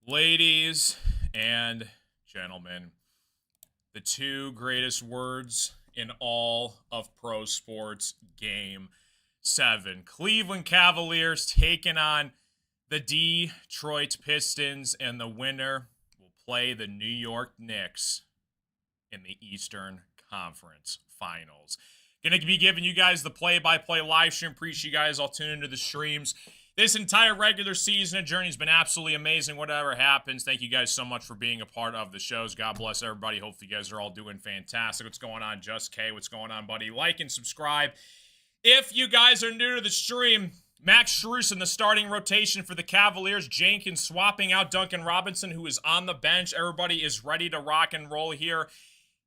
Ladies and gentlemen, the two greatest words in all of pro sports, Game 7. Cleveland Cavaliers taking on the Detroit Pistons, and the winner will play the New York Knicks in the Eastern Conference Finals. Going to be giving you guys the play-by-play live stream. Appreciate you guys all tuning into the streams. This entire regular season and journey has been absolutely amazing. Whatever happens, thank you guys so much for being a part of the shows. God bless everybody. Hopefully you guys are all doing fantastic. What's going on, Just K? What's going on, buddy? Like and subscribe. If you guys are new to the stream, Max Strus in the starting rotation for the Cavaliers. Jenkins swapping out Duncan Robinson, who is on the bench. Everybody is ready to rock and roll here.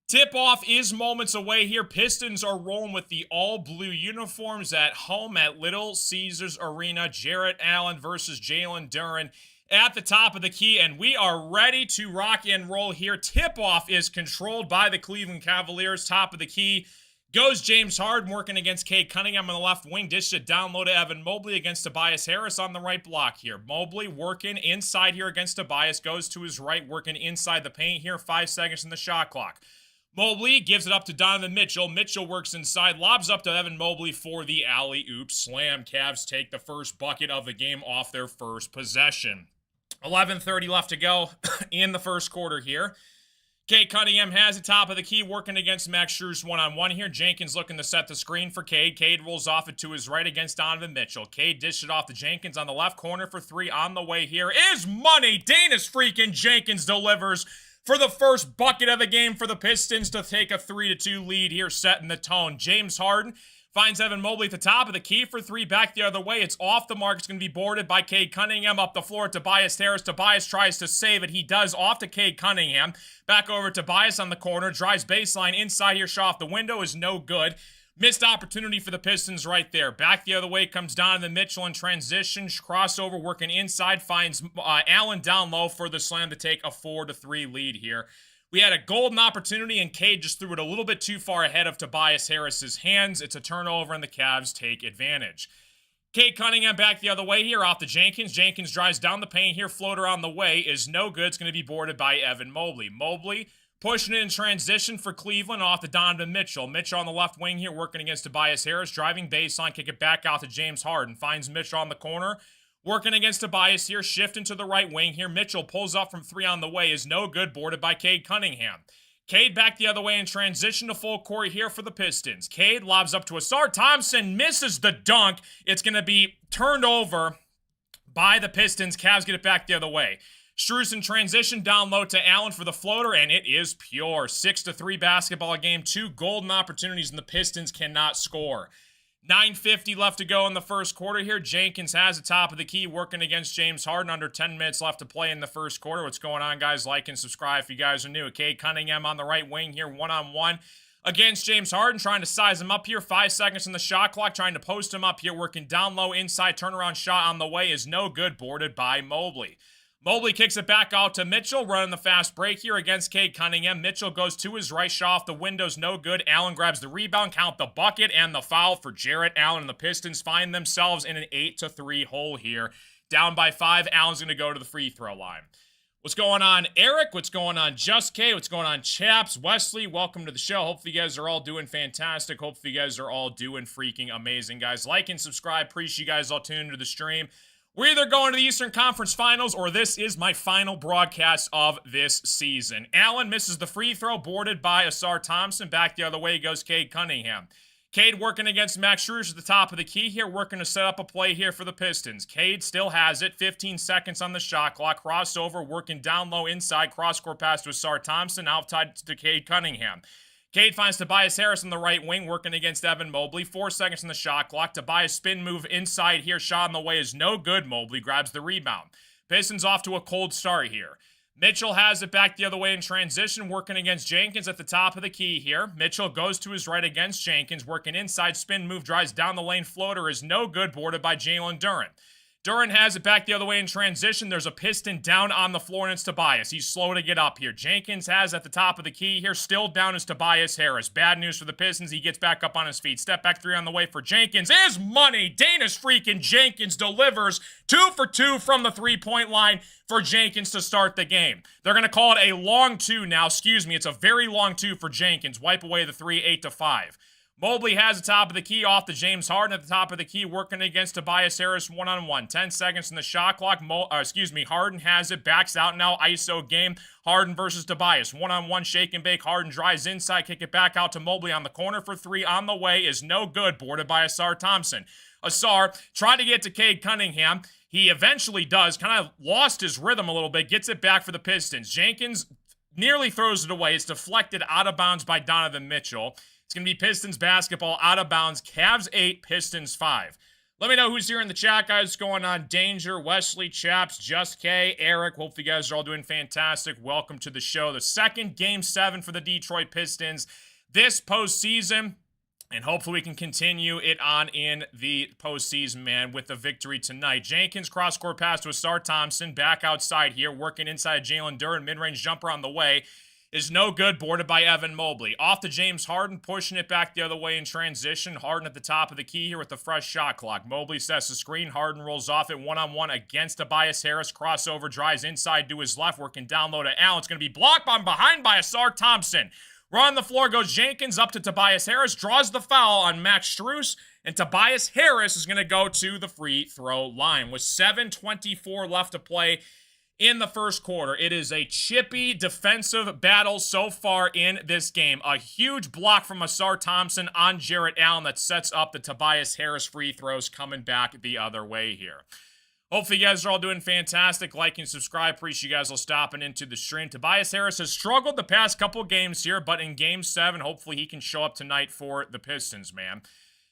Tip-off is moments away here. Pistons are rolling with the all-blue uniforms at home at Little Caesars Arena. Jarrett Allen versus Jalen Duren at the top of the key, and we are ready to rock and roll here. Tip-off is controlled by the Cleveland Cavaliers. Top of the key goes James Harden working against Cade Cunningham on the left wing. Dish it down low to Evan Mobley against Tobias Harris on the right block here. Mobley working inside here against Tobias. Goes to his right, working inside the paint here. 5 seconds in the shot clock. Mobley gives it up to Donovan Mitchell. Mitchell works inside, lobs up to Evan Mobley for the alley-oop slam. Cavs take the first bucket of the game off their first possession. 11:30 left to go in the first quarter here. Cade Cunningham has the top of the key, working against Max Strus one-on-one here. Jenkins looking to set the screen for Cade. Cade rolls off it to his right against Donovan Mitchell. Cade dished it off to Jenkins on the left corner for three. On the way here is money. Danis freaking Jenkins delivers for the first bucket of the game for the Pistons to take a 3-2 lead here, setting the tone. James Harden finds Evan Mobley at the top of the key for three, back the other way. It's off the mark. It's going to be boarded by Cade Cunningham. Up the floor, Tobias Harris. Tobias tries to save it. He does, off to Cade Cunningham. Back over to Tobias on the corner. Drives baseline inside here. Shot off the window is no good. Missed opportunity for the Pistons right there. Back the other way comes Donovan Mitchell in transition. Crossover working inside. Finds Allen down low for the slam to take a 4-3 lead here. We had a golden opportunity, and Cade just threw it a little bit too far ahead of Tobias Harris's hands. It's a turnover, and the Cavs take advantage. Cade Cunningham back the other way here off to Jenkins. Jenkins drives down the paint here. Floater on the way is no good. It's going to be boarded by Evan Mobley. Mobley pushing it in transition for Cleveland off to Donovan Mitchell. Mitchell on the left wing here working against Tobias Harris. Driving baseline, kick it back out to James Harden. Finds Mitchell on the corner. Working against Tobias here, shifting to the right wing here. Mitchell pulls up from three on the way, is no good, boarded by Cade Cunningham. Cade back the other way in transition to full court here for the Pistons. Cade lobs up to Ausar Thompson, misses the dunk. It's going to be turned over by the Pistons. Cavs get it back the other way. Strus in transition down low to Allen for the floater, and it is pure. 6-3 basketball game. Two golden opportunities, and the Pistons cannot score. 9:50 left to go in the first quarter here. Jenkins has the top of the key working against James Harden. Under 10 minutes left to play in the first quarter. What's going on, guys? Like and subscribe if you guys are new. Cade Cunningham on the right wing here, one-on-one against James Harden, trying to size him up here. 5 seconds in the shot clock, trying to post him up here, working down low inside. Turnaround shot on the way is no good, boarded by Mobley. Mobley kicks it back out to Mitchell, running the fast break here against Cade Cunningham. Mitchell goes to his right, shot off the windows, no good. Allen grabs the rebound, count the bucket, and the foul for Jarrett Allen. And the Pistons find themselves in an 8-3 hole here. Down by 5, Allen's going to go to the free throw line. What's going on, Eric? What's going on, Just K? What's going on, Chaps? Wesley, welcome to the show. Hopefully you guys are all doing fantastic. Hopefully you guys are all doing freaking amazing, guys. Like and subscribe. Appreciate you guys all tuning into the stream. We're either going to the Eastern Conference Finals, or this is my final broadcast of this season. Allen misses the free throw, boarded by Ausar Thompson. Back the other way goes Cade Cunningham. Cade working against Max Strus at the top of the key here, working to set up a play here for the Pistons. Cade still has it. 15 seconds on the shot clock. Crossover, working down low inside. Cross-court pass to Ausar Thompson, outside to Cade Cunningham. Cade finds Tobias Harris on the right wing, working against Evan Mobley. 4 seconds in the shot clock. Tobias spin move inside here. Shot on the way is no good. Mobley grabs the rebound. Pistons off to a cold start here. Mitchell has it back the other way in transition, working against Jenkins at the top of the key here. Mitchell goes to his right against Jenkins, working inside. Spin move, drives down the lane. Floater is no good, boarded by Jalen Duren. Duran has it back the other way in transition. There's a Piston down on the floor, and it's Tobias. He's slow to get up here. Jenkins has at the top of the key here. Still down is Tobias Harris. Bad news for the Pistons. He gets back up on his feet. Step back three on the way for Jenkins. Is money. Danish freaking Jenkins delivers 2 for 2 from the three-point line for Jenkins to start the game. They're going to call it a long two now. Excuse me. It's a very long two for Jenkins. Wipe away the 3, 8-5. Mobley has the top of the key off to James Harden at the top of the key, working against Tobias Harris one-on-one. 10 seconds in the shot clock. Harden has it, backs out now, ISO game. Harden versus Tobias. One-on-one shake and bake. Harden drives inside, kick it back out to Mobley on the corner for 3. On the way is no good, boarded by Asar Thompson. Asar tried to get to Cade Cunningham. He eventually does, kind of lost his rhythm a little bit, gets it back for the Pistons. Jenkins nearly throws it away. It's deflected out of bounds by Donovan Mitchell. It's going to be Pistons basketball out of bounds. Cavs 8, Pistons 5. Let me know who's here in the chat, guys. What's going on? Danger, Wesley, Chaps, Just K, Eric. Hope you guys are all doing fantastic. Welcome to the show. The second Game 7 for the Detroit Pistons this postseason. And hopefully we can continue it on in the postseason, man, with the victory tonight. Jenkins, cross-court pass to Asar Thompson. Back outside here, working inside Jalen Duran. Mid-range jumper on the way. Is no good, boarded by Evan Mobley. Off to James Harden, pushing it back the other way in transition. Harden at the top of the key here with the fresh shot clock. Mobley sets the screen. Harden rolls off it one-on-one against Tobias Harris. Crossover, drives inside to his left, working down low to Allen. It's going to be blocked by behind by Asar Thompson. Run the floor goes Jenkins up to Tobias Harris. Draws the foul on Max Strus. And Tobias Harris is going to go to the free throw line with 7:24 left to play in the first quarter. It is a chippy defensive battle so far in this game. A huge block from Asar Thompson on Jarrett Allen that sets up the Tobias Harris free throws coming back the other way here. Hopefully you guys are all doing fantastic. Like and subscribe. Appreciate you guys all stopping into the stream. Tobias Harris has struggled the past couple games here, but in Game 7, hopefully he can show up tonight for the Pistons, man.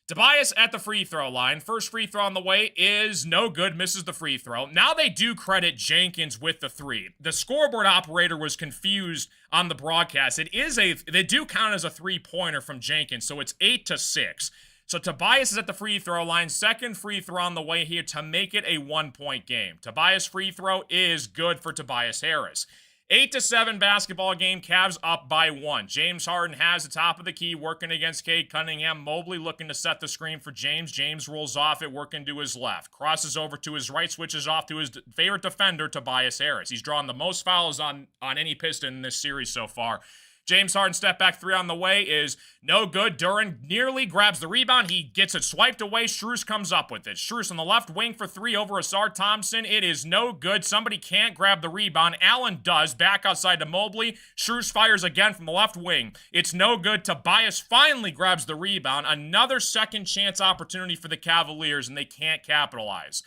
Tobias at the free throw line. First free throw on the way is no good. Misses the free throw. Now they do credit Jenkins with the 3. The scoreboard operator was confused on the broadcast. They do count as a 3-pointer from Jenkins, so it's 8-6. So Tobias is at the free throw line. Second free throw on the way here to make it a 1-point game. Tobias' free throw is good for Tobias Harris. 8-7 basketball game. Cavs up by 1. James Harden has the top of the key, working against Cade Cunningham. Mobley looking to set the screen for James. James rolls off it, working to his left. Crosses over to his right, switches off to his favorite defender, Tobias Harris. He's drawn the most fouls on any Piston in this series so far. James Harden step back 3 on the way is no good. Duran nearly grabs the rebound. He gets it swiped away. Strus comes up with it. Strus on the left wing for 3 over Asar Thompson. It is no good. Somebody can't grab the rebound. Allen does. Back outside to Mobley. Strus fires again from the left wing. It's no good. Tobias finally grabs the rebound. Another second chance opportunity for the Cavaliers, and they can't capitalize.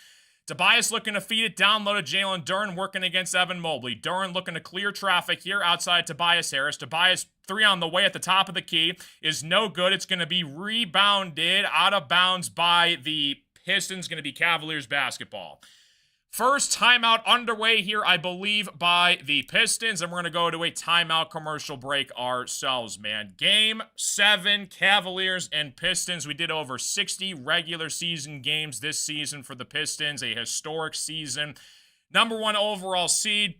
Tobias looking to feed it down low to Jalen Duran, working against Evan Mobley. Duran looking to clear traffic here outside Tobias Harris. Tobias 3 on the way at the top of the key is no good. It's going to be rebounded out of bounds by the Pistons. Going to be Cavaliers basketball. First timeout underway here, I believe, by the Pistons, and we're going to go to a timeout commercial break ourselves, man. Game 7, Cavaliers and Pistons. We did over 60 regular season games this season for the Pistons, a historic season. Number 1 overall seed,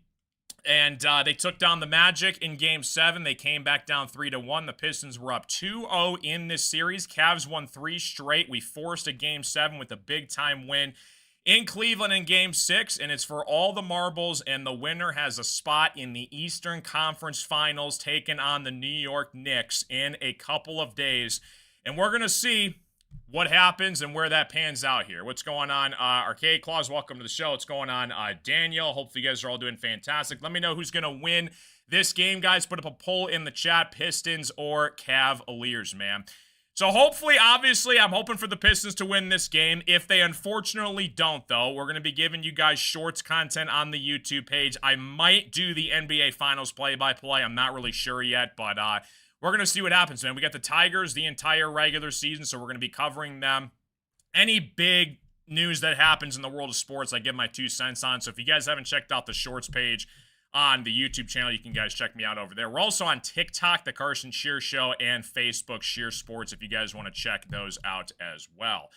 and they took down the Magic in Game 7. They came back down 3-1. The Pistons were up 2-0 in this series. Cavs won 3 straight. We forced a Game 7 with a big-time win in Cleveland in Game 6, and it's for all the marbles, and the winner has a spot in the Eastern Conference Finals taking on the New York Knicks in a couple of days. And we're going to see what happens and where that pans out here. What's going on? Arcade Claus, welcome to the show. What's going on? Daniel, hopefully you guys are all doing fantastic. Let me know who's going to win this game, guys. Put up a poll in the chat, Pistons or Cavaliers, man. So hopefully, obviously, I'm hoping for the Pistons to win this game. If they unfortunately don't, though, we're going to be giving you guys shorts content on the YouTube page. I might do the NBA Finals play-by-play. I'm not really sure yet, but we're going to see what happens, man. We got the Tigers the entire regular season, so we're going to be covering them. Any big news that happens in the world of sports, I give my 2 cents on. So if you guys haven't checked out the shorts page on the YouTube channel, you can guys check me out over there. We're also on TikTok, The Carson Shear Show, and Facebook, Shear Sports, if you guys want to check those out as well.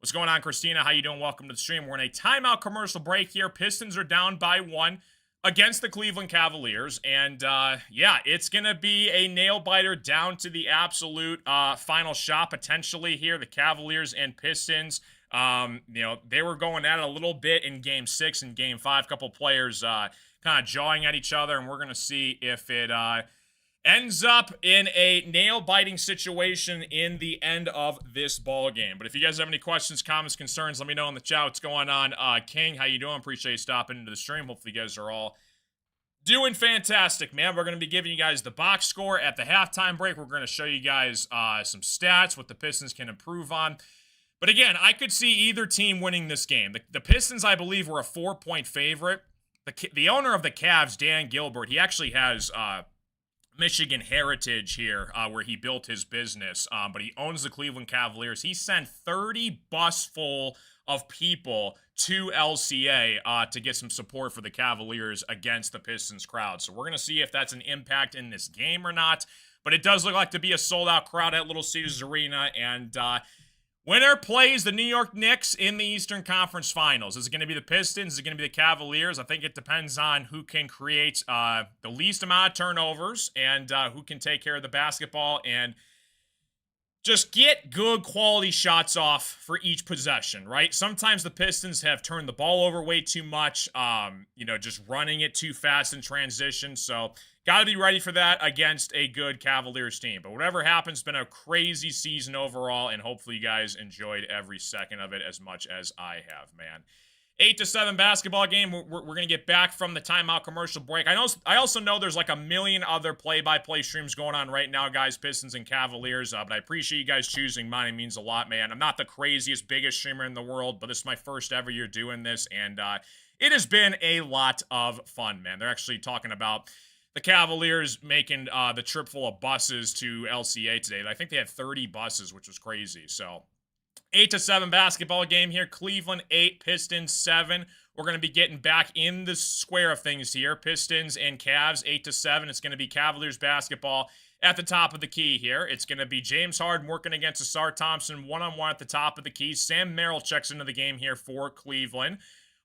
What's going on, Christina? How you doing? Welcome to the stream. We're in a timeout commercial break here. Pistons are down by 1 against the Cleveland Cavaliers. And, yeah, it's going to be a nail-biter down to the absolute final shot, potentially, here. The Cavaliers and Pistons, they were going at it a little bit in Game 6 and Game 5. A couple players kind of jawing at each other, and we're going to see if it ends up in a nail-biting situation in the end of this ball game. But if you guys have any questions, comments, concerns, let me know in the chat what's going on. King, how you doing? Appreciate you stopping into the stream. Hopefully you guys are all doing fantastic, man. We're going to be giving you guys the box score at the halftime break. We're going to show you guys some stats, what the Pistons can improve on. But again, I could see either team winning this game. The Pistons, I believe, were a 4-point favorite. The owner of the Cavs, Dan Gilbert, he actually has Michigan heritage here, where he built his business, but he owns the Cleveland Cavaliers. He sent 30 bus full of people to LCA to get some support for the Cavaliers against the Pistons crowd. So we're going to see if that's an impact in this game or not, but it does look like to be a sold-out crowd at Little Caesars Arena, and winner plays the New York Knicks in the Eastern Conference Finals. Is it going to be the Pistons? Is it going to be the Cavaliers? I think it depends on who can create the least amount of turnovers and who can take care of the basketball and just get good quality shots off for each possession, right? Sometimes the Pistons have turned the ball over way too much, just running it too fast in transition. So got to be ready for that against a good Cavaliers team. But whatever happens, it's been a crazy season overall, and hopefully you guys enjoyed every second of it as much as I have, man. 8-7 basketball game. We're going to get back from the timeout commercial break. I also know there's like a million other play-by-play streams going on right now, guys, Pistons and Cavaliers, but I appreciate you guys choosing mine. It means a lot, man. I'm not the craziest, biggest streamer in the world, but this is my first ever year doing this, and it has been a lot of fun, man. They're actually talking about the Cavaliers making the trip full of buses to LCA today. I think they had 30 buses, which was crazy, so 8-7 basketball game here. Cleveland 8, Pistons 7. We're going to be getting back in the square of things here. Pistons and Cavs 8-7. It's going to be Cavaliers basketball at the top of the key here. It's going to be James Harden working against Asar Thompson one-on-one at the top of the key. Sam Merrill checks into the game here for Cleveland.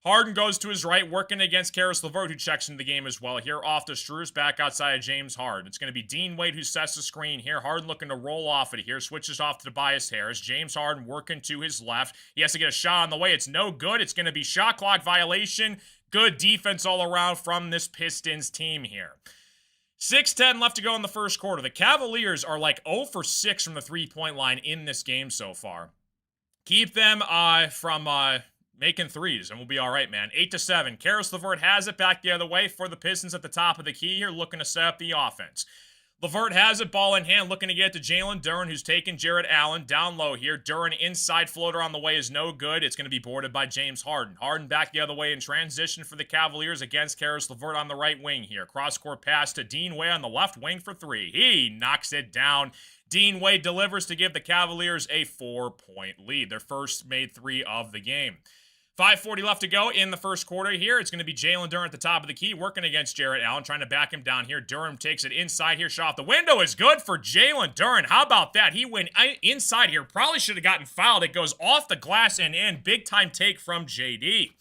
Harden goes to his right, working against Caris LeVert, who checks into the game as well. Here off to Strus, back outside of James Harden. It's going to be Dean Wade who sets the screen here. Harden looking to roll off it here. Switches off to Tobias Harris. James Harden working to his left. He has to get a shot on the way. It's no good. It's going to be shot clock violation. Good defense all around from this Pistons team here. 6:10 left to go in the first quarter. The Cavaliers are like 0 for 6 from the three-point line in this game so far. Keep them from making threes, and we'll be all right, man. 8-7. Caris LeVert has it back the other way for the Pistons at the top of the key here, looking to set up the offense. LeVert has it, ball in hand, looking to get to Jalen Duren, who's taking Jarrett Allen down low here. Duren inside floater on the way is no good. It's going to be boarded by James Harden. Harden back the other way in transition for the Cavaliers against Caris LeVert on the right wing here. Cross-court pass to Dean Wade on the left wing for 3. He knocks it down. Dean Wade delivers to give the Cavaliers a 4-point lead. Their first made 3 of the game. 5:40 left to go in the first quarter here. It's going to be Jalen Duren at the top of the key, working against Jarrett Allen, trying to back him down here. Durham takes it inside here. Shot off the window is good for Jalen Duren. How about that? He went inside here. Probably should have gotten fouled. It goes off the glass and in. Big time take from JD.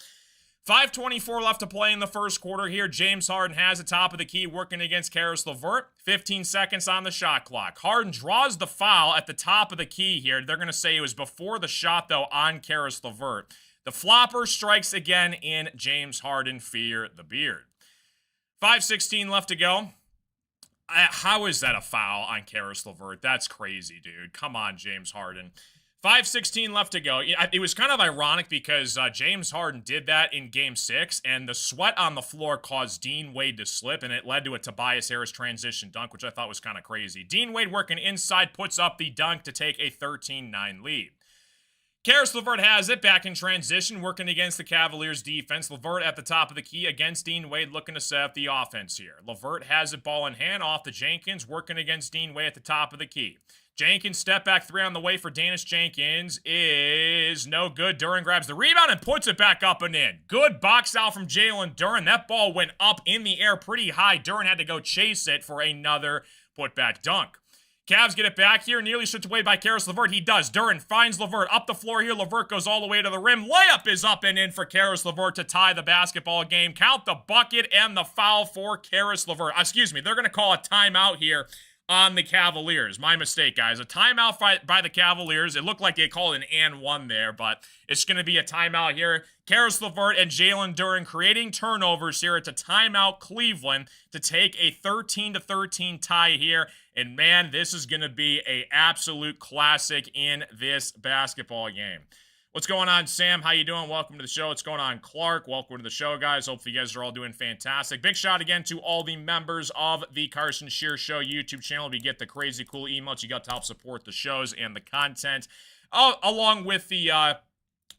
5:24 left to play in the first quarter here. James Harden has the top of the key, working against Caris LeVert. 15 seconds on the shot clock. Harden draws the foul at the top of the key here. They're going to say it was before the shot, though, on Caris LeVert. The flopper strikes again in James Harden. Fear the beard. 5:16 left to go. How is that a foul on Caris LeVert? That's crazy, dude. Come on, James Harden. 5:16 left to go. It was kind of ironic because James Harden did that in Game 6, and the sweat on the floor caused Dean Wade to slip, and it led to a Tobias Harris transition dunk, which I thought was kind of crazy. Dean Wade working inside, puts up the dunk to take a 13-9 lead. Caris LeVert has it, back in transition, working against the Cavaliers defense. LeVert at the top of the key against Dean Wade, looking to set up the offense here. LeVert has it, ball in hand, off to Jenkins, working against Dean Wade at the top of the key. Jenkins, step back 3 on the way for Danis Jenkins is no good. Duren grabs the rebound and puts it back up and in. Good box out from Jalen Duren. That ball went up in the air pretty high. Duren had to go chase it for another putback dunk. Cavs get it back here, nearly stripped away by Caris LeVert. He does. Duren finds LeVert up the floor here. LeVert goes all the way to the rim. Layup is up and in for Caris LeVert to tie the basketball game. Count the bucket and the foul for Caris LeVert. Excuse me, they're going to call a timeout here on the Cavaliers. My mistake, guys. A timeout by the Cavaliers. It looked like they called an and one there, but it's going to be a timeout here. Caris LeVert and Jalen Duren creating turnovers here. It's a timeout Cleveland to take a 13-13 tie here. And man, this is going to be an absolute classic in this basketball game. What's going on, Sam? How you doing? Welcome to the show. What's going on, Clark? Welcome to the show, guys. Hopefully you guys are all doing fantastic. Big shout again to all the members of the Carson Shear Show YouTube channel. We get the crazy cool emails you got to help support the shows and the content, along with the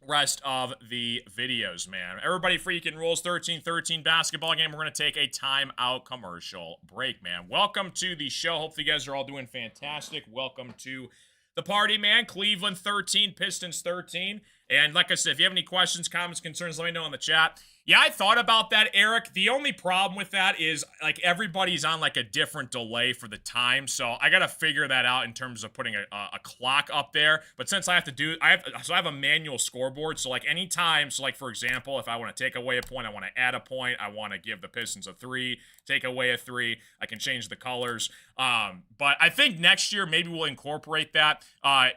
rest of the videos, man. Everybody freaking rules. 13-13 basketball game. We're going to take a timeout commercial break, man. Welcome to the show. Hopefully you guys are all doing fantastic. Welcome to the party, man. Cleveland 13, Pistons 13. And like I said, if you have any questions, comments, concerns, let me know in the chat. Yeah, I thought about that, Eric. The only problem with that is, like, everybody's on, like, a different delay for the time. So I got to figure that out in terms of putting a clock up there. But since I have to do, I have a manual scoreboard. So, like, anytime, so, like, for example, if I want to take away a point, I want to add a point, I want to give the Pistons a 3, take away a 3, I can change the colors. But I think next year, maybe we'll incorporate that. I've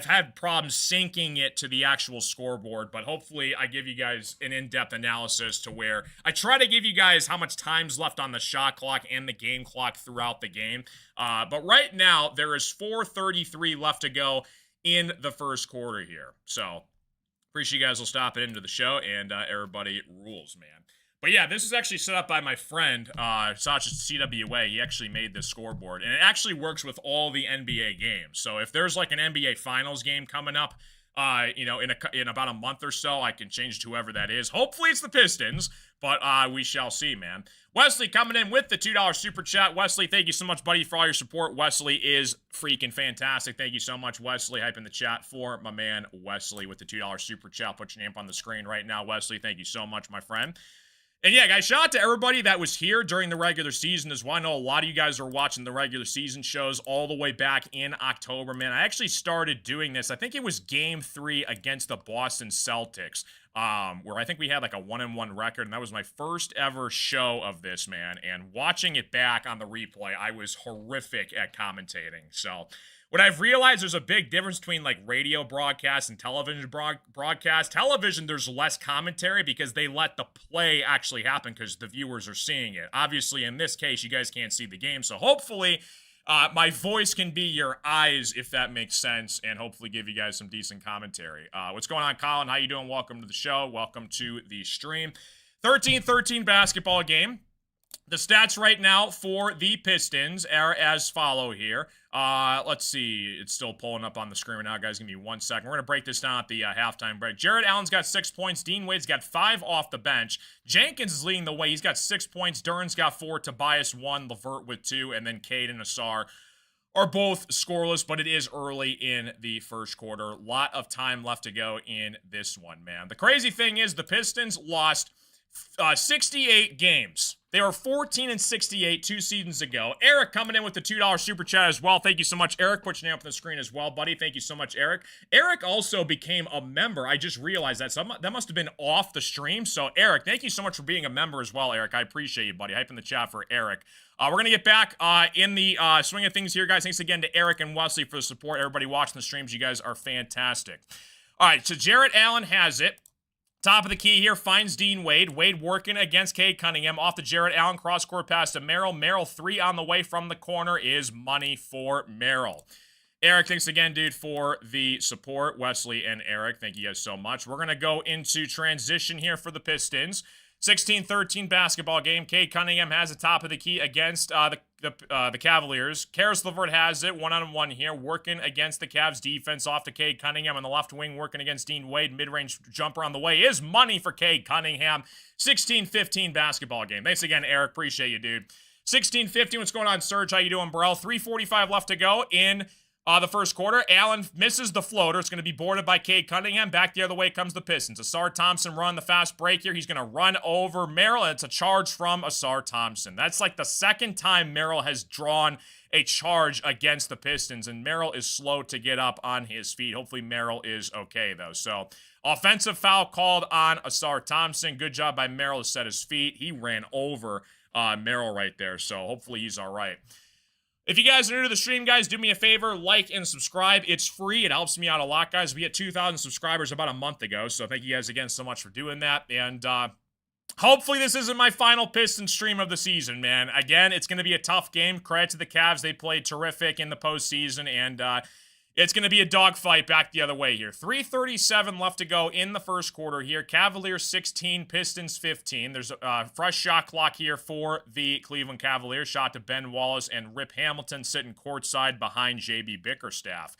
had problems syncing it to the actual scoreboard, but hopefully I give you guys an in-depth analysis to where I try to give you guys how much time's left on the shot clock and the game clock throughout the game. But right now, there is 4:33 left to go in the first quarter here. So appreciate you guys will stop it into the show, and everybody rules, man. But yeah, this is actually set up by my friend, Sacha CWA. He actually made this scoreboard, and it actually works with all the NBA games. So if there's like an NBA Finals game coming up, in about a month or so, I can change to whoever that is. Hopefully it's the Pistons, but we shall see, man. Wesley coming in with the $2 super chat. Wesley, thank you so much, buddy, for all your support. Wesley is freaking fantastic. Thank you so much, Wesley. Hype in the chat for my man, Wesley, with the $2 super chat. Put your name up on the screen right now, Wesley. Thank you so much, my friend. And yeah, guys, shout out to everybody that was here during the regular season as well. I know a lot of you guys are watching the regular season shows all the way back in October, man. I actually started doing this. I think it was Game 3 against the Boston Celtics, where I think we had like a 1-1 record, and that was my first ever show of this, man. And watching it back on the replay, I was horrific at commentating. So what I've realized, there's a big difference between like radio broadcast and television broadcast. Television, there's less commentary because they let the play actually happen because the viewers are seeing it. Obviously, in this case, you guys can't see the game. So hopefully my voice can be your eyes, if that makes sense, and hopefully give you guys some decent commentary. What's going on, Colin? How you doing? Welcome to the show. Welcome to the stream. 13-13 basketball game. The stats right now for the Pistons are as follow here. Let's see. It's still pulling up on the screen right now, guys. Give me 1 second. We're going to break this down at the halftime break. Jarrett Allen's got 6 points. Dean Wade's got 5 off the bench. Jenkins is leading the way. He's got 6 points. Duren's got 4. Tobias 1. LeVert with 2. And then Cade and Asar are both scoreless, but it is early in the first quarter. A lot of time left to go in this one, man. The crazy thing is the Pistons lost 68 games. They were 14-68 2 seasons ago. Eric coming in with the $2 super chat as well. Thank you so much, Eric. Put your name up on the screen as well, buddy. Thank you so much, Eric. Eric also became a member. I just realized that. So that must have been off the stream. So, Eric, thank you so much for being a member as well, Eric. I appreciate you, buddy. Hype in the chat for Eric. We're going to get back in the swing of things here, guys. Thanks again to Eric and Wesley for the support. Everybody watching the streams, you guys are fantastic. All right, so Jarrett Allen has it. Top of the key here, finds Dean Wade. Wade working against Cade Cunningham. Off the Jarrett Allen, cross-court pass to Merrill. Merrill 3 on the way from the corner is money for Merrill. Eric, thanks again, dude, for the support. Wesley and Eric, thank you guys so much. We're going to go into transition here for the Pistons. 16-13 basketball game. Cade Cunningham has the top of the key against the Cavaliers. Caris LeVert has it, 1-on-1 here, working against the Cavs defense. Off to Cade Cunningham on the left wing, working against Dean Wade. Mid-range jumper on the way is money for Cade Cunningham. 16-15 basketball game. Thanks again, Eric. Appreciate you, dude. 16-15, what's going on, Serge? How you doing, bro? 3:45 left to go in The first quarter, Allen misses the floater. It's going to be boarded by Cade Cunningham. Back the other way comes the Pistons. Asar Thompson run the fast break here. He's going to run over Merrill. It's a charge from Asar Thompson. That's like the second time Merrill has drawn a charge against the Pistons, and Merrill is slow to get up on his feet. Hopefully Merrill is okay, though. So, offensive foul called on Asar Thompson. Good job by Merrill to set his feet. He ran over Merrill right there, so hopefully he's all right. If you guys are new to the stream, guys, do me a favor, like and subscribe. It's free. It helps me out a lot, guys. We hit 2,000 subscribers about a month ago, so thank you guys again so much for doing that. And hopefully this isn't my final Pistons stream of the season, man. Again, it's going to be a tough game. Credit to the Cavs. They played terrific in the postseason, and it's going to be a dogfight back the other way here. 3:37 left to go in the first quarter here. Cavaliers 16, Pistons 15. There's a fresh shot clock here for the Cleveland Cavaliers. Shot to Ben Wallace and Rip Hamilton sitting courtside behind J.B. Bickerstaff.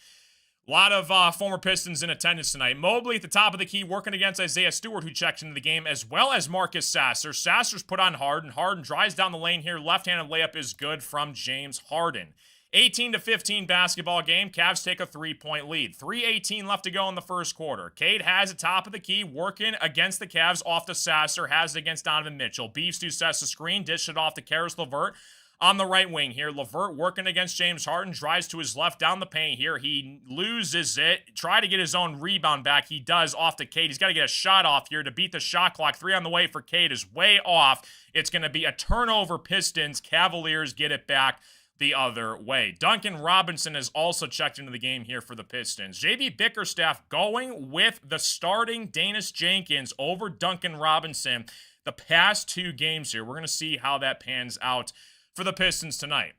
A lot of former Pistons in attendance tonight. Mobley at the top of the key working against Isaiah Stewart, who checked into the game, as well as Marcus Sasser. Sasser's put on Harden. Harden drives down the lane here. Left-handed layup is good from James Harden. 18-15 basketball game. Cavs take a 3-point lead. 3:18 left to go in the first quarter. Cade has it top of the key, working against the Cavs off to Sasser, has it against Donovan Mitchell. Beefs to sets the screen, dish it off to Karis LeVert on the right wing here. LeVert working against James Harden, drives to his left down the paint here. He loses it. Try to get his own rebound back. He does off to Cade. He's got to get a shot off here to beat the shot clock. 3 on the way for Cade is way off. It's going to be a turnover Pistons. Cavaliers get it back the other way. Duncan Robinson has also checked into the game here for the Pistons. J.B. Bickerstaff going with the starting Danis Jenkins over Duncan Robinson the past 2 games here. We're going to see how that pans out for the Pistons tonight.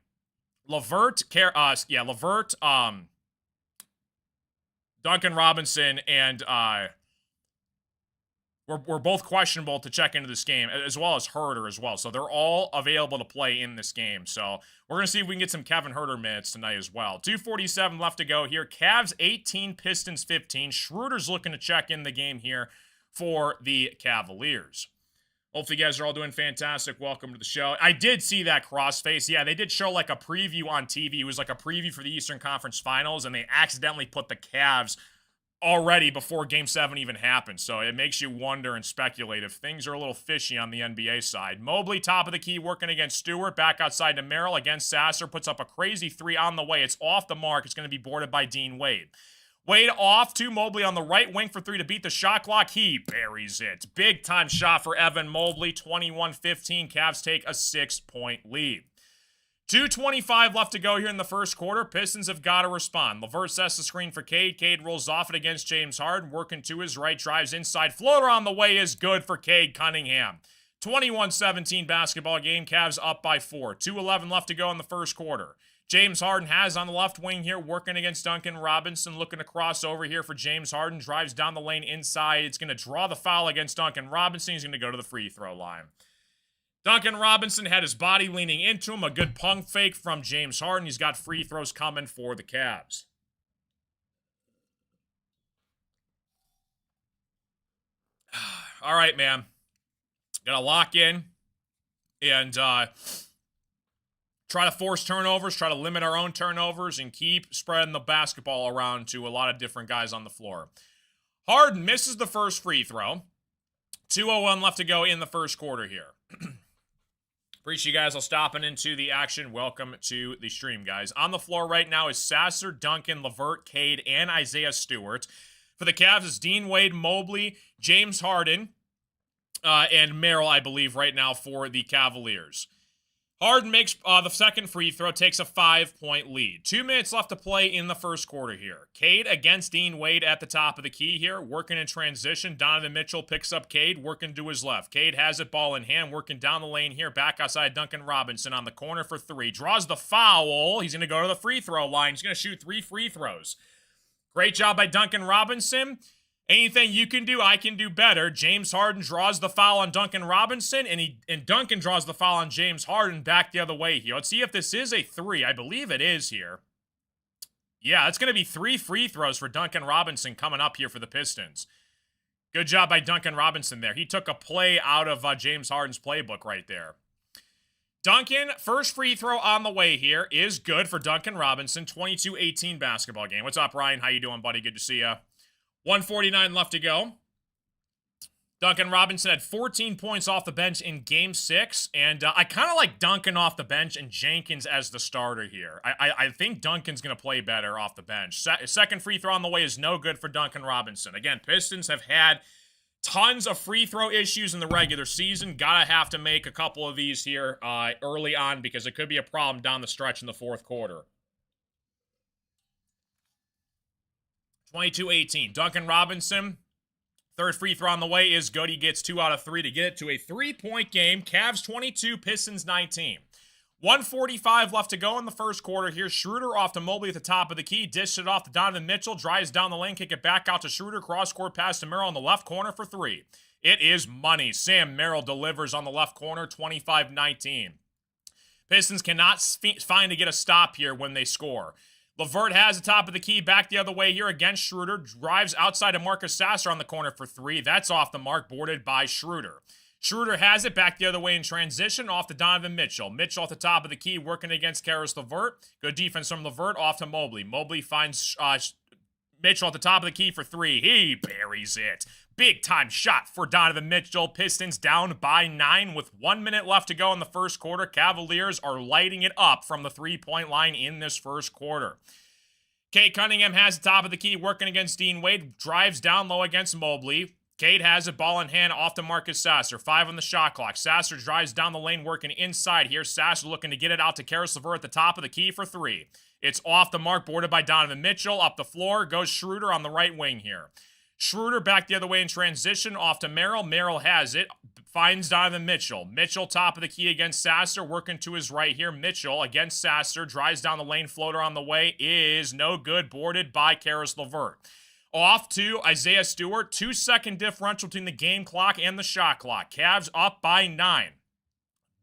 Duncan Robinson and we're both questionable to check into this game, as well as Huerter as well. So they're all available to play in this game. So we're going to see if we can get some Kevin Huerter minutes tonight as well. 2:47 left to go here. Cavs 18, Pistons 15. Schroeder's looking to check in the game here for the Cavaliers. Hopefully you guys are all doing fantastic. Welcome to the show. I did see that crossface. Yeah, they did show like a preview on TV. It was like a preview for the Eastern Conference Finals, and they accidentally put the Cavs already before Game 7 even happened. So it makes you wonder and speculate if things are a little fishy on the NBA side. Mobley, top of the key, working against Stewart. Back outside to Merrill against Sasser. Puts up a crazy 3 on the way. It's off the mark. It's going to be boarded by Dean Wade. Wade off to Mobley on the right wing for 3 to beat the shot clock. He buries it. Big time shot for Evan Mobley. 21-15. Cavs take a 6-point lead. 2:25 left to go here in the first quarter. Pistons have got to respond. LeVert sets the screen for Cade. Cade rolls off it against James Harden. Working to his right, drives inside. Floater on the way is good for Cade Cunningham. 21-17 basketball game. Cavs up by 4. 2:11 left to go in the first quarter. James Harden has on the left wing here, working against Duncan Robinson, looking to cross over here for James Harden. Drives down the lane inside. It's going to draw the foul against Duncan Robinson. He's going to go to the free throw line. Duncan Robinson had his body leaning into him. A good pump fake from James Harden. He's got free throws coming for the Cavs. All right, man. Gotta lock in and try to force turnovers, try to limit our own turnovers, and keep spreading the basketball around to a lot of different guys on the floor. Harden misses the first free throw. 2:01 left to go in the first quarter here. Appreciate you guys all stopping into the action. Welcome to the stream, guys. On the floor right now is Sasser, Duncan, LeVert, Cade, and Isaiah Stewart. For the Cavs, it's Dean Wade, Mobley, James Harden, and Merrill, I believe, right now for the Cavaliers. Harden makes the second free throw, takes a 5-point lead. 2 minutes left to play in the first quarter here. Cade against Dean Wade at the top of the key here, working in transition. Donovan Mitchell picks up Cade, working to his left. Cade has it, ball in hand, working down the lane here. Back outside Duncan Robinson on the corner for 3. Draws the foul. He's going to go to the free throw line. He's going to shoot 3 free throws. Great job by Duncan Robinson. Anything you can do, I can do better. James Harden draws the foul on Duncan Robinson, and Duncan draws the foul on James Harden back the other way here. Let's see if this is a 3. I believe it is here. Yeah, it's going to be 3 free throws for Duncan Robinson coming up here for the Pistons. Good job by Duncan Robinson there. He took a play out of James Harden's playbook right there. Duncan, first free throw on the way here is good for Duncan Robinson. 22-18 basketball game. What's up, Ryan? How you doing, buddy? Good to see you. 1:49 left to go. Duncan Robinson had 14 points off the bench in Game 6, and I kind of like Duncan off the bench and Jenkins as the starter here. I think Duncan's going to play better off the bench. Second free throw on the way is no good for Duncan Robinson. Again, Pistons have had tons of free throw issues in the regular season. Gotta have to make a couple of these here early on because it could be a problem down the stretch in the fourth quarter. 22-18. Duncan Robinson, third free throw on the way is good. He gets 2 out of 3 to get it to a 3-point game. Cavs 22, Pistons 19. 1:45 left to go in the first quarter. Here's Schroeder off to Mobley at the top of the key. Dished it off to Donovan Mitchell. Drives down the lane. Kick it back out to Schroeder. Cross-court pass to Merrill in the left corner for 3. It is money. Sam Merrill delivers on the left corner. 25-19. Pistons cannot find to get a stop here when they score. LeVert has the top of the key. Back the other way here against Schroeder. Drives outside of Marcus Sasser on the corner for 3. That's off the mark. Boarded by Schroeder. Schroeder has it back the other way in transition off to Donovan Mitchell. Mitchell at the top of the key working against Caris LeVert. Good defense from LeVert off to Mobley. Mobley finds Mitchell at the top of the key for 3. He buries it. Big time shot for Donovan Mitchell. Pistons down by 9 with 1 minute left to go in the first quarter. Cavaliers are lighting it up from the 3-point line in this first quarter. Cade Cunningham has the top of the key working against Dean Wade. Drives down low against Mobley. Cade has it, ball in hand, off to Marcus Sasser. 5 on the shot clock. Sasser drives down the lane, working inside here. Sasser looking to get it out to Caris LeVert at the top of the key for 3. It's off the mark, boarded by Donovan Mitchell. Up the floor goes Schroeder on the right wing here. Schroeder back the other way in transition, off to Merrill. Merrill has it, finds Donovan Mitchell. Mitchell top of the key against Sasser, working to his right here. Mitchell against Sasser, drives down the lane, floater on the way, is no good, boarded by Caris LeVert. Off to Isaiah Stewart. 2-second differential between the game clock and the shot clock. Cavs up by 9.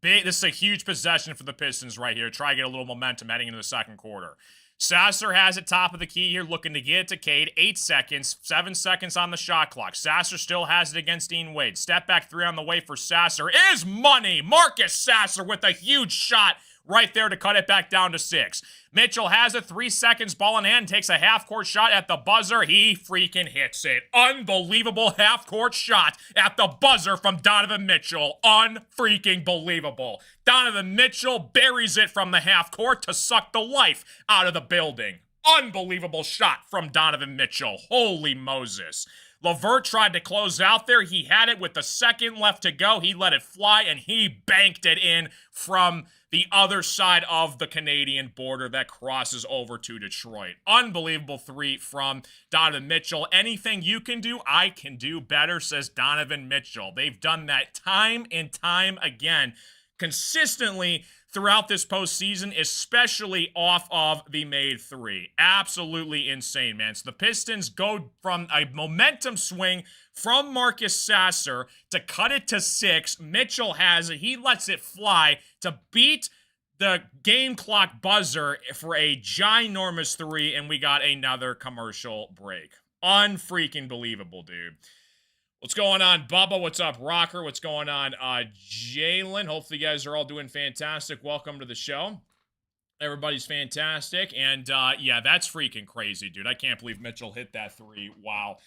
This is a huge possession for the Pistons right here. Try to get a little momentum heading into the second quarter. Sasser has it top of the key here, looking to get it to Cade. 8 seconds, 7 seconds on the shot clock. Sasser still has it against Dean Wade. Step back 3 on the way for Sasser is money. Marcus Sasser with a huge shot right there to cut it back down to 6. Mitchell has it, 3 seconds, ball in hand, takes a half-court shot at the buzzer. He freaking hits it. Unbelievable half-court shot at the buzzer from Donovan Mitchell. Unfreaking believable. Donovan Mitchell buries it from the half-court to suck the life out of the building. Unbelievable shot from Donovan Mitchell. Holy Moses. LeVert tried to close out there. He had it with the second left to go. He let it fly, and he banked it in from the other side of the Canadian border that crosses over to Detroit. Unbelievable 3 from Donovan Mitchell. Anything you can do, I can do better, says Donovan Mitchell. They've done that time and time again, consistently throughout this postseason, especially off of the made 3. Absolutely insane, man. So the Pistons go from a momentum swing from Marcus Sasser to cut it to 6. Mitchell has it. He lets it fly to beat the game clock buzzer for a ginormous 3, and we got another commercial break. Unfreaking believable, dude. What's going on, Bubba? What's up, Rocker? What's going on, Jalen? Hopefully you guys are all doing fantastic. Welcome to the show. Everybody's fantastic. And, yeah, that's freaking crazy, dude. I can't believe Mitchell hit that 3. Wow.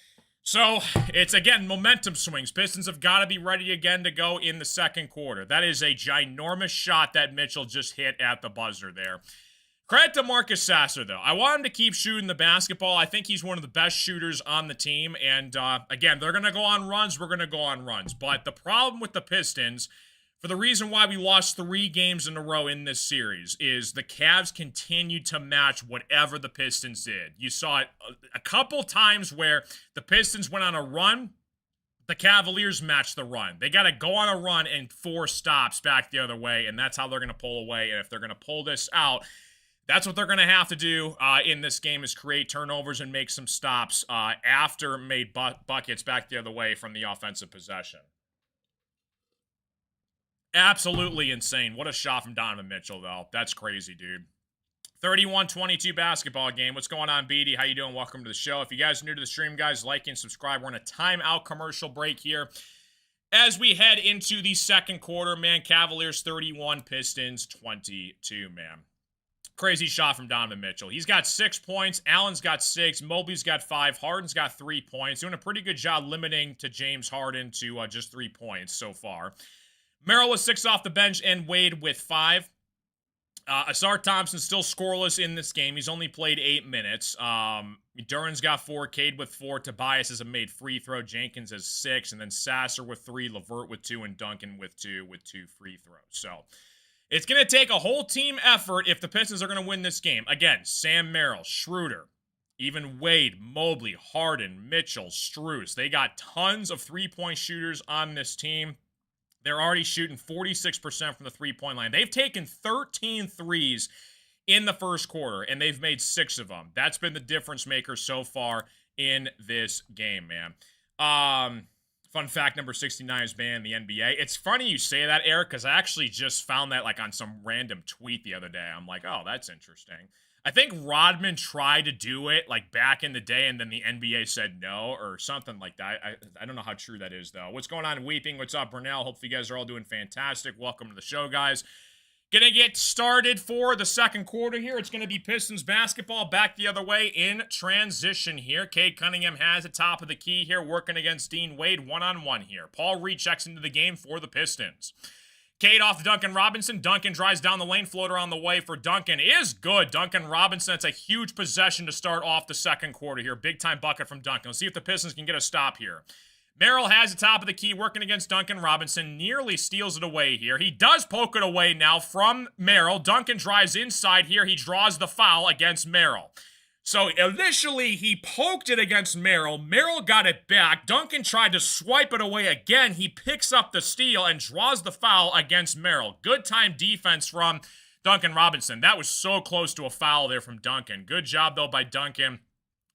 So, it's, again, momentum swings. Pistons have got to be ready again to go in the second quarter. That is a ginormous shot that Mitchell just hit at the buzzer there. Credit to Marcus Sasser, though. I want him to keep shooting the basketball. I think he's one of the best shooters on the team. And, again, they're going to go on runs. We're going to go on runs. But the problem with the Pistons, for the reason why we lost 3 games in a row in this series, is the Cavs continued to match whatever the Pistons did. You saw it a couple times where the Pistons went on a run. The Cavaliers matched the run. They got to go on a run and 4 stops back the other way. And that's how they're going to pull away. And if they're going to pull this out, that's what they're going to have to do in this game, is create turnovers and make some stops after made buckets back the other way from the offensive possession. Absolutely insane. What a shot from Donovan Mitchell, though. That's crazy, dude. 31-22 basketball game. What's going on, BD? How you doing? Welcome to the show. If you guys are new to the stream, guys, like and subscribe. We're on a timeout commercial break here. As we head into the second quarter, man, Cavaliers 31, Pistons 22, man. Crazy shot from Donovan Mitchell. He's got 6 points. Allen's got 6. Mobley's got 5. Harden's got 3 points. Doing a pretty good job limiting to James Harden to just 3 points so far. Merrill with 6 off the bench and Wade with 5. Asar Thompson still scoreless in this game. He's only played 8 minutes. Duran's got 4, Cade with 4, Tobias has a made free throw, Jenkins has 6, and then Sasser with 3, LeVert with 2, and Duncan with 2 free throws. So it's going to take a whole team effort if the Pistons are going to win this game. Again, Sam Merrill, Schroeder, even Wade, Mobley, Harden, Mitchell, Strus. They got tons of three-point shooters on this team. They're already shooting 46% from the three-point line. They've taken 13 threes in the first quarter, and they've made 6 of them. That's been the difference maker so far in this game, man. Fun fact number 69 is banned in the NBA. It's funny you say that, Eric, because I actually just found that like on some random tweet the other day. I'm like, oh, that's interesting. I think Rodman tried to do it like back in the day, and then the NBA said no or something like that. I don't know how true that is, though. What's going on, Weeping? What's up, Brunel? Hopefully you guys are all doing fantastic. Welcome to the show, guys. Gonna get started for the second quarter here. It's gonna be Pistons basketball back the other way in transition here. Cade Cunningham has the top of the key here, working against Dean Wade one-on-one here. Paul Reed checks into the game for the Pistons. Cade off to Duncan Robinson. Duncan drives down the lane. Floater on the way for Duncan is good. Duncan Robinson, it's a huge possession to start off the second quarter here. Big-time bucket from Duncan. Let's see if the Pistons can get a stop here. Merrill has the top of the key, working against Duncan Robinson. Nearly steals it away here. He does poke it away now from Merrill. Duncan drives inside here. He draws the foul against Merrill. So initially, he poked it against Merrill. Merrill got it back. Duncan tried to swipe it away again. He picks up the steal and draws the foul against Merrill. Good time defense from Duncan Robinson. That was so close to a foul there from Duncan. Good job, though, by Duncan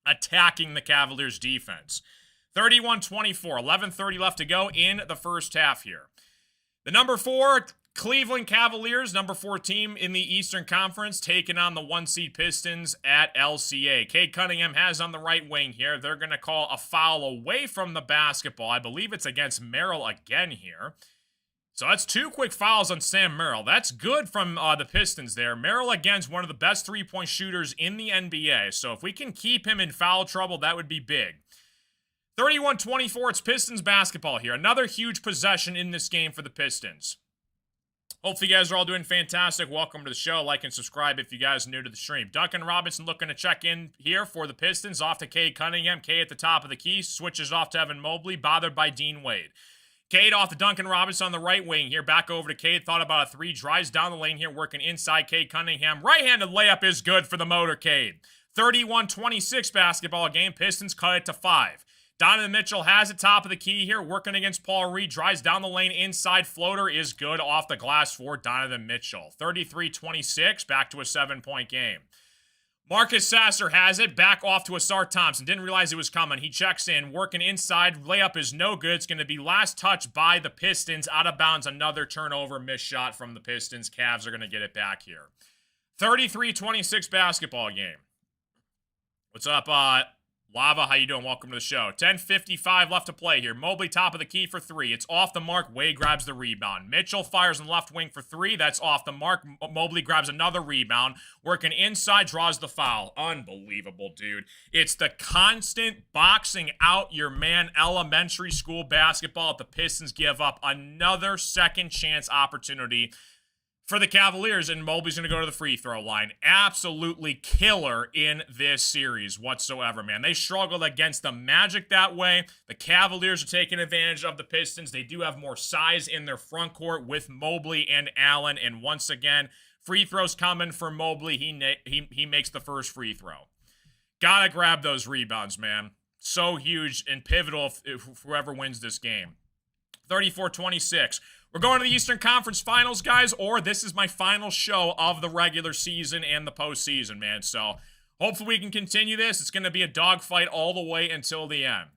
attacking the Cavaliers' defense. 31-24, 11:30 left to go in the first half here. The number 4 Cleveland Cavaliers, number 4 team in the Eastern Conference, taking on the 1-seed Pistons at LCA. Cade Cunningham has on the right wing here. They're going to call a foul away from the basketball. I believe it's against Merrill again here. So that's 2 quick fouls on Sam Merrill. That's good from the Pistons there. Merrill, against one of the best three-point shooters in the NBA. So if we can keep him in foul trouble, that would be big. 31-24, it's Pistons basketball here. Another huge possession in this game for the Pistons. Hopefully you guys are all doing fantastic. Welcome to the show. Like and subscribe if you guys are new to the stream. Duncan Robinson looking to check in here for the Pistons. Off to Cade Cunningham. Cade at the top of the key. Switches off to Evan Mobley. Bothered by Dean Wade. Cade off to Duncan Robinson on the right wing here. Back over to Cade. Thought about a 3. Drives down the lane here. Working inside Cade Cunningham. Right-handed layup is good for the motorcade. 31-26 basketball game. Pistons cut it to 5. Donovan Mitchell has the top of the key here, working against Paul Reed. Drives down the lane inside. Floater is good off the glass for Donovan Mitchell. 33-26, back to a 7-point game. Marcus Sasser has it, back off to Asar Thompson. Didn't realize it was coming. He checks in, working inside. Layup is no good. It's going to be last touch by the Pistons. Out of bounds, another turnover, missed shot from the Pistons. Cavs are going to get it back here. 33-26 basketball game. What's up, Lava, how you doing? Welcome to the show. 10:55 left to play here. Mobley top of the key for 3. It's off the mark. Wade grabs the rebound. Mitchell fires on the left wing for 3. That's off the mark. Mobley grabs another rebound. Working inside, draws the foul. Unbelievable, dude. It's the constant boxing out your man elementary school basketball that the Pistons give up. Another second chance opportunity for the Cavaliers, and Mobley's going to go to the free throw line. Absolutely killer in this series whatsoever, man. They struggled against the Magic that way. The Cavaliers are taking advantage of the Pistons. They do have more size in their front court with Mobley and Allen, and once again, free throws coming for Mobley. He makes the first free throw. Gotta grab those rebounds, man. So huge and pivotal if whoever wins this game. 34-26. We're going to the Eastern Conference Finals, guys, or this is my final show of the regular season and the postseason, man. So hopefully we can continue this. It's going to be a dogfight all the way until the end.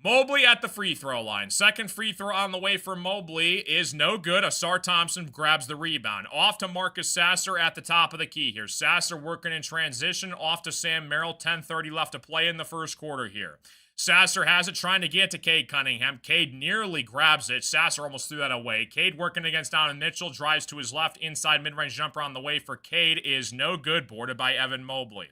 Mobley at the free throw line. Second free throw on the way for Mobley is no good. Asar Thompson grabs the rebound. Off to Marcus Sasser at the top of the key here. Sasser working in transition. Off to Sam Merrill. 10:30 left to play in the first quarter here. Sasser has it, trying to get to Cade Cunningham. Cade nearly grabs it. Sasser almost threw that away. Cade working against Donovan Mitchell, drives to his left, inside mid-range jumper on the way for Cade is no good, boarded by Evan Mobley.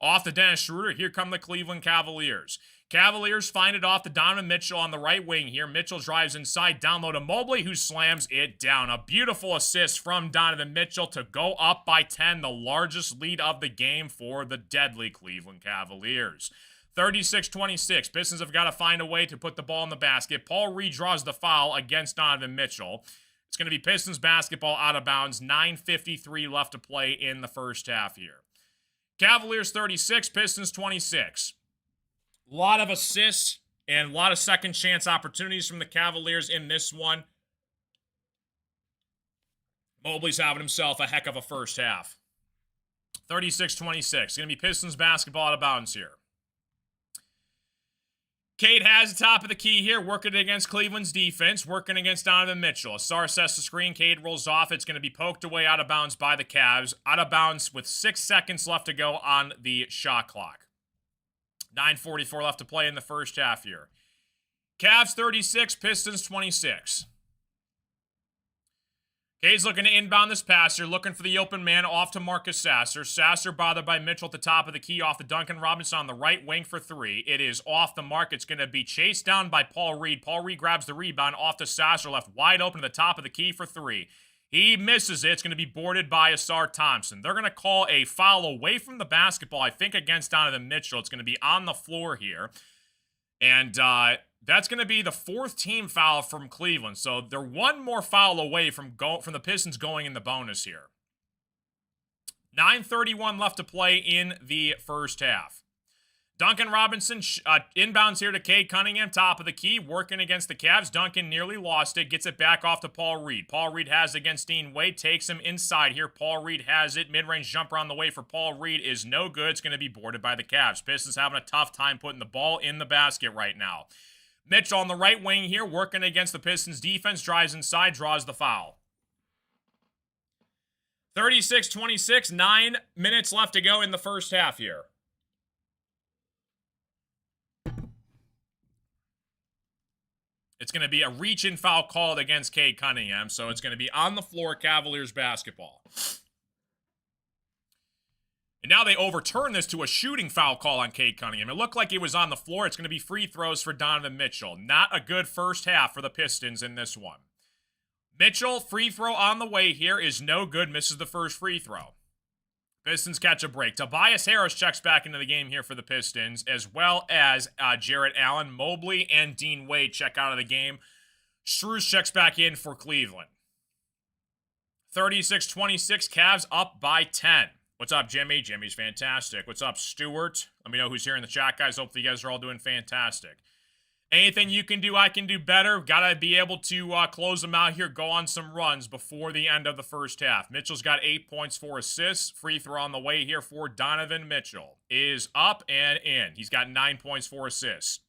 Off to Dennis Schroeder, here come the Cleveland Cavaliers. Cavaliers find it off to Donovan Mitchell on the right wing here. Mitchell drives inside, down low to Mobley, who slams it down. A beautiful assist from Donovan Mitchell to go up by 10, the largest lead of the game for the deadly Cleveland Cavaliers. 36-26. Pistons have got to find a way to put the ball in the basket. Paul Reed draws the foul against Donovan Mitchell. It's going to be Pistons basketball out of bounds. 9:53 left to play in the first half here. Cavaliers 36, Pistons 26. A lot of assists and a lot of second chance opportunities from the Cavaliers in this one. Mobley's having himself a heck of a first half. 36-26. Going to be Pistons basketball out of bounds here. Cade has the top of the key here, working against Cleveland's defense, working against Donovan Mitchell. Asar sets the screen, Cade rolls off. It's going to be poked away out of bounds by the Cavs. Out of bounds with 6 seconds left to go on the shot clock. 9:44 left to play in the first half here. Cavs 36, Pistons 26. Cade's looking to inbound this passer, looking for the open man off to Marcus Sasser. Sasser bothered by Mitchell at the top of the key off the Duncan Robinson on the right wing for 3. It is off the mark. It's going to be chased down by Paul Reed. Paul Reed grabs the rebound off to Sasser, left wide open at the top of the key for 3. He misses it. It's going to be boarded by Asar Thompson. They're going to call a foul away from the basketball, I think, against Donovan Mitchell. It's going to be on the floor here. And that's going to be the 4th team foul from Cleveland. So they're one more foul away from the Pistons going in the bonus here. 9:31 left to play in the first half. Duncan Robinson inbounds here to Cade Cunningham, top of the key, working against the Cavs. Duncan nearly lost it, gets it back off to Paul Reed. Paul Reed has it against Dean Wade, takes him inside here. Paul Reed has it. Mid-range jumper on the way for Paul Reed is no good. It's going to be boarded by the Cavs. Pistons having a tough time putting the ball in the basket right now. Mitchell on the right wing here, working against the Pistons defense, drives inside, draws the foul. 36-26, 9 minutes left to go in the first half here. It's going to be a reach-in foul called against Cade Cunningham, so it's going to be on the floor, Cavaliers basketball. And now they overturn this to a shooting foul call on Cade Cunningham. It looked like it was on the floor. It's going to be free throws for Donovan Mitchell. Not a good first half for the Pistons in this one. Mitchell, free throw on the way here, is no good, misses the first free throw. Pistons catch a break. Tobias Harris checks back into the game here for the Pistons, as well as Jarrett Allen. Mobley and Dean Wade check out of the game. Strus checks back in for Cleveland. 36-26, Cavs up by 10. What's up, Jimmy? Jimmy's fantastic. What's up, Stuart? Let me know who's here in the chat, guys. Hopefully you guys are all doing fantastic. Anything you can do, I can do better. Got to be able to close them out here, go on some runs before the end of the first half. Mitchell's got 8 points, 4 assists. Free throw on the way here for Donovan Mitchell. Is up and in. He's got 9 points, 4 assists.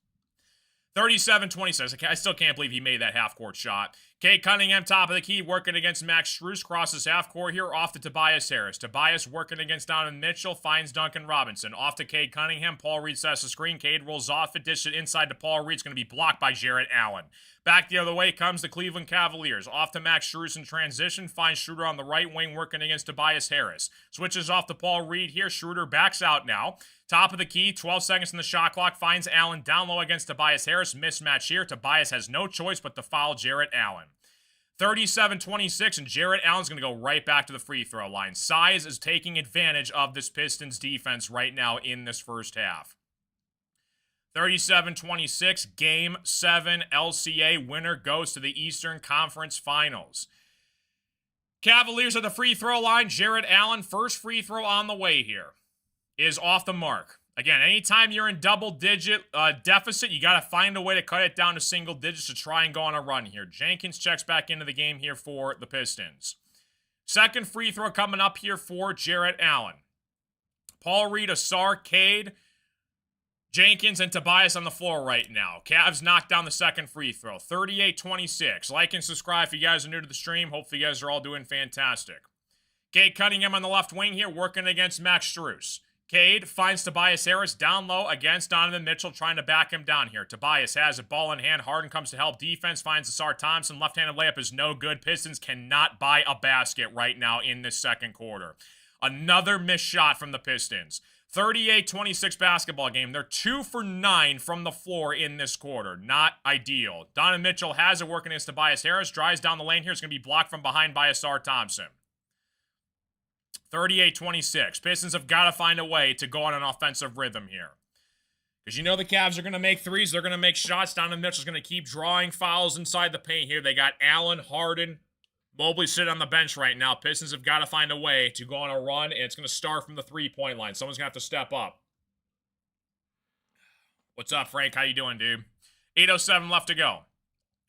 37-26. I still can't believe he made that half-court shot. Cade Cunningham, top of the key, working against Max Strus. Crosses half-court here, off to Tobias Harris. Tobias working against Donovan Mitchell, finds Duncan Robinson. Off to Cade Cunningham. Paul Reed sets the screen. Cade rolls off it, dishes it inside to Paul Reed. It's going to be blocked by Jarrett Allen. Back the other way comes the Cleveland Cavaliers. Off to Max Strus in transition. Finds Schroeder on the right wing, working against Tobias Harris. Switches off to Paul Reed here. Schroeder backs out now. Top of the key, 12 seconds in the shot clock. Finds Allen down low against Tobias Harris. Mismatch here. Tobias has no choice but to foul Jarrett Allen. 37-26, and Jarrett Allen's going to go right back to the free throw line. Size is taking advantage of this Pistons defense right now in this first half. 37-26, Game 7 LCA winner goes to the Eastern Conference Finals. Cavaliers at the free throw line. Jarrett Allen, first free throw on the way here, is off the mark. Again, anytime you're in double-digit deficit, you got to find a way to cut it down to single digits to try and go on a run here. Jenkins checks back into the game here for the Pistons. Second free throw coming up here for Jarrett Allen. Paul Reed, Asar, Cade, Jenkins, and Tobias on the floor right now. Cavs knocked down the second free throw. 38-26. Like and subscribe if you guys are new to the stream. Hopefully you guys are all doing fantastic. Cade Cunningham on the left wing here, working against Max Strus. Cade finds Tobias Harris down low against Donovan Mitchell, trying to back him down here. Tobias has a ball in hand. Harden comes to help. Defense finds Asar Thompson. Left-handed layup is no good. Pistons cannot buy a basket right now in this second quarter. Another missed shot from the Pistons. 38-26 basketball game. They're 2 for 9 from the floor in this quarter. Not ideal. Donovan Mitchell has it working against Tobias Harris. Drives down the lane here. It's going to be blocked from behind by Asar Thompson. 38-26. Pistons have got to find a way to go on an offensive rhythm here. Because you know the Cavs are going to make threes. They're going to make shots. Donovan Mitchell's going to keep drawing fouls inside the paint here. They got Allen, Harden, Mobley sitting on the bench right now. Pistons have got to find a way to go on a run, and it's going to start from the three-point line. Someone's going to have to step up. What's up, Frank? How you doing, dude? 8:07 left to go.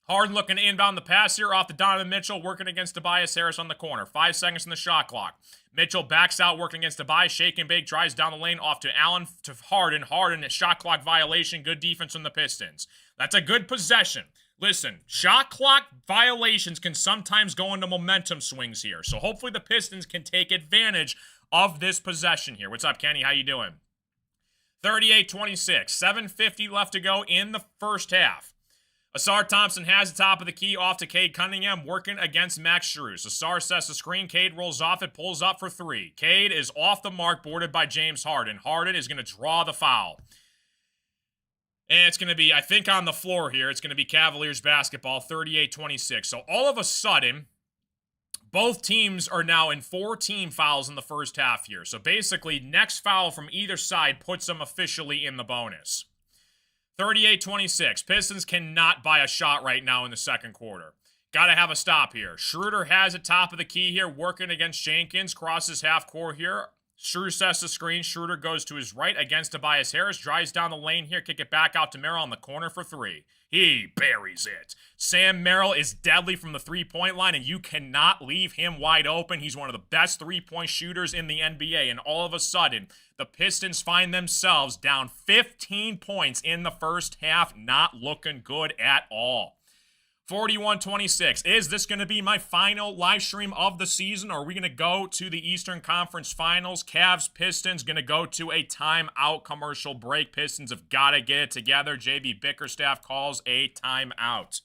Harden looking to inbound the pass here off the Donovan Mitchell, working against Tobias Harris on the corner. 5 seconds in the shot clock. Mitchell backs out, working against Tobias. Shake and bake, drives down the lane off to Allen, to Harden. Harden, a shot clock violation. Good defense from the Pistons. That's a good possession. Listen, shot clock violations can sometimes go into momentum swings here. So hopefully the Pistons can take advantage of this possession here. What's up, Kenny? How you doing? 38-26. 7:50 left to go in the first half. Asar Thompson has the top of the key off to Cade Cunningham, working against Max Strus. Asar sets the screen. Cade rolls off it, pulls up for 3. Cade is off the mark, boarded by James Harden. Harden is going to draw the foul. And it's going to be, I think on the floor here, it's going to be Cavaliers basketball, 38-26. So all of a sudden, both teams are now in 4 team fouls in the first half here. So basically, next foul from either side puts them officially in the bonus. 38-26. Pistons cannot buy a shot right now in the second quarter. Got to have a stop here. Schroeder has it top of the key here, working against Jenkins. Crosses half court here. Strus sets the screen. Schroeder goes to his right against Tobias Harris. Drives down the lane here. Kick it back out to Merrill on the corner for 3. He buries it. Sam Merrill is deadly from the three-point line, and you cannot leave him wide open. He's one of the best three-point shooters in the NBA, and all of a sudden, the Pistons find themselves down 15 points in the first half. Not looking good at all. 41-26. Is this going to be my final live stream of the season, or are we going to go to the Eastern Conference Finals? Cavs, Pistons, going to go to a timeout commercial break. Pistons have got to get it together. JB Bickerstaff calls a timeout.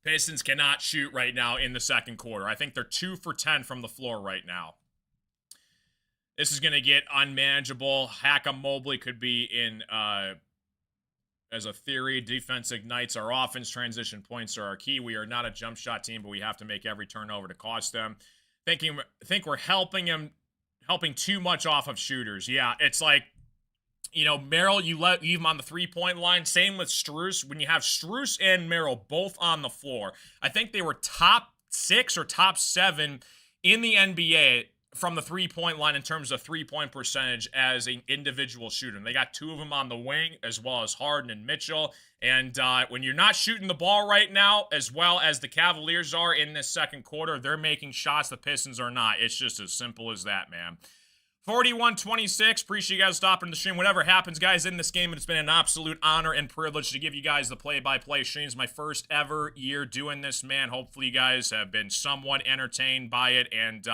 Pistons cannot shoot right now in the second quarter. I think they're 2 for 10 from the floor right now. This is going to get unmanageable. Hackam Mobley could be in... as a theory, defense ignites our offense. Transition points are our key. We are not a jump shot team, but we have to make every turnover to cost them. Think we're helping too much off of shooters. Yeah, it's like, you know, Merrill, you leave him on the three-point line. Same with Strus. When you have Strus and Merrill both on the floor, I think they were top 6 or top 7 in the NBA from the three-point line in terms of three-point percentage as an individual shooter. And they got 2 of them on the wing, as well as Harden and Mitchell. And when you're not shooting the ball right now, as well as the Cavaliers are in this second quarter, they're making shots. The Pistons are not. It's just as simple as that, man. 41-26. Appreciate you guys stopping the stream. Whatever happens, guys, in this game, it's been an absolute honor and privilege to give you guys the play-by-play streams. My first ever year doing this, man. Hopefully you guys have been somewhat entertained by it. And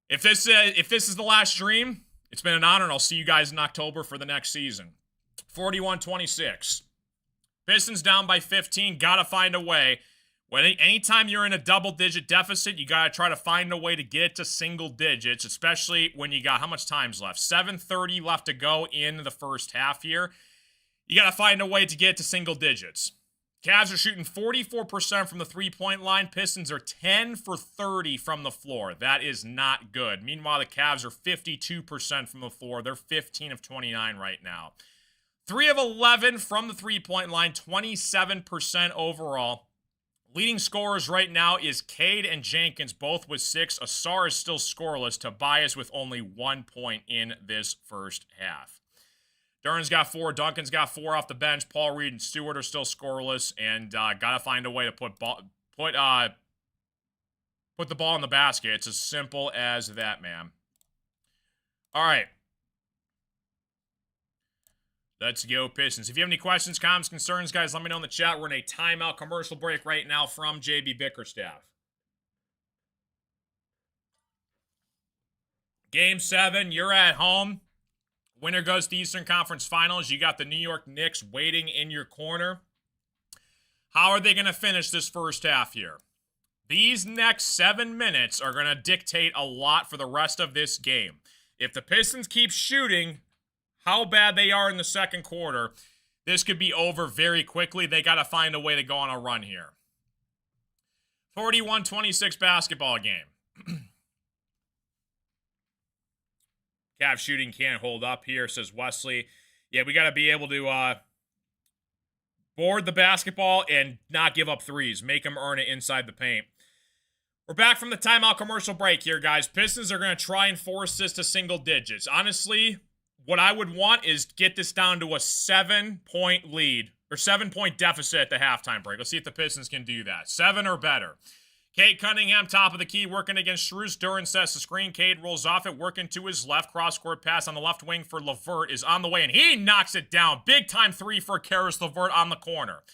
if this is the last stream, it's been an honor, and I'll see you guys in October for the next season. 41-26. Pistons down by 15. Gotta find a way. Anytime you're in a double-digit deficit, you gotta try to find a way to get it to single digits, especially when you got how much time's left? 7:30 left to go in the first half here. You gotta find a way to get it to single digits. Cavs are shooting 44% from the three-point line. Pistons are 10 for 30 from the floor. That is not good. Meanwhile, the Cavs are 52% from the floor. They're 15 of 29 right now. 3 of 11 from the three-point line, 27% overall. Leading scorers right now is Cade and Jenkins, both with 6. Asar is still scoreless. Tobias with only 1 point in this first half. Duran's got 4. Duncan's got 4 off the bench. Paul Reed and Stewart are still scoreless, and gotta find a way to put the ball in the basket. It's as simple as that, man. All right. Let's go, Pistons. If you have any questions, comments, concerns, guys, let me know in the chat. We're in a timeout commercial break right now from JB Bickerstaff. Game 7, you're at home. Winner goes to the Eastern Conference Finals. You got the New York Knicks waiting in your corner. How are they going to finish this first half here? These next 7 minutes are going to dictate a lot for the rest of this game. If the Pistons keep shooting how bad they are in the second quarter, this could be over very quickly. They got to find a way to go on a run here. 41-26 basketball game. Cavs shooting can't hold up here, says Wesley. Yeah, we got to be able to board the basketball and not give up threes. Make them earn it inside the paint. We're back from the timeout commercial break here, guys. Pistons are going to try and force this to single digits. Honestly, what I would want is get this down to a 7-point lead, or 7-point deficit at the halftime break. Let's see if the Pistons can do that. 7 or better. Cade Cunningham, top of the key, working against Strus. Duran sets the screen. Cade rolls off it, working to his left. Cross-court pass on the left wing for LeVert is on the way, and he knocks it down. Big-time three for Caris LeVert on the corner.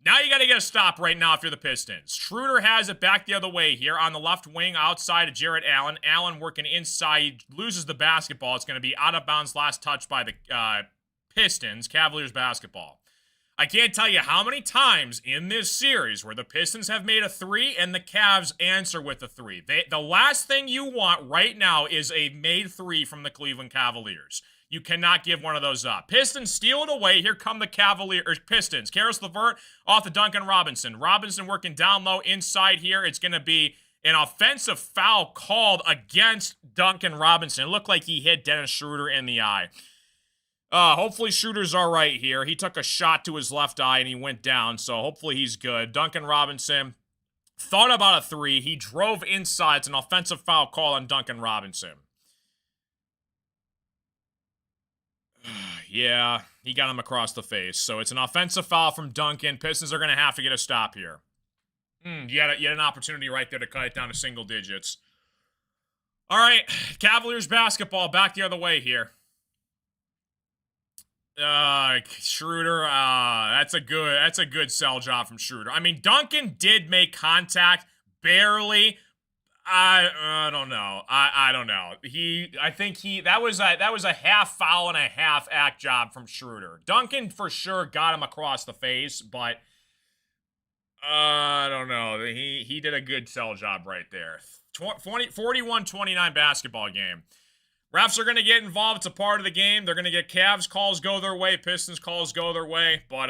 Now you got to get a stop right now if you're the Pistons. Schroeder has it back the other way here on the left wing outside of Jarrett Allen. Allen working inside. He loses the basketball. It's going to be out of bounds, last touch by the Pistons. Cavaliers basketball. I can't tell you how many times in this series where the Pistons have made a three and the Cavs answer with a three. The last thing you want right now is a made three from the Cleveland Cavaliers. You cannot give one of those up. Pistons steal it away. Here come the Pistons. Caris LeVert off the Duncan Robinson. Robinson working down low inside here. It's going to be an offensive foul called against Duncan Robinson. It looked like he hit Dennis Schroeder in the eye. Hopefully Schroeder's all right here. He took a shot to his left eye and he went down, so hopefully he's good. Duncan Robinson thought about a three. He drove inside. It's an offensive foul call on Duncan Robinson. Yeah, he got him across the face. So it's an offensive foul from Duncan. Pistons are going to have to get a stop here. You had an opportunity right there to cut it down to single digits. All right, Cavaliers basketball back the other way here. Schroeder, that's a good sell job from Schroeder. I mean, Duncan did make contact, barely. I don't know. I don't know. I think that was a half foul and a half act job from Schroeder. Duncan for sure got him across the face, but I don't know. He did a good sell job right there. 41-29 basketball game. Refs are going to get involved. It's a part of the game. They're going to get Cavs calls go their way, Pistons calls go their way, but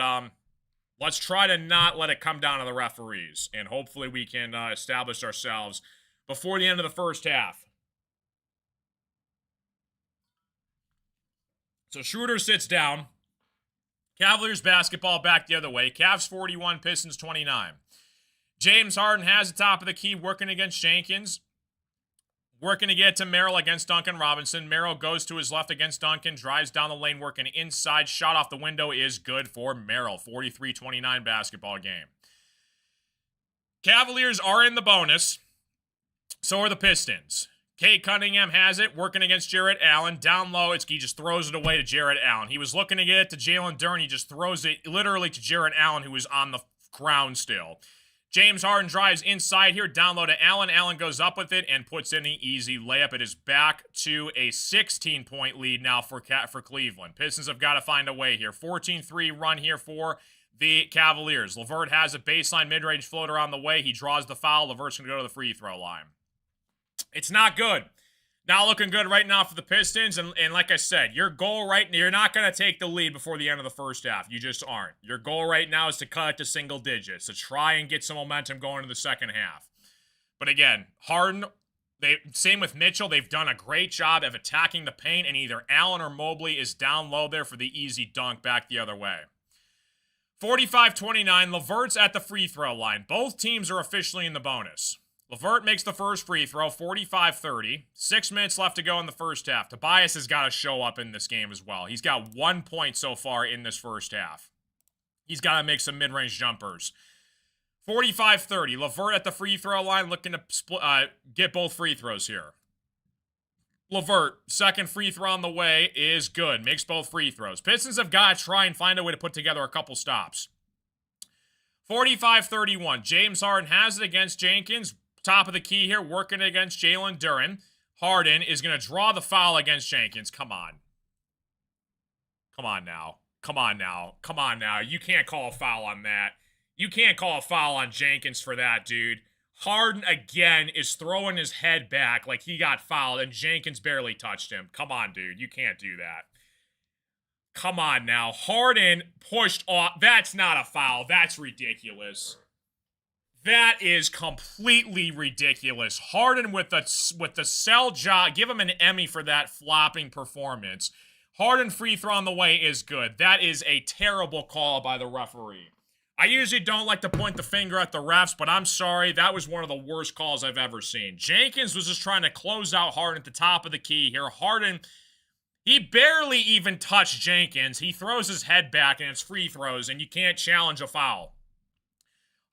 let's try to not let it come down to the referees, and hopefully we can establish ourselves before the end of the first half. So Schroeder sits down. Cavaliers basketball back the other way. Cavs 41, Pistons 29. James Harden has the top of the key, working against Jenkins. Working to get to Merrill against Duncan Robinson. Merrill goes to his left against Duncan. Drives down the lane, working inside. Shot off the window is good for Merrill. 43-29 basketball game. Cavaliers are in the bonus. So are the Pistons. Cade Cunningham has it, working against Jarrett Allen. Down low, he just throws it away to Jarrett Allen. He was looking to get it to Jalen Duren. He just throws it literally to Jarrett Allen, who is on the ground still. James Harden drives inside here, down low to Allen. Allen goes up with it and puts in the easy layup. It is back to a 16-point lead now for Cleveland. Pistons have got to find a way here. 14-3 run here for the Cavaliers. LeVert has a baseline mid-range floater on the way. He draws the foul. LeVert's going to go to the free throw line. It's not good. Not looking good right now for the Pistons. And like I said, your goal right now, you're not going to take the lead before the end of the first half. You just aren't. Your goal right now is to cut it to single digits, to try and get some momentum going into the second half. But again, Harden, same with Mitchell. They've done a great job of attacking the paint, and either Allen or Mobley is down low there for the easy dunk back the other way. 45-29, LeVert's at the free throw line. Both teams are officially in the bonus. LeVert makes the first free throw, 45-30. 6 minutes left to go in the first half. Tobias has got to show up in this game as well. He's got 1 point so far in this first half. He's got to make some mid-range jumpers. 45-30. LeVert at the free throw line, looking to get both free throws here. LeVert, second free throw on the way, is good. Makes both free throws. Pistons have got to try and find a way to put together a couple stops. 45-31. James Harden has it against Jenkins. Top of the key here, working against Jalen Duren. Harden is going to draw the foul against Jenkins. Come on. Come on now. Come on now. Come on now. You can't call a foul on that. You can't call a foul on Jenkins for that, dude. Harden, again, is throwing his head back like he got fouled, and Jenkins barely touched him. Come on, dude. You can't do that. Come on now. Harden pushed off. That's not a foul. That's ridiculous. That is completely ridiculous. Harden with the sell job. Give him an Emmy for that flopping performance. Harden free throw on the way is good. That is a terrible call by the referee. I usually don't like to point the finger at the refs, but I'm sorry. That was one of the worst calls I've ever seen. Jenkins was just trying to close out Harden at the top of the key here. Harden, he barely even touched Jenkins. He throws his head back, and it's free throws, and you can't challenge a foul.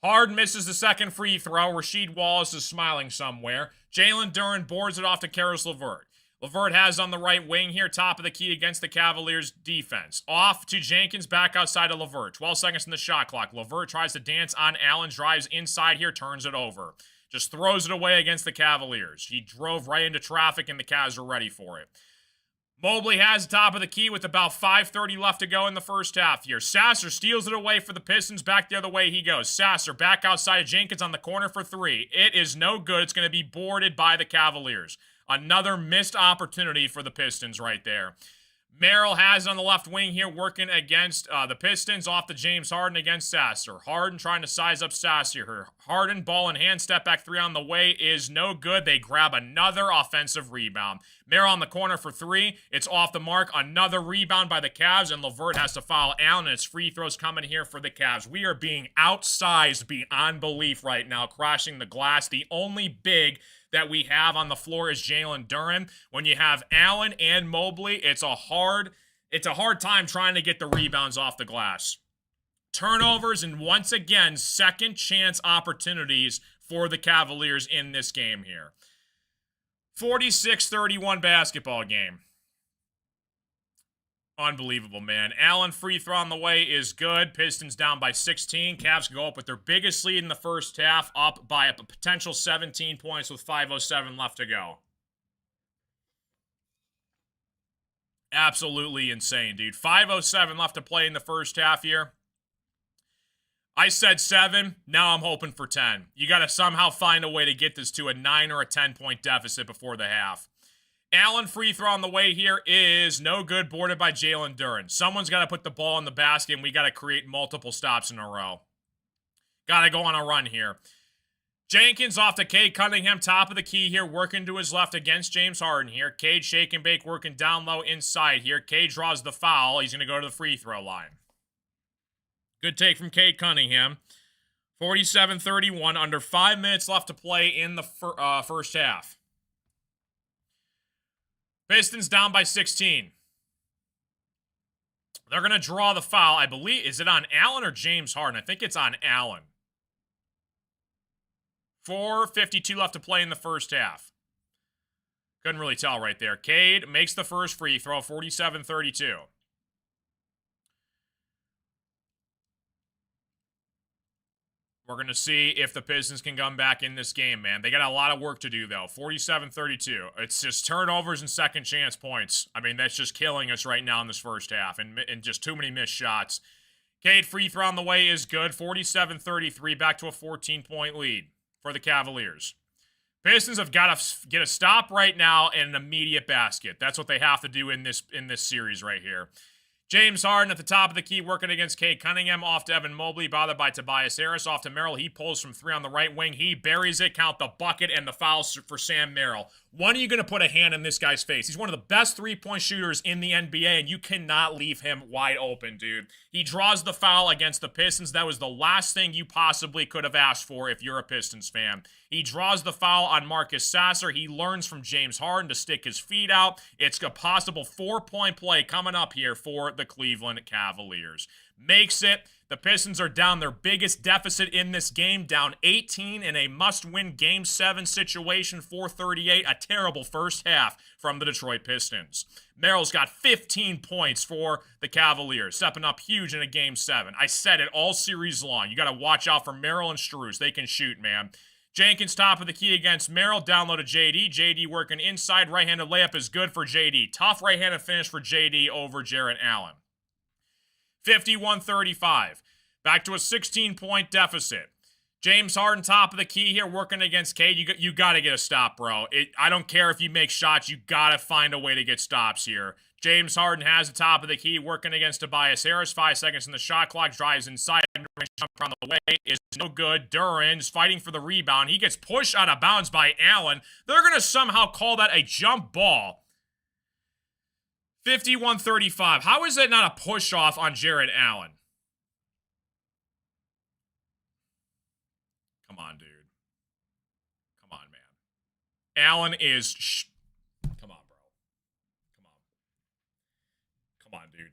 Harden misses the second free throw. Rasheed Wallace is smiling somewhere. Jalen Duren boards it off to Karis LeVert. LeVert has on the right wing here, top of the key against the Cavaliers defense. Off to Jenkins, back outside of LeVert. 12 seconds in the shot clock. LeVert tries to dance on Allen, drives inside here, turns it over. Just throws it away against the Cavaliers. He drove right into traffic, and the Cavs are ready for it. Mobley has the top of the key with about 5:30 left to go in the first half here. Sasser steals it away for the Pistons. Back the other way he goes. Sasser back outside of Jenkins on the corner for three. It is no good. It's going to be boarded by the Cavaliers. Another missed opportunity for the Pistons right there. Merrill has on the left wing here working against the Pistons off to James Harden against Sasser. Harden trying to size up Sasser here. Harden, ball in hand, step back three on the way is no good. They grab another offensive rebound. Merrill on the corner for three. It's off the mark. Another rebound by the Cavs, and LeVert has to foul Allen, and it's free throws coming here for the Cavs. We are being outsized beyond belief right now, crashing the glass. The only big that we have on the floor is Jalen Duren. When you have Allen and Mobley, it's a hard time trying to get the rebounds off the glass. Turnovers and once again, second chance opportunities for the Cavaliers in this game here. 46-31 basketball game. Unbelievable, man. Allen free throw on the way is good. Pistons down by 16. Cavs go up with their biggest lead in the first half, up by a potential 17 points with 5:07 left to go. Absolutely insane, dude. 5:07 left to play in the first half here. I said 7. Now I'm hoping for 10. You got to somehow find a way to get this to a 9 or a 10-point deficit before the half. Allen free throw on the way here is no good, boarded by Jalen Duren. Someone's got to put the ball in the basket, and we got to create multiple stops in a row. Got to go on a run here. Jenkins off to Cade Cunningham, top of the key here, working to his left against James Harden here. Cade shake and bake, working down low inside here. Cade draws the foul. He's going to go to the free throw line. Good take from Cade Cunningham. 47-31, under 5 minutes left to play in the first half. Pistons down by 16. They're going to draw the foul. I believe, is it on Allen or James Harden? I think it's on Allen. 4:52 left to play in the first half. Couldn't really tell right there. Cade makes the first free throw, 47-32. We're going to see if the Pistons can come back in this game, man. They got a lot of work to do, though. 47-32. It's just turnovers and second chance points. I mean, that's just killing us right now in this first half, and just too many missed shots. Cade free throw on the way is good. 47-33, back to a 14-point lead for the Cavaliers. Pistons have got to get a stop right now and an immediate basket. That's what they have to do in this series right here. James Harden at the top of the key working against Cade Cunningham, off to Evan Mobley, bothered by Tobias Harris, off to Merrill. He pulls from three on the right wing. He buries it, count the bucket, and the foul for Sam Merrill. When are you going to put a hand in this guy's face? He's one of the best three-point shooters in the NBA, and you cannot leave him wide open, dude. He draws the foul against the Pistons. That was the last thing you possibly could have asked for if you're a Pistons fan. He draws the foul on Marcus Sasser. He learns from James Harden to stick his feet out. It's a possible 4-point play coming up here for the Cleveland Cavaliers. Makes it. The Pistons are down their biggest deficit in this game, down 18 in a must-win Game 7 situation, 4:38. A terrible first half from the Detroit Pistons. Merrill's got 15 points for the Cavaliers, stepping up huge in a Game 7. I said it all series long. You got to watch out for Merrill and Strus. They can shoot, man. Jenkins top of the key against Merrill. Down low to JD. JD working inside. Right-handed layup is good for JD. Tough right-handed finish for JD over Jarrett Allen. 51-35. Back to a 16-point deficit. James Harden top of the key here working against Cade. You got to get a stop, bro. I don't care if you make shots. You got to find a way to get stops here. James Harden has the top of the key working against Tobias Harris. 5 seconds in the shot clock. Drives inside. Jump on the way is no good. Duran's fighting for the rebound. He gets pushed out of bounds by Allen. They're going to somehow call that a jump ball. 51-35. How is that not a push-off on Jarrett Allen? Come on, dude. Come on, man. Allen is... Come on, bro. Come on, dude.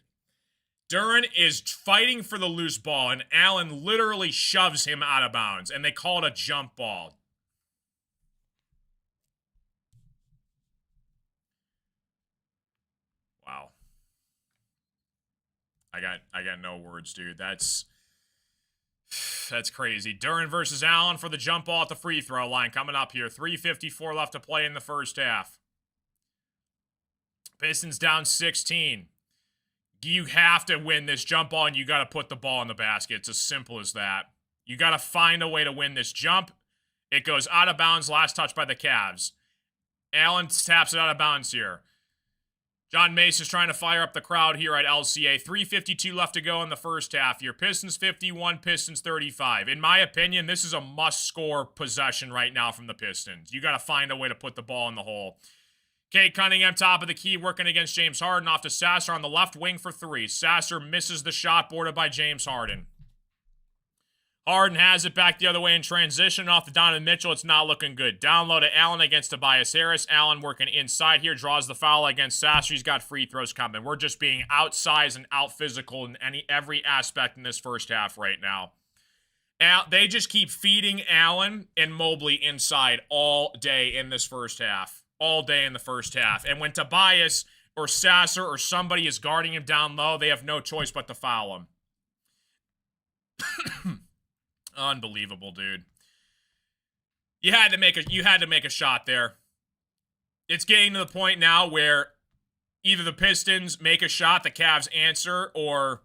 Duran is fighting for the loose ball, and Allen literally shoves him out of bounds, and they call it a jump ball. Wow. I got no words, dude. That's crazy. Duran versus Allen for the jump ball at the free throw line coming up here. 3:54 left to play in the first half. Pistons down 16. You have to win this jump ball, and you got to put the ball in the basket. It's as simple as that. You got to find a way to win this jump. It goes out of bounds, last touch by the Cavs. Allen taps it out of bounds here. John Mace is trying to fire up the crowd here at LCA. 3:52 left to go in the first half here. Pistons 51, Pistons 35. In my opinion, this is a must-score possession right now from the Pistons. You got to find a way to put the ball in the hole. Cade Cunningham, top of the key, working against James Harden. Off to Sasser on the left wing for 3. Sasser misses the shot, boarded by James Harden. Harden has it back the other way in transition. Off to Donovan Mitchell, it's not looking good. Down low to Allen against Tobias Harris. Allen working inside here, draws the foul against Sasser. He's got free throws coming. We're just being outsized and out-physical in every aspect in this first half right now. They just keep feeding Allen and Mobley inside all day in this first half. All day in the first half. And when Tobias or Sasser or somebody is guarding him down low, they have no choice but to foul him. Unbelievable, dude. You had to make a shot there. It's getting to the point now where either the Pistons make a shot, the Cavs answer, or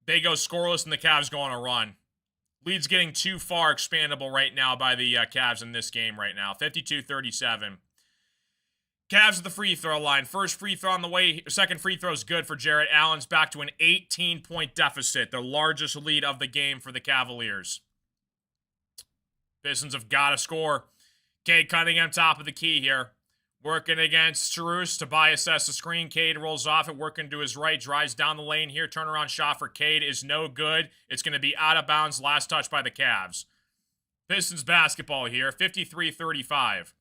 they go scoreless and the Cavs go on a run. Lead's getting too far expandable right now by the Cavs in this game right now. 52-37. Cavs at the free throw line. First free throw on the way. Second free throw is good for Jarrett Allen's back to an 18-point deficit. The largest lead of the game for the Cavaliers. Pistons have got to score. Cade Cunningham top of the key here. Working against Strus. Tobias sets the screen. Cade rolls off it. Working to his right. Drives down the lane here. Turnaround shot for Cade is no good. It's going to be out of bounds. Last touch by the Cavs. Pistons basketball here. 53-35.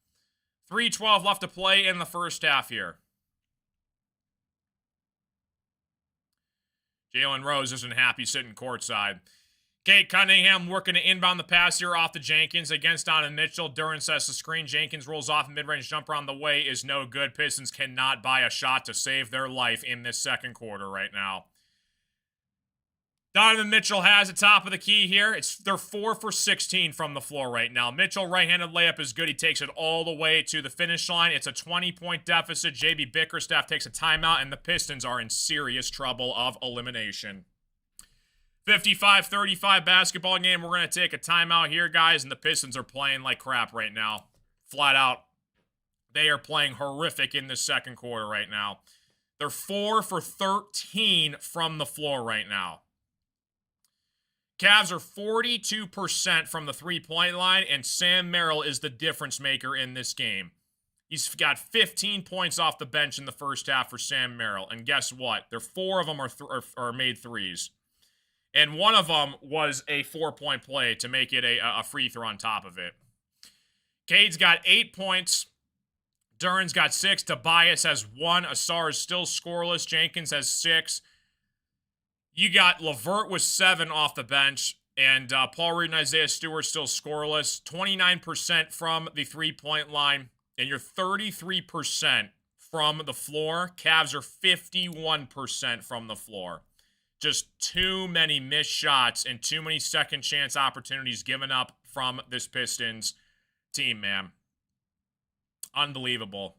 3:12 left to play in the first half here. Jalen Rose isn't happy sitting courtside. Cade Cunningham working to inbound the pass here off to Jenkins against Donovan Mitchell. Duran sets the screen. Jenkins rolls off a mid-range jumper on the way is no good. Pistons cannot buy a shot to save their life in this second quarter right now. Donovan Mitchell has the top of the key here. They're 4 for 16 from the floor right now. Mitchell, right-handed layup is good. He takes it all the way to the finish line. It's a 20-point deficit. JB Bickerstaff takes a timeout, and the Pistons are in serious trouble of elimination. 55-35 basketball game. We're going to take a timeout here, guys, and the Pistons are playing like crap right now. Flat out. They are playing horrific in this second quarter right now. They're 4 for 13 from the floor right now. Cavs are 42% from the three-point line, and Sam Merrill is the difference maker in this game. He's got 15 points off the bench in the first half for Sam Merrill, and guess what? 4 of them are made threes. And one of them was a 4-point play to make it a free throw on top of it. Cade's got 8 points. Duran's got 6. Tobias has 1. Asar is still scoreless. Jenkins has 6. You got LeVert with 7 off the bench, and Paul Reed and Isaiah Stewart still scoreless. 29% from the three-point line, and you're 33% from the floor. Cavs are 51% from the floor. Just too many missed shots and too many second chance opportunities given up from this Pistons team, man. Unbelievable.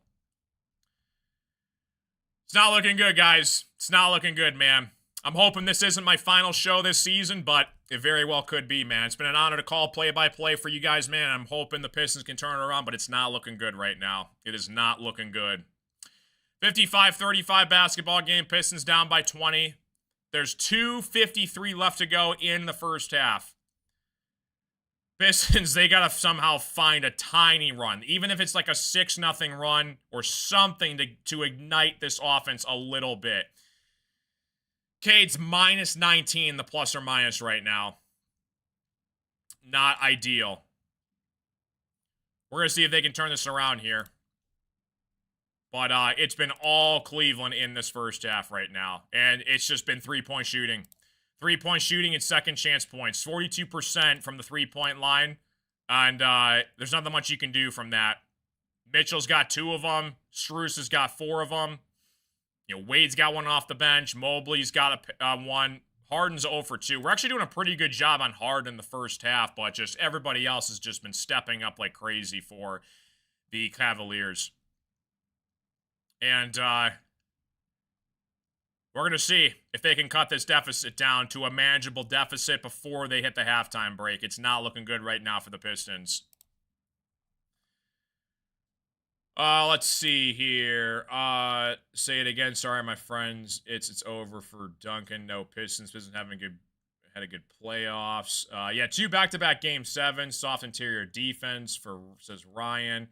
It's not looking good, guys. It's not looking good, man. I'm hoping this isn't my final show this season, but it very well could be, man. It's been an honor to call play-by-play for you guys, man. I'm hoping the Pistons can turn it around, but it's not looking good right now. It is not looking good. 55-35 basketball game. Pistons down by 20. There's 2:53 left to go in the first half. Pistons, they got to somehow find a tiny run. Even if it's like a 6-0 run or something to ignite this offense a little bit. Cade's minus 19, the plus or minus right now. Not ideal. We're going to see if they can turn this around here. But it's been all Cleveland in this first half right now. And it's just been three-point shooting. Three-point shooting and second chance points. 42% from the three-point line. And there's nothing much you can do from that. Mitchell's got 2 of them. Strus has got 4 of them. You know, Wade's got 1 off the bench. Mobley's got 1. Harden's 0 for 2. We're actually doing a pretty good job on Harden in the first half, but just everybody else has just been stepping up like crazy for the Cavaliers. And we're going to see if they can cut this deficit down to a manageable deficit before they hit the halftime break. It's not looking good right now for the Pistons. Let's see here. Say it again. Sorry, my friends. It's over for Duncan. No, Pistons having had a good playoffs. Yeah, 2 back-to-back game 7. Soft interior defense says Ryan.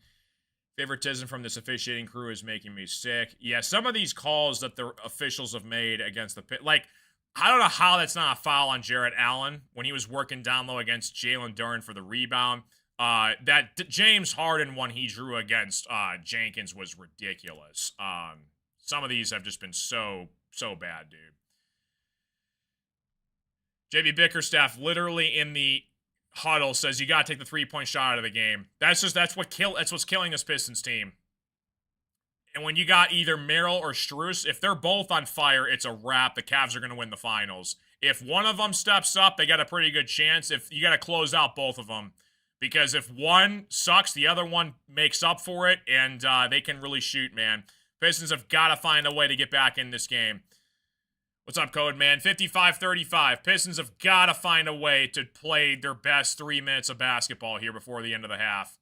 Favoritism from this officiating crew is making me sick. Yeah, some of these calls that the officials have made against the pit, like, I don't know how that's not a foul on Jarrett Allen when he was working down low against Jalen Duren for the rebound. That James Harden one he drew against Jenkins was ridiculous. Some of these have just been so bad, dude. JB Bickerstaff literally in the huddle says you got to take the 3-point shot out of the game. That's what's killing this Pistons team. And when you got either Merrill or Strus, if they're both on fire, it's a wrap. The Cavs are going to win the finals. If one of them steps up, they got a pretty good chance. If you got to close out both of them. Because if one sucks, the other one makes up for it, and they can really shoot, man. Pistons have got to find a way to get back in this game. What's up, Code Man? 55-35. Pistons have got to find a way to play their best 3 minutes of basketball here before the end of the half.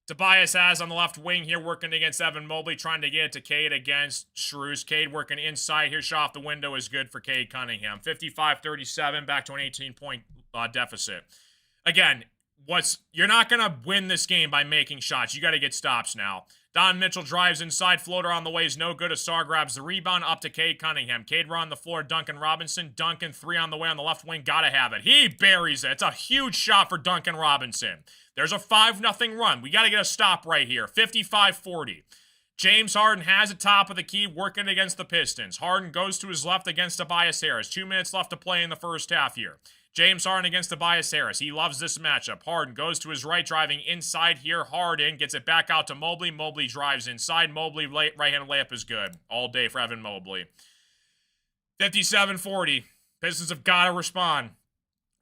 Tobias has on the left wing here working against Evan Mobley, trying to get it to Cade against Strus. Cade working inside here. Shot off the window is good for Cade Cunningham. 55-37, back to an 18-point deficit. Again, you're not going to win this game by making shots. You got to get stops now. Don Mitchell drives inside. Floater on the way is no good. Asar grabs the rebound up to Cade Cunningham. Cade run on the floor. Duncan Robinson. Duncan 3 on the way on the left wing. Got to have it. He buries it. It's a huge shot for Duncan Robinson. There's a 5-0 run. We got to get a stop right here. 55-40. James Harden has a top of the key working against the Pistons. Harden goes to his left against Tobias Harris. 2 minutes left to play in the first half here. James Harden against Tobias Harris. He loves this matchup. Harden goes to his right, driving inside here. Harden gets it back out to Mobley. Mobley drives inside. Mobley right-hand layup is good. All day for Evan Mobley. 57-40. Pistons have got to respond.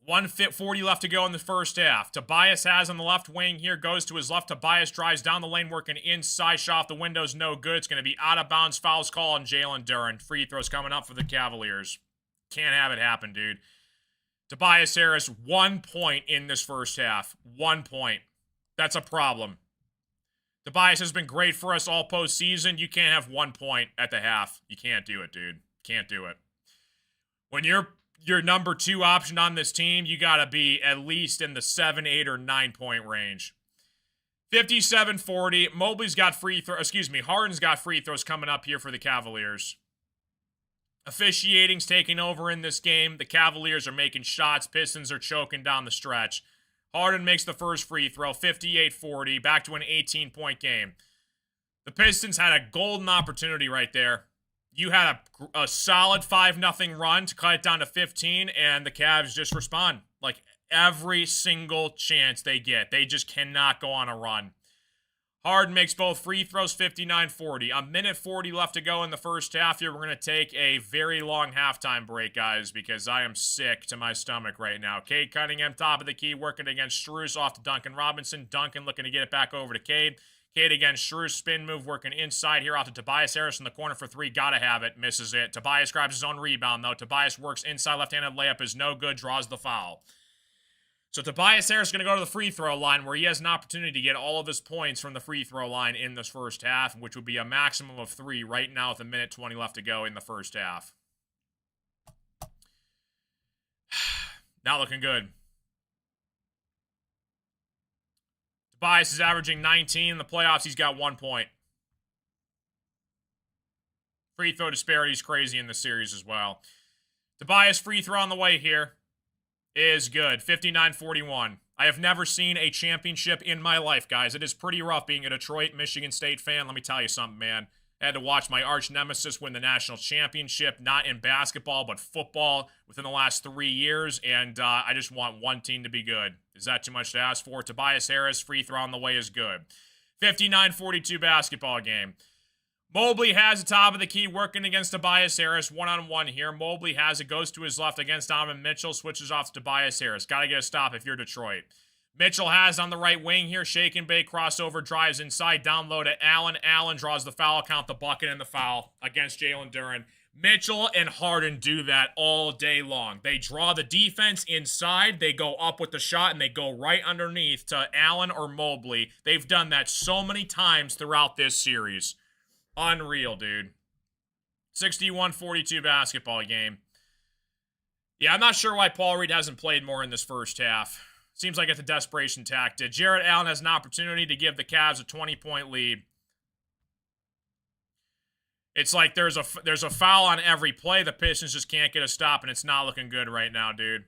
1:40 left to go in the first half. Tobias has on the left wing here. Goes to his left. Tobias drives down the lane, working inside. Shot off the windows, no good. It's going to be out of bounds. Fouls call on Jalen Duren. Free throws coming up for the Cavaliers. Can't have it happen, dude. Tobias Harris, 1 point in this first half. 1 point. That's a problem. Tobias has been great for us all postseason. You can't have 1 point at the half. You can't do it, dude. Can't do it. When you're your number 2 option on this team, you got to be at least in the 7, 8, or 9 point range. 57-40. Mobley's got Harden's got free throws coming up here for the Cavaliers. Officiating's taking over in this game. The Cavaliers are making shots. Pistons are choking down the stretch. Harden makes the first free throw. 58-40. Back to an 18-point game. The Pistons had a golden opportunity right there. You had a solid 5-0 run to cut it down to 15, and the Cavs just respond. Like, every single chance they get, they just cannot go on a run. Harden makes both free throws, 59-40. A minute 40 left to go in the first half here. We're going to take a very long halftime break, guys, because I am sick to my stomach right now. Cade Cunningham, top of the key, working against Strus, off to Duncan Robinson. Duncan looking to get it back over to Cade. Cade against Strus, spin move, working inside here, off to Tobias Harris in the corner for three. Gotta have it, misses it. Tobias grabs his own rebound, though. Tobias works inside, left-handed layup is no good, draws the foul. So Tobias Harris is going to go to the free throw line where he has an opportunity to get all of his points from the free throw line in this first half, which would be a maximum of 3 right now with a minute 20 left to go in the first half. Not looking good. Tobias is averaging 19 in the playoffs. He's got 1 point. Free throw disparity is crazy in this series as well. Tobias free throw on the way here is good. 59-41. I have never seen a championship in my life, guys. It is pretty rough being a Detroit, Michigan State fan. Let me tell you something, man. I had to watch my arch nemesis win the national championship, not in basketball, but football within the last 3 years, and I just want one team to be good. Is that too much to ask for? Tobias Harris, free throw on the way is good. 59-42 basketball game. Mobley has the top of the key working against Tobias Harris. One-on-one here. Mobley has it. Goes to his left against Donovan Mitchell. Switches off to Tobias Harris. Got to get a stop if you're Detroit. Mitchell has on the right wing here. Shake and bake. Crossover. Drives inside. Down low to Allen. Allen draws the foul. Count the bucket and the foul against Jalen Duren. Mitchell and Harden do that all day long. They draw the defense inside. They go up with the shot, and they go right underneath to Allen or Mobley. They've done that so many times throughout this series. Unreal, dude. 61-42 basketball game. Yeah, I'm not sure why Paul Reed hasn't played more in this first half. Seems like it's a desperation tactic. Jarrett Allen has an opportunity to give the Cavs a 20-point lead. It's like there's a foul on every play. The Pistons just can't get a stop, and it's not looking good right now, dude.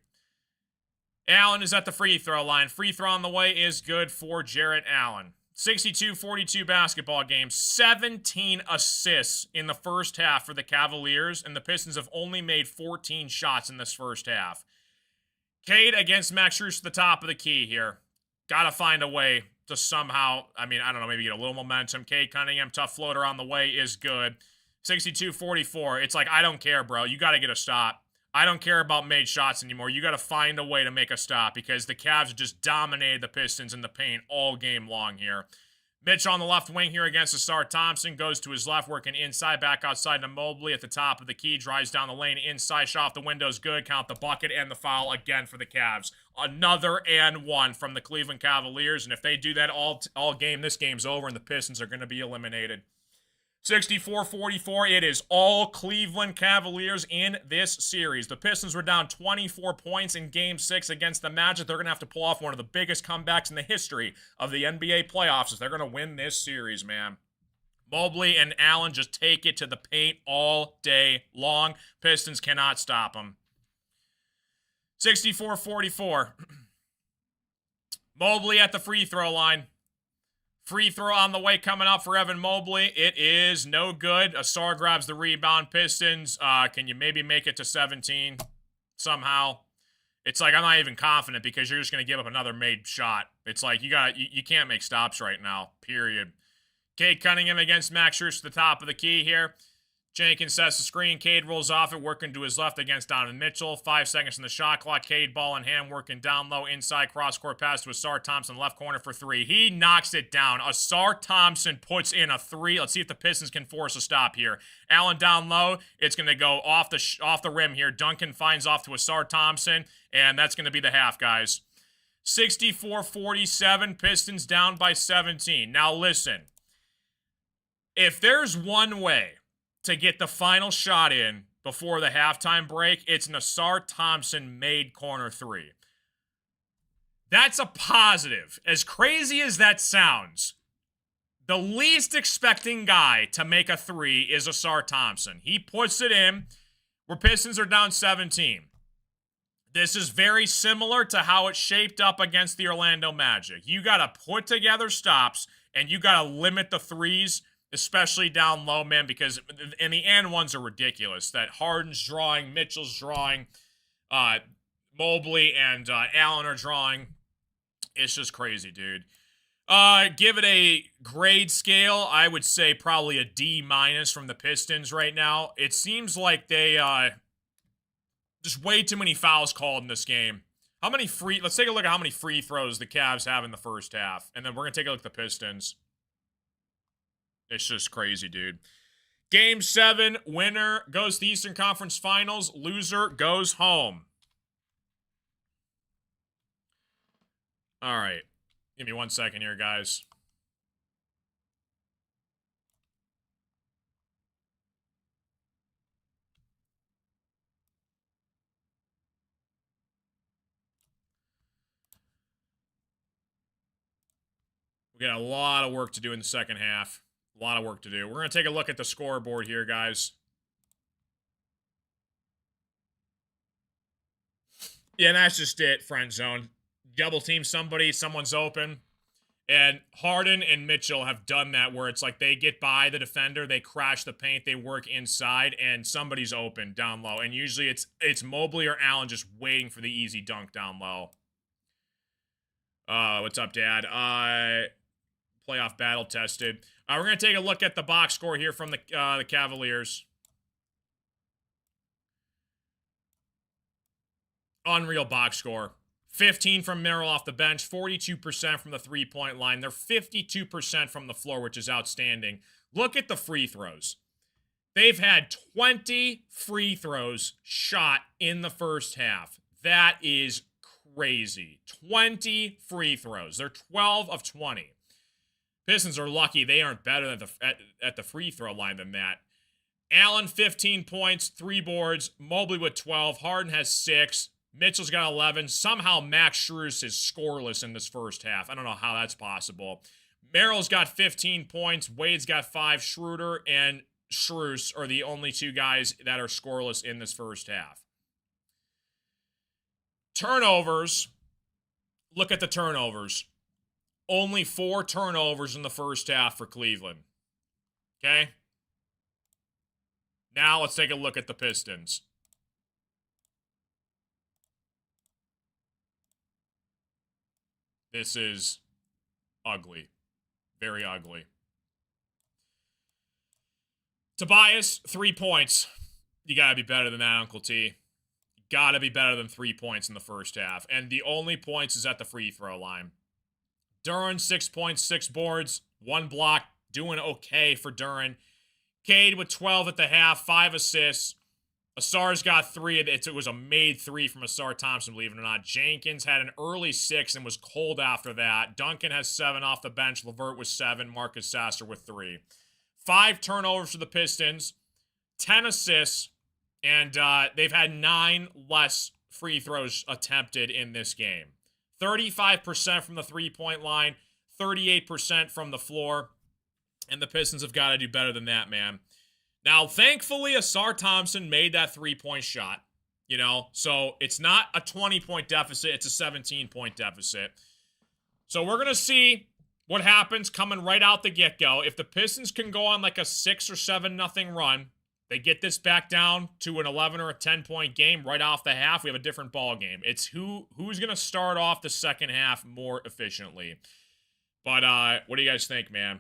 Allen is at the free throw line. Free throw on the way is good for Jarrett Allen. 62-42 basketball game. 17 assists in the first half for the Cavaliers, and the Pistons have only made 14 shots in this first half. Cade against Max Strus at the top of the key here. Got to find a way to somehow, I don't know, maybe get a little momentum. Cade Cunningham, tough floater on the way is good. 62-44. It's like, I don't care, bro. You got to get a stop. I don't care about made shots anymore. You got to find a way to make a stop because the Cavs just dominated the Pistons in the paint all game long here. Mitch on the left wing here against Asar Thompson. Goes to his left, working inside, back outside to Mobley at the top of the key. Drives down the lane, inside, shot off the window's good. Count the bucket and the foul again for the Cavs. Another and one from the Cleveland Cavaliers. And if they do that all game, this game's over and the Pistons are going to be eliminated. 64-44, it is all Cleveland Cavaliers in this series. The Pistons were down 24 points in Game 6 against the Magic. They're going to have to pull off one of the biggest comebacks in the history of the NBA playoffs if they're going to win this series, man. Mobley and Allen just take it to the paint all day long. Pistons cannot stop them. 64-44. Mobley at the free throw line. Free throw on the way coming up for Evan Mobley. It is no good. Asar grabs the rebound. Pistons, can you maybe make it to 17 somehow? It's like I'm not even confident because you're just going to give up another made shot. It's like you can't make stops right now, period. Cade Cunningham against Max Strus to the top of the key here. Jenkins sets the screen. Cade rolls off it, working to his left against Donovan Mitchell. 5 seconds in the shot clock. Cade ball in hand, working down low, inside cross-court pass to Asar Thompson, left corner for 3. He knocks it down. Asar Thompson puts in a 3. Let's see if the Pistons can force a stop here. Allen down low. It's going to go off the rim here. Duncan finds off to Asar Thompson, and that's going to be the half, guys. 64-47, Pistons down by 17. Now listen, if there's one way to get the final shot in before the halftime break, it's an Asar Thompson made corner 3. That's a positive. As crazy as that sounds, the least expecting guy to make a 3 is Asar Thompson. He puts it in where Pistons are down 17. This is very similar to how it shaped up against the Orlando Magic. You got to put together stops, and you got to limit the threes, especially down low, man, because in the and ones are ridiculous. That Harden's drawing, Mitchell's drawing, Mobley and Allen are drawing. It's just crazy, dude. Give it a grade scale, I would say probably a D minus from the Pistons right now. It seems like they just way too many fouls called in this game. Let's take a look at how many free throws the Cavs have in the first half, and then we're gonna take a look at the Pistons. It's just crazy, dude. Game 7, winner goes to the Eastern Conference Finals, loser goes home. All right. Give me 1 second here, guys. We got a lot of work to do in the second half. A lot of work to do. We're going to take a look at the scoreboard here, guys. Yeah, and that's just it, friend zone. Double team somebody, someone's open. And Harden and Mitchell have done that where it's like they get by the defender, they crash the paint, they work inside, and somebody's open down low. And usually it's Mobley or Allen just waiting for the easy dunk down low. What's up, Dad? Playoff battle tested. We're going to take a look at the box score here from the Cavaliers. Unreal box score. 15 from Merrill off the bench, 42% from the three-point line. They're 52% from the floor, which is outstanding. Look at the free throws. They've had 20 free throws shot in the first half. That is crazy. 20 free throws. They're 12 of 20. Pistons are lucky they aren't better at the free throw line than that. Allen, 15 points, 3 boards. Mobley with 12. Harden has 6. Mitchell's got 11. Somehow Max Strus is scoreless in this first half. I don't know how that's possible. Merrill's got 15 points. Wade's got 5. Schroeder and Strus are the only 2 guys that are scoreless in this first half. Turnovers. Look at the turnovers. Only 4 turnovers in the first half for Cleveland. Okay? Now let's take a look at the Pistons. This is ugly. Very ugly. Tobias, 3 points. You gotta be better than that, Uncle T. You gotta be better than 3 points in the first half. And the only points is at the free throw line. Duren, 6 points, 6 boards, 1 block. Doing okay for Duren. Cade with 12 at the half, 5 assists. Asar's got 3. It was a made 3 from Asar Thompson, believe it or not. Jenkins had an early 6 and was cold after that. Duncan has 7 off the bench. LeVert with 7. Marcus Sasser with 3. 5 turnovers for the Pistons. 10 assists. And they've had 9 less free throws attempted in this game. 35% from the three-point line. 38% from the floor. And the Pistons have got to do better than that, man. Now, thankfully, Asar Thompson made that 3-point shot, you know, so it's not a 20-point deficit, it's a 17-point deficit. So we're going to see what happens coming right out the get-go. If the Pistons can go on like a 6 or 7-0 run, they get this back down to an 11 or a 10-point game right off the half, we have a different ball game. It's who's going to start off the second half more efficiently. But what do you guys think, man?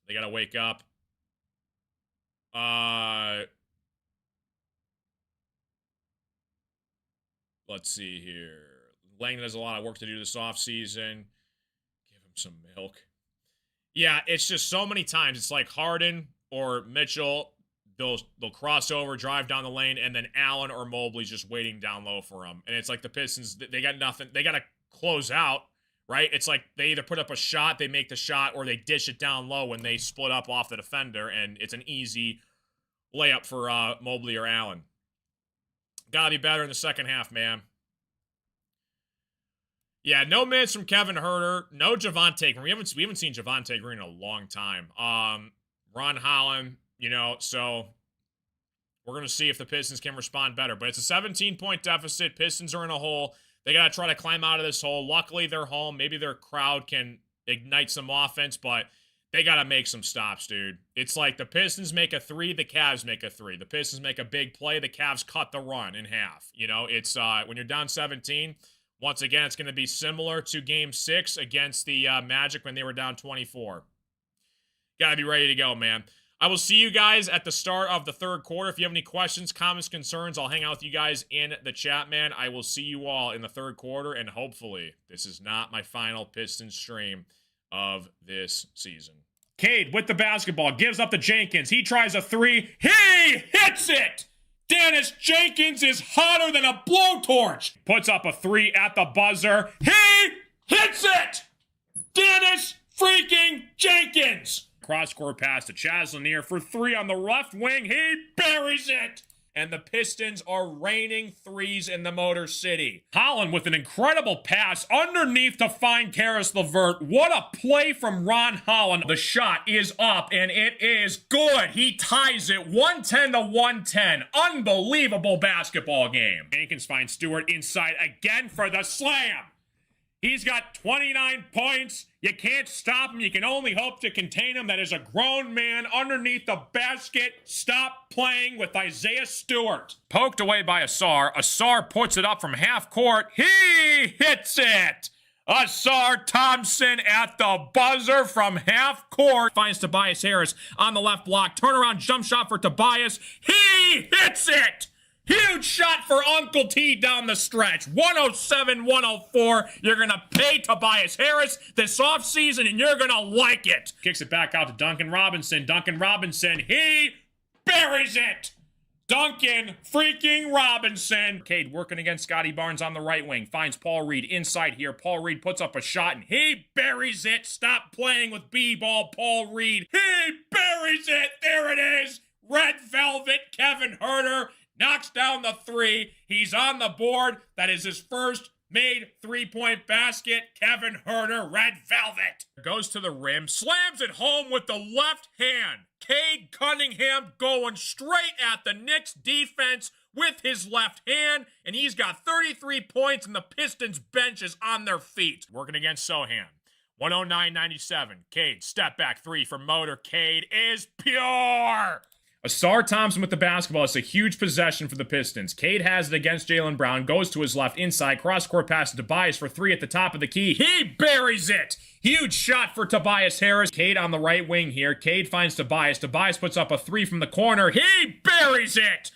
They got to wake up. Let's see here. Langdon has a lot of work to do this offseason. Give him some milk. Yeah, it's just so many times. It's like Harden or Mitchell, they'll cross over, drive down the lane, and then Allen or Mobley's just waiting down low for them. And it's like the Pistons, they got nothing. They got to close out, right? It's like they either put up a shot, they make the shot, or they dish it down low when they split up off the defender, and it's an easy layup for Mobley or Allen. Gotta be better in the second half, man. Yeah, no minutes from Kevin Huerter. No Javonte Green. We haven't seen Javonte Green in a long time. Ron Holland, you know, so we're going to see if the Pistons can respond better. But it's a 17-point deficit. Pistons are in a hole. They got to try to climb out of this hole. Luckily, they're home. Maybe their crowd can ignite some offense, but they got to make some stops, dude. It's like the Pistons make a 3, the Cavs make a 3. The Pistons make a big play, the Cavs cut the run in half. You know, it's when you're down 17, Once again, it's going to be similar to Game 6 against the Magic when they were down 24. Gotta be ready to go, man. I will see you guys at the start of the third quarter. If you have any questions, comments, concerns, I'll hang out with you guys in the chat, man. I will see you all in the third quarter, and hopefully this is not my final Pistons stream of this season. Cade with the basketball, gives up to Jenkins. He tries a three. He hits it! Dennis Jenkins is hotter than a blowtorch. Puts up a three at the buzzer. He hits it! Dennis freaking Jenkins! Cross-court pass to Chaz Lanier for three on the left wing. He buries it! And the Pistons are raining threes in the Motor City. Holland with an incredible pass underneath to find Karis LeVert. What a play from Ron Holland. The shot is up, and it is good. He ties it 110 to 110. Unbelievable basketball game. Jenkins finds Stewart inside again for the slam. He's got 29 points. You can't stop him. You can only hope to contain him. That is a grown man underneath the basket. Stop playing with Isaiah Stewart. Poked away by Asar. Asar puts it up from half court. He hits it. Asar Thompson at the buzzer from half court. Finds Tobias Harris on the left block. Turnaround jump shot for Tobias. He hits it. Huge shot for Uncle T down the stretch. 107-104. You're going to pay Tobias Harris this offseason, and you're going to like it. Kicks it back out to Duncan Robinson. Duncan Robinson, he buries it. Duncan freaking Robinson. Cade working against Scotty Barnes on the right wing. Finds Paul Reed inside here. Paul Reed puts up a shot, and he buries it. Stop playing with B-ball, Paul Reed. He buries it. There it is. Red Velvet, Kevin Huerter. Knocks down the three. He's on the board. That is his first made three-point basket. Kevin Huerter, Red Velvet. Goes to the rim, slams it home with the left hand. Cade Cunningham going straight at the Knicks defense with his left hand, and he's got 33 points, and the Pistons bench is on their feet. Working against Sohan. 109-97. Cade, step back three from Motor. Cade is pure. Asar Thompson with the basketball. It's a huge possession for the Pistons. Cade has it against Jaylen Brown. Goes to his left inside. Cross-court pass to Tobias for three at the top of the key. He buries it. Huge shot for Tobias Harris. Cade on the right wing here. Cade finds Tobias. Tobias puts up a three from the corner. He buries it.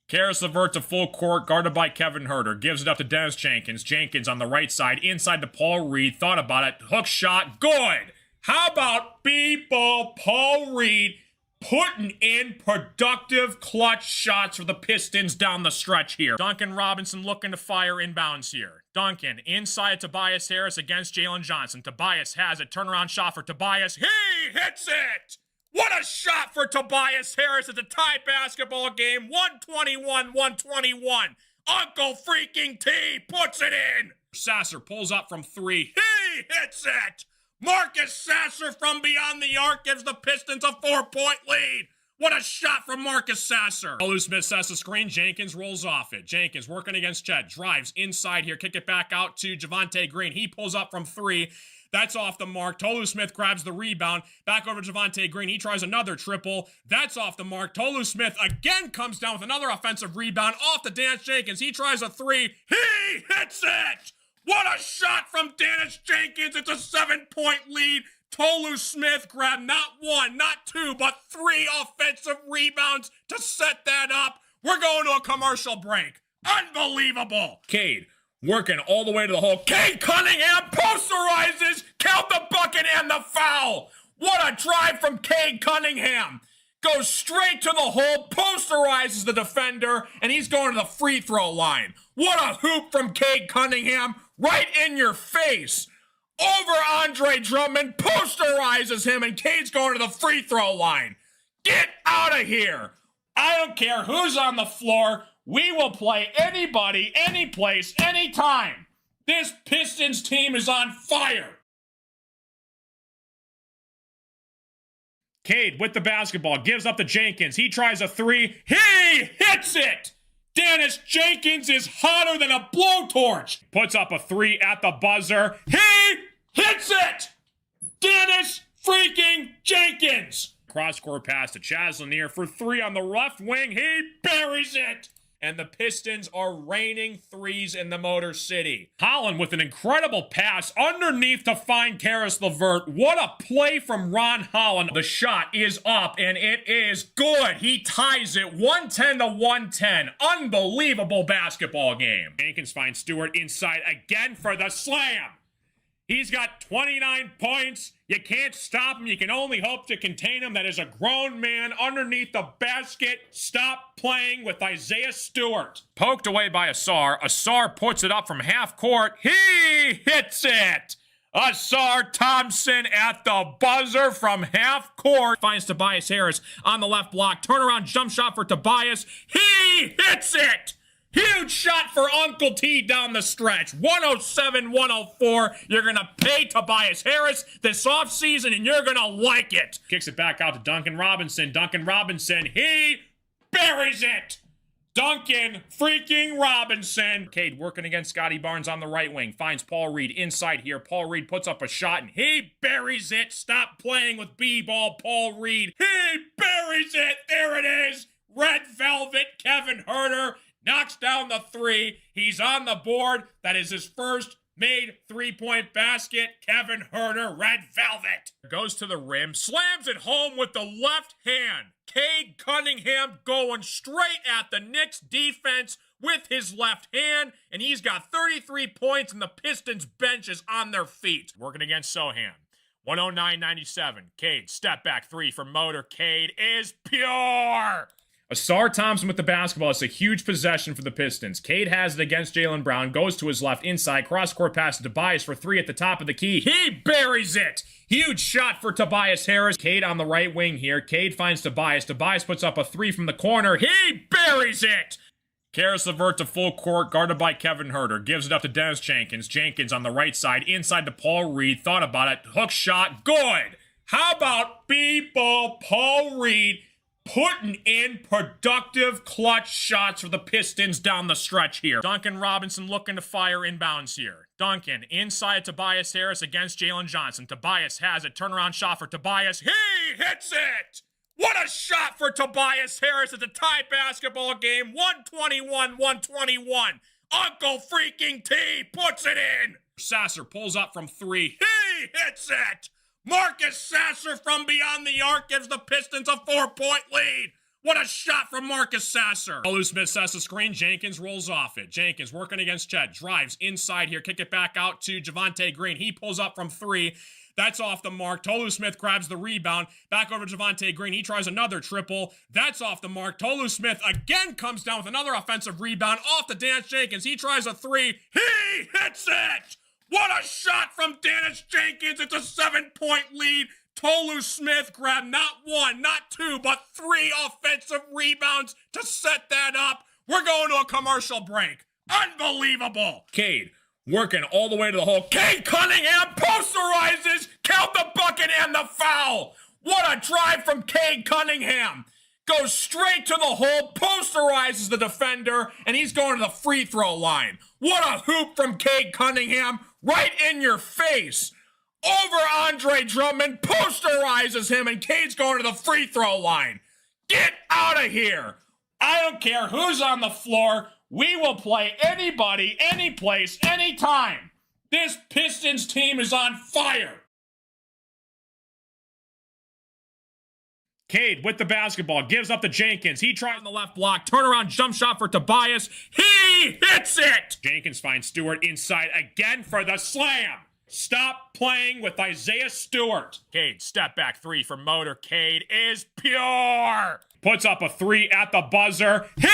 Karis LeVert to full court, guarded by Kevin Huerter. Gives it up to Dennis Jenkins. Jenkins on the right side, inside to Paul Reed. Thought about it. Hook shot. Good. How about B-ball Paul Reed putting in productive clutch shots for the Pistons down the stretch here. Duncan Robinson looking to fire inbounds here. Duncan inside Tobias Harris against Jalen Johnson. Tobias has it. Turnaround shot for Tobias. He hits it! What a shot for Tobias Harris. It's a tie basketball game. 121-121. Uncle freaking T puts it in. Sasser pulls up from three. He hits it! Marcus Sasser from beyond the arc gives the Pistons a 4-point lead. What a shot from Marcus Sasser. Tolu Smith sets the screen. Jenkins rolls off it. Jenkins working against Chet. Drives inside here. Kick it back out to Javonte Green. He pulls up from three. That's off the mark. Tolu Smith grabs the rebound. Back over to Javonte Green. He tries another triple. That's off the mark. Tolu Smith again comes down with another offensive rebound off to Dennis Jenkins. He tries a three. He hits it! What a shot from Dennis Jenkins. It's a 7-point lead. Tolu Smith grabbed not one, not two, but three offensive rebounds to set that up. We're going to a commercial break. Unbelievable. Cade working all the way to the hole. Cade Cunningham posterizes. Count the bucket and the foul. What a drive from Cade Cunningham. Goes straight to the hole, posterizes the defender, and he's going to the free throw line. What a hoop from Cade Cunningham. Right in your face. Over Andre Drummond, posterizes him, and Cade's going to the free throw line. Get out of here. I don't care who's on the floor. We will play anybody, any place, anytime. This Pistons team is on fire. Cade with the basketball, gives up to Jenkins. He tries a three. He hits it. Dennis Jenkins is hotter than a blowtorch. Puts up a three at the buzzer. He hits it. Dennis freaking Jenkins. Cross-court pass to Chaz Lanier for three on the left wing. He buries it. and the Pistons are raining threes in the Motor City. Holland with an incredible pass underneath to find Karis LeVert. What a play from Ron Holland. The shot is up, and it is good. He ties it 110 to 110. Unbelievable basketball game. Jenkins finds Stewart inside again for the slam. He's got 29 points. You can't stop him. You can only hope to contain him. That is a grown man underneath the basket. Stop playing with Isaiah Stewart. Poked away by Asar. Asar puts it up from half court. He hits it. Asar Thompson at the buzzer from half court. Finds Tobias Harris on the left block. Turnaround jump shot for Tobias. He hits it. Huge shot for Uncle T down the stretch. 107-104. You're going to pay Tobias Harris this offseason, and you're going to like it. Kicks it back out to Duncan Robinson. Duncan Robinson, he buries it. Duncan freaking Robinson. Cade working against Scotty Barnes on the right wing. Finds Paul Reed inside here. Paul Reed puts up a shot, and he buries it. Stop playing with B-ball, Paul Reed. He buries it. There it is. Red Velvet, Kevin Huerter. Knocks down the three. He's on the board. That is his first made three-point basket. Kevin Huerter, Red Velvet. Goes to the rim. Slams it home with the left hand. Cade Cunningham going straight at the Knicks defense with his left hand. And he's got 33 points, and the Pistons bench is on their feet. Working against Sohan. 109-97. Cade, step back three from Motor. Cade is pure. Asar Thompson with the basketball. It's a huge possession for the Pistons. Cade has it against Jaylen Brown. Goes to his left inside. Cross-court pass to Tobias for three at the top of the key. He buries it. Huge shot for Tobias Harris. Cade on the right wing here. Cade finds Tobias. Tobias puts up a three from the corner. He buries it. Karis LeVert to full court, guarded by Kevin Huerter. Gives it up to Dennis Jenkins. Jenkins on the right side. Inside to Paul Reed. Thought about it. Hook shot. Good. How about B-ball Paul Reed putting in productive clutch shots for the Pistons down the stretch here. Duncan Robinson looking to fire inbounds here. Duncan inside Tobias Harris against Jalen Johnson. Tobias has it. Turnaround shot for Tobias. He hits it! What a shot for Tobias Harris. It's a tie basketball game. 121-121. Uncle freaking T puts it in. Sasser pulls up from three. He hits it! Marcus Sasser from beyond the arc gives the Pistons a 4-point lead. What a shot from Marcus Sasser. Tolu Smith sets the screen. Jenkins rolls off it. Jenkins working against Chet. Drives inside here. Kick it back out to Javonte Green. He pulls up from three. That's off the mark. Tolu Smith grabs the rebound. Back over to Javonte Green. He tries another triple. That's off the mark. Tolu Smith again comes down with another offensive rebound off to Dennis Jenkins. He tries a three. He hits it! What a shot from Dennis Jenkins. It's a 7-point lead. Tolu Smith grabbed not one, not two, but three offensive rebounds to set that up. We're going to a commercial break. Unbelievable. Cade working all the way to the hole. Cade Cunningham posterizes. Count the bucket and the foul. What a drive from Cade Cunningham. Goes straight to the hole, posterizes the defender, and he's going to the free throw line. What a hoop from Cade Cunningham. Right in your face. Over Andre Drummond, posterizes him, and Cade's going to the free throw line. Get out of here. I don't care who's on the floor. We will play anybody, any place, anytime. This Pistons team is on fire. Cade with the basketball, gives up to Jenkins. He tries on the left block. Turnaround jump shot for Tobias. He hits it! Jenkins finds Stewart inside again for the slam. Stop playing with Isaiah Stewart. Cade, step back three from Motor. Cade is pure. Puts up a three at the buzzer. He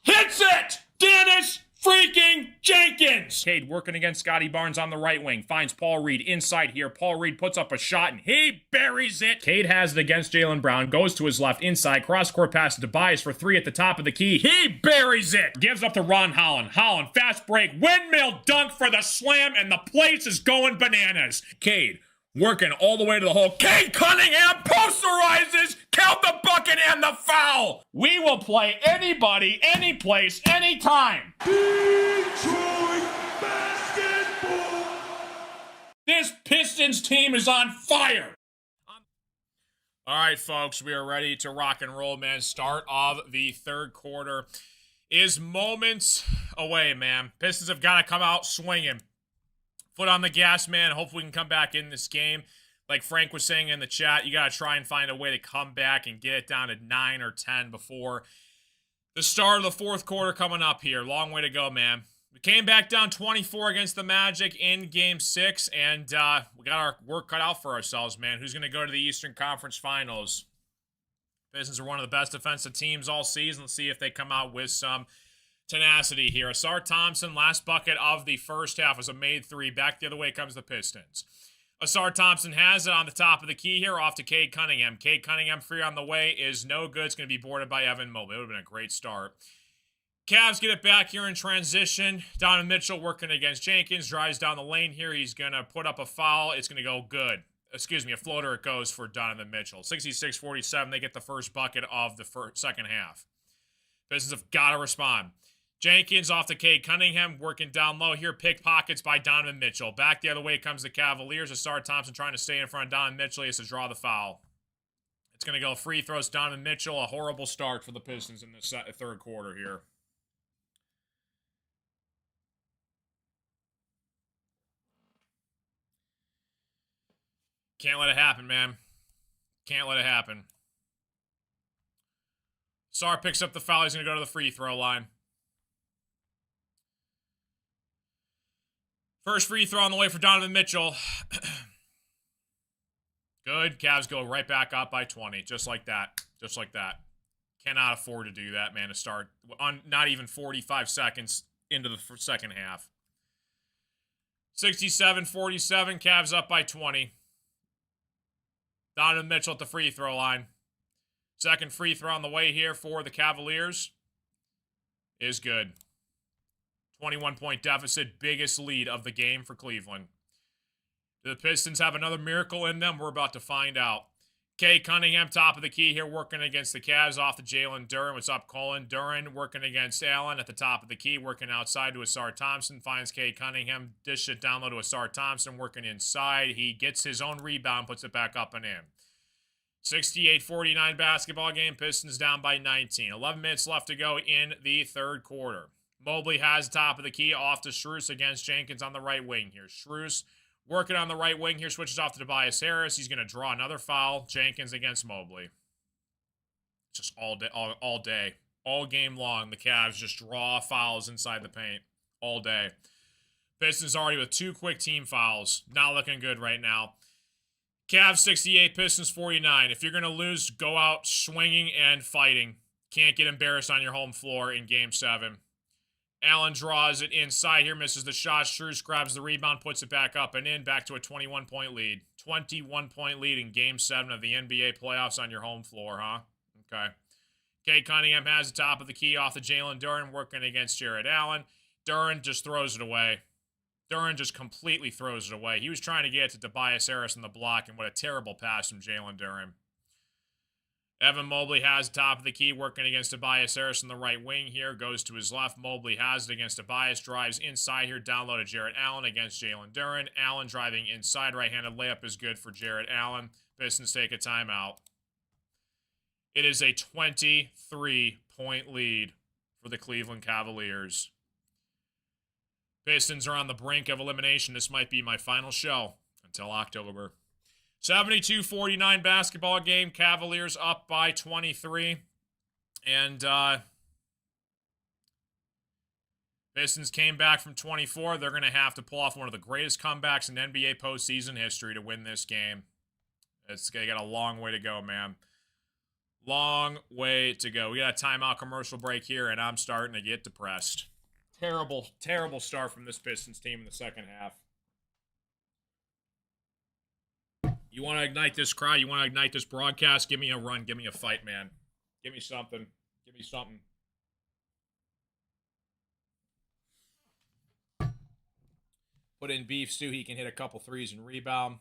hits it! Dennis freaking Jenkins! Cade working against Scotty Barnes on the right wing. Finds Paul Reed inside here. Paul Reed puts up a shot, and he buries it. Cade has it against Jaylen Brown. Goes to his left inside. Cross-court pass to Tobias for three at the top of the key. He buries it. Gives up to Ron Holland. Holland, fast break. Windmill dunk for the slam, and the place is going bananas. Cade working all the way to the hole. Cade Cunningham posterizes. Count the bucket and the foul. We will play anybody, any place, anytime. Detroit basketball. This Pistons team is on fire. All right, folks, we are ready to rock and roll, man. Start of the third quarter is moments away, man. Pistons have got to come out swinging. Foot on the gas, man. Hopefully we can come back in this game. Like Frank was saying in the chat, you got to try and find a way to come back and get it down to 9 or 10 before the start of the fourth quarter coming up here. Long way to go, man. We came back down 24 against the Magic in Game 6, and we got our work cut out for ourselves, man. Who's going to go to the Eastern Conference Finals? Pistons are one of the best defensive teams all season. Let's see if they come out with some tenacity here. Asar Thompson, last bucket of the first half, was a made three. Back the other way comes the Pistons. Asar Thompson has it on the top of the key here, off to Cade Cunningham. Cade Cunningham free on the way is no good. It's going to be boarded by Evan Mobley. It would have been a great start. Cavs get it back here in transition. Donovan Mitchell working against Jenkins. Drives down the lane here. He's going to put up a foul. It's going to go good. Excuse me, a floater it goes for Donovan Mitchell. 66-47, they get the first bucket of the second half. Pistons have got to respond. Jenkins off to Cade Cunningham, working down low here. Pickpockets by Donovan Mitchell. Back the other way comes the Cavaliers. Asar Thompson trying to stay in front of Donovan Mitchell. He has to draw the foul. It's going to go free throws. Donovan Mitchell, a horrible start for the Pistons in the third quarter here. Can't let it happen, man. Can't let it happen. Sar picks up the foul. He's going to go to the free throw line. First free throw on the way for Donovan Mitchell. Good. Cavs go right back up by 20. Just like that. Just like that. Cannot afford to do that, man, to start on not even 45 seconds into the second half. 67-47. Cavs up by 20. Donovan Mitchell at the free throw line. Second free throw on the way here for the Cavaliers is good. 21-point deficit, biggest lead of the game for Cleveland. Do the Pistons have another miracle in them? We're about to find out. Cade Cunningham, top of the key here, working against the Cavs off to Jalen Duren. What's up, Colin? Duren working against Allen at the top of the key, working outside to Asar Thompson. Finds Cade Cunningham, dish it down low to Asar Thompson, working inside. He gets his own rebound, puts it back up and in. 68-49 basketball game. Pistons down by 19. 11 minutes left to go in the third quarter. Mobley has top of the key off to Strus against Jenkins on the right wing here. Strus working on the right wing here, switches off to Tobias Harris. He's going to draw another foul. Jenkins against Mobley. Just all day, all game long, the Cavs just draw fouls inside the paint all day. Pistons already with 2 quick team fouls. Not looking good right now. Cavs 68, Pistons 49. If you're going to lose, go out swinging and fighting. Can't get embarrassed on your home floor in Game 7. Allen draws it inside here, misses the shot. Strus grabs the rebound, puts it back up and in. Back to a 21-point lead. 21-point lead in Game 7 of the NBA playoffs on your home floor, huh? Okay. Cade Cunningham has the top of the key off of Jalen Duren, working against Jarrett Allen. Duren just throws it away. Duren just completely throws it away. He was trying to get it to Tobias Harris in the block, and what a terrible pass from Jalen Duren. Evan Mobley has top of the key, working against Tobias Harris in the right wing here. Goes to his left. Mobley has it against Tobias. Drives inside here. Down low to Jarrett Allen against Jalen Duren. Allen driving inside. Right-handed layup is good for Jarrett Allen. Pistons take a timeout. It is a 23-point lead for the Cleveland Cavaliers. Pistons are on the brink of elimination. This might be my final show until October. 72-49 basketball game. Cavaliers up by 23. And Pistons came back from 24. They're going to have to pull off one of the greatest comebacks in NBA postseason history to win this game. They got a long way to go, man. Long way to go. We got a timeout commercial break here, and I'm starting to get depressed. Terrible, terrible start from this Pistons team in the second half. You want to ignite this crowd? You want to ignite this broadcast? Give me a run. Give me a fight, man. Give me something. Give me something. Put in Beef Stew. He can hit a couple threes and rebound.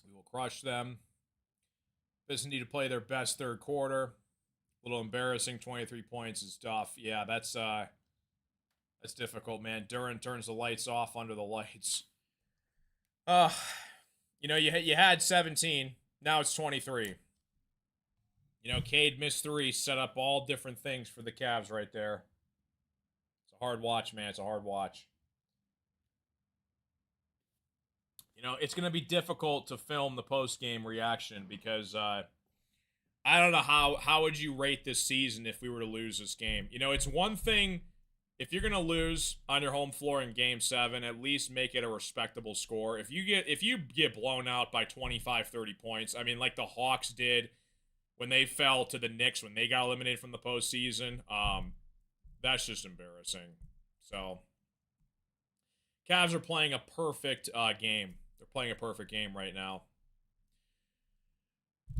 We will crush them. Pistons need to play their best third quarter. A little embarrassing. 23 points is tough. Yeah, that's difficult, man. Duren turns the lights off under the lights. You know, you had 17. Now it's 23. You know, Cade missed 3, set up all different things for the Cavs right there. It's a hard watch, man. It's a hard watch. You know, it's going to be difficult to film the post-game reaction because I don't know how would you rate this season if we were to lose this game. You know, it's one thing if you're going to lose on your home floor in game 7, at least make it a respectable score. If you get blown out by 25, 30 points, I mean, like the Hawks did when they fell to the Knicks when they got eliminated from the postseason, that's just embarrassing. So, Cavs are playing a perfect game. They're playing a perfect game right now.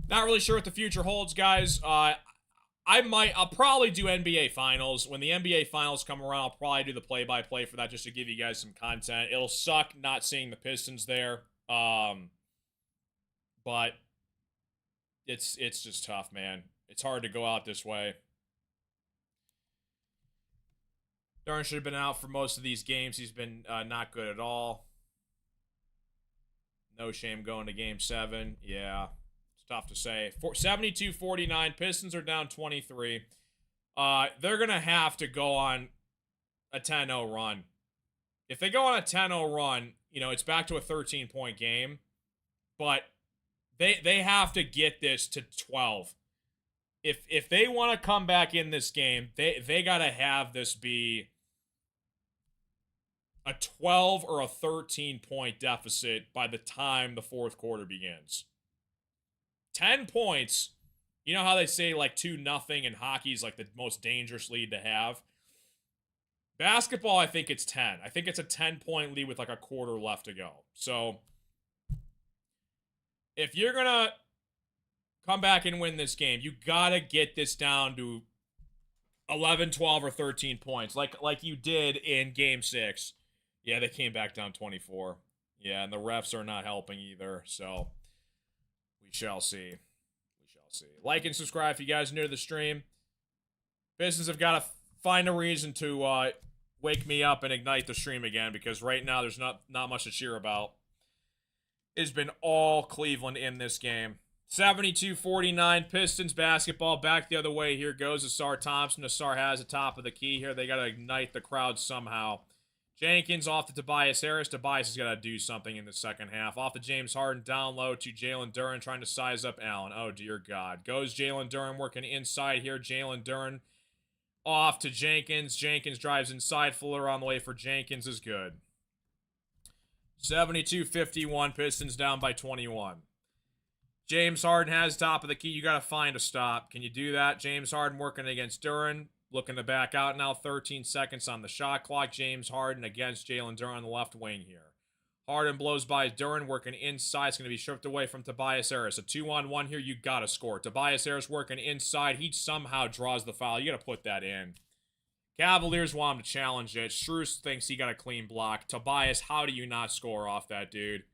Not really sure what the future holds, guys. I'll probably do NBA Finals. When the NBA Finals come around, I'll probably do the play-by-play for that just to give you guys some content. It'll suck not seeing the Pistons there. But it's just tough, man. It's hard to go out this way. Duren should have been out for most of these games. He's been not good at all. No shame going to game 7. Yeah, it's tough to say. 72-49. Pistons are down 23. They're going to have to go on a 10-0 run. If they go on a 10-0 run, you know, it's back to a 13-point game. But they have to get this to 12. If they want to come back in this game, they got to have this be a 12 or a 13-point deficit by the time the fourth quarter begins. 10 points, you know how they say like 2-0 in hockey is like the most dangerous lead to have? Basketball, I think it's 10. I think it's a 10-point lead with like a quarter left to go. So, if you're going to come back and win this game, you got to get this down to 11, 12, or 13 points like you did in game 6. Yeah, they came back down 24. Yeah, and the refs are not helping either, so we shall see. We shall see. Like and subscribe if you guys are new to the stream. Pistons have got to find a reason to wake me up and ignite the stream again because right now there's not much to cheer about. It's been all Cleveland in this game. 72-49, Pistons basketball. Back the other way. Here goes Asar Thompson. Asar has the top of the key here. They got to ignite the crowd somehow. Jenkins off to Tobias Harris. Tobias has got to do something in the second half. Off to James Harden, down low to Jalen Duren, trying to size up Allen. Oh, dear God. Goes Jalen Duren working inside here. Jalen Duren off to Jenkins. Jenkins drives inside. Fuller on the way for Jenkins is good. 72-51, Pistons down by 21. James Harden has top of the key. You got to find a stop. Can you do that? James Harden working against Duren. Looking to back out now. 13 seconds on the shot clock. James Harden against Jalen Duren on the left wing here. Harden blows by Duren, working inside. It's going to be stripped away from Tobias Harris. A 2-on-1 here. You got to score. Tobias Harris working inside. He somehow draws the foul. You got to put that in. Cavaliers want him to challenge it. Strus thinks he got a clean block. Tobias, how do you not score off that, dude?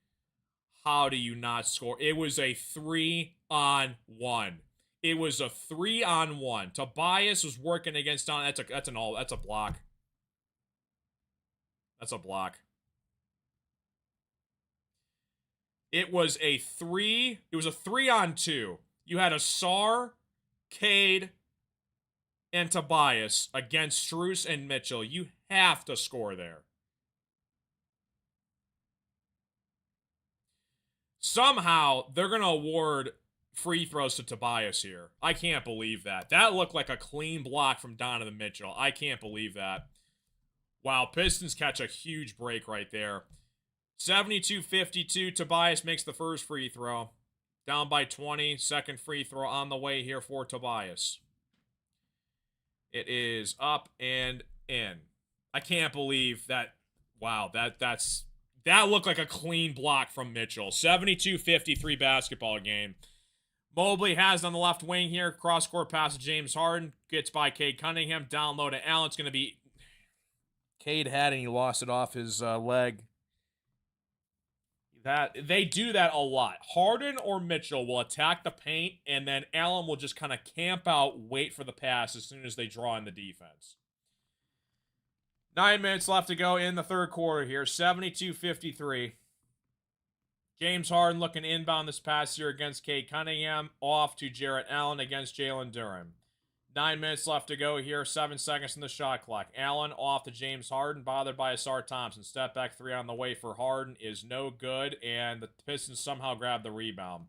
How do you not score? It was a 3-on-1. It was a 3-on-1. Tobias was working against Don. That's a block. That's a block. It was a 3-on-2. You had Asar, Cade, and Tobias against Strus and Mitchell. You have to score there. Somehow, they're going to award free throws to Tobias here. I can't believe that. That looked like a clean block from Donovan Mitchell. I can't believe that. Wow, Pistons catch a huge break right there. 72-52, Tobias makes the first free throw. Down by 20, second free throw on the way here for Tobias. It is up and in. I can't believe that. Wow, that looked like a clean block from Mitchell. 72-53 basketball game. Mobley has on the left wing here. Cross-court pass to James Harden. Gets by Cade Cunningham. Down low to Allen. It's going to be... Cade had and he lost it off his leg. They do that a lot. Harden or Mitchell will attack the paint, and then Allen will just kind of camp out, wait for the pass as soon as they draw in the defense. 9 minutes left to go in the third quarter here. 72-53. James Harden looking inbound this past year against Cade Cunningham. Off to Jarrett Allen against Jalen Duren. 9 minutes left to go here. 7 seconds in the shot clock. Allen off to James Harden. Bothered by Asar Thompson. Step back 3 on the way for Harden is no good. And the Pistons somehow grab the rebound.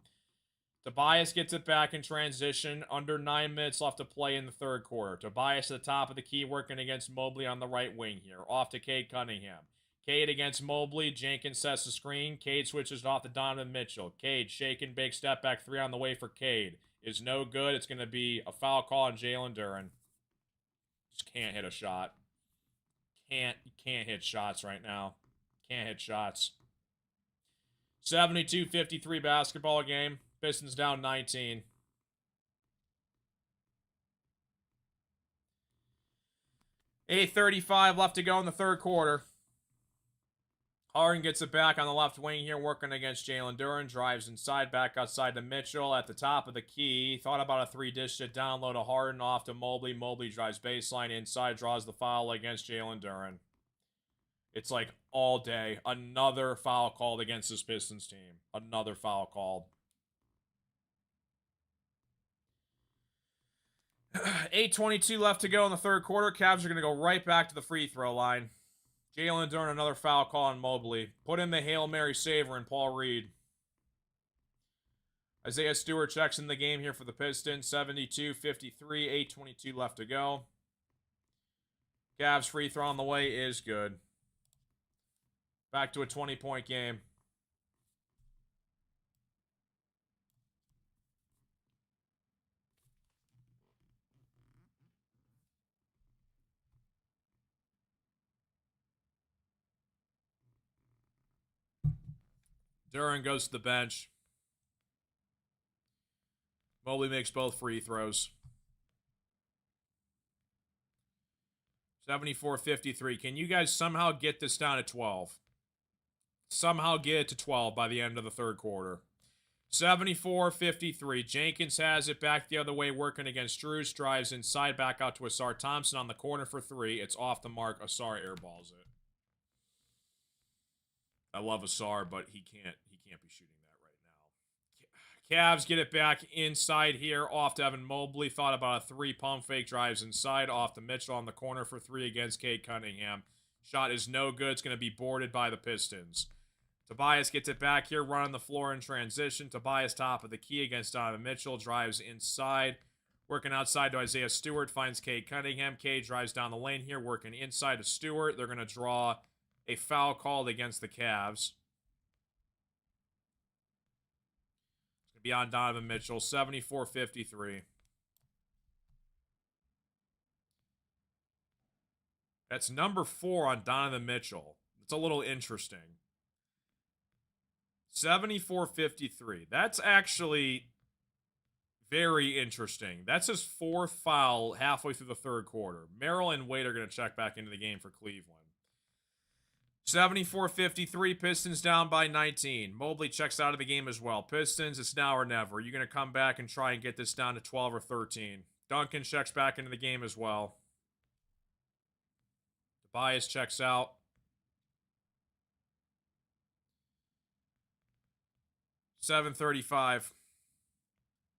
Tobias gets it back in transition. Under 9 minutes left to play in the third quarter. Tobias at the top of the key working against Mobley on the right wing here. Off to Cade Cunningham. Cade against Mobley. Jenkins sets the screen. Cade switches it off to Donovan Mitchell. Cade shaking big step back 3 on the way for Cade. Is no good. It's going to be a foul call on Jalen Duren. Just can't hit a shot. Can't hit shots right now. Can't hit shots. 72-53 basketball game. Pistons down 19. $8:35 left to go in the third quarter. Harden gets it back on the left wing here, working against Jalen Duren. Drives inside, back outside to Mitchell at the top of the key. Thought about a 3-dish it down low to Harden, off to Mobley. Mobley drives baseline inside, draws the foul against Jalen Duren. It's like all day. Another foul called against this Pistons team. Another foul called. 8:22 left to go in the third quarter. Cavs are going to go right back to the free throw line. Jalen Duren, another foul call on Mobley. Put in the Hail Mary saver and Paul Reed. Isaiah Stewart checks in the game here for the Pistons. 72-53, 8:22 left to go. Cavs free throw on the way is good. Back to a 20-point game. Duren goes to the bench. Mobley makes both free throws. 74-53. Can you guys somehow get this down to 12? Somehow get it to 12 by the end of the third quarter. 74-53. Jenkins has it back the other way, working against Strus. Drives inside, back out to Asar Thompson on the corner for 3. It's off the mark. Asar airballs it. I love Asar, but he can't be shooting that right now. Cavs get it back inside here, off to Evan Mobley. Thought about a 3 pump fake, drives inside, off to Mitchell on the corner for 3 against Cade Cunningham. Shot is no good. It's going to be boarded by the Pistons. Tobias gets it back here, running the floor in transition. Tobias top of the key against Donovan Mitchell, drives inside. Working outside to Isaiah Stewart, finds Cade Cunningham. Cade drives down the lane here, working inside to Stewart. They're going to draw a foul called against the Cavs. It's going to be on Donovan Mitchell, 74-53. That's number 4 on Donovan Mitchell. It's a little interesting. 74-53. That's actually very interesting. That's his 4th foul halfway through the third quarter. Merrill and Wade are going to check back into the game for Cleveland. 74-53, Pistons down by 19. Mobley checks out of the game as well. Pistons, it's now or never. You're going to come back and try and get this down to 12 or 13. Duncan checks back into the game as well. Tobias checks out. .35.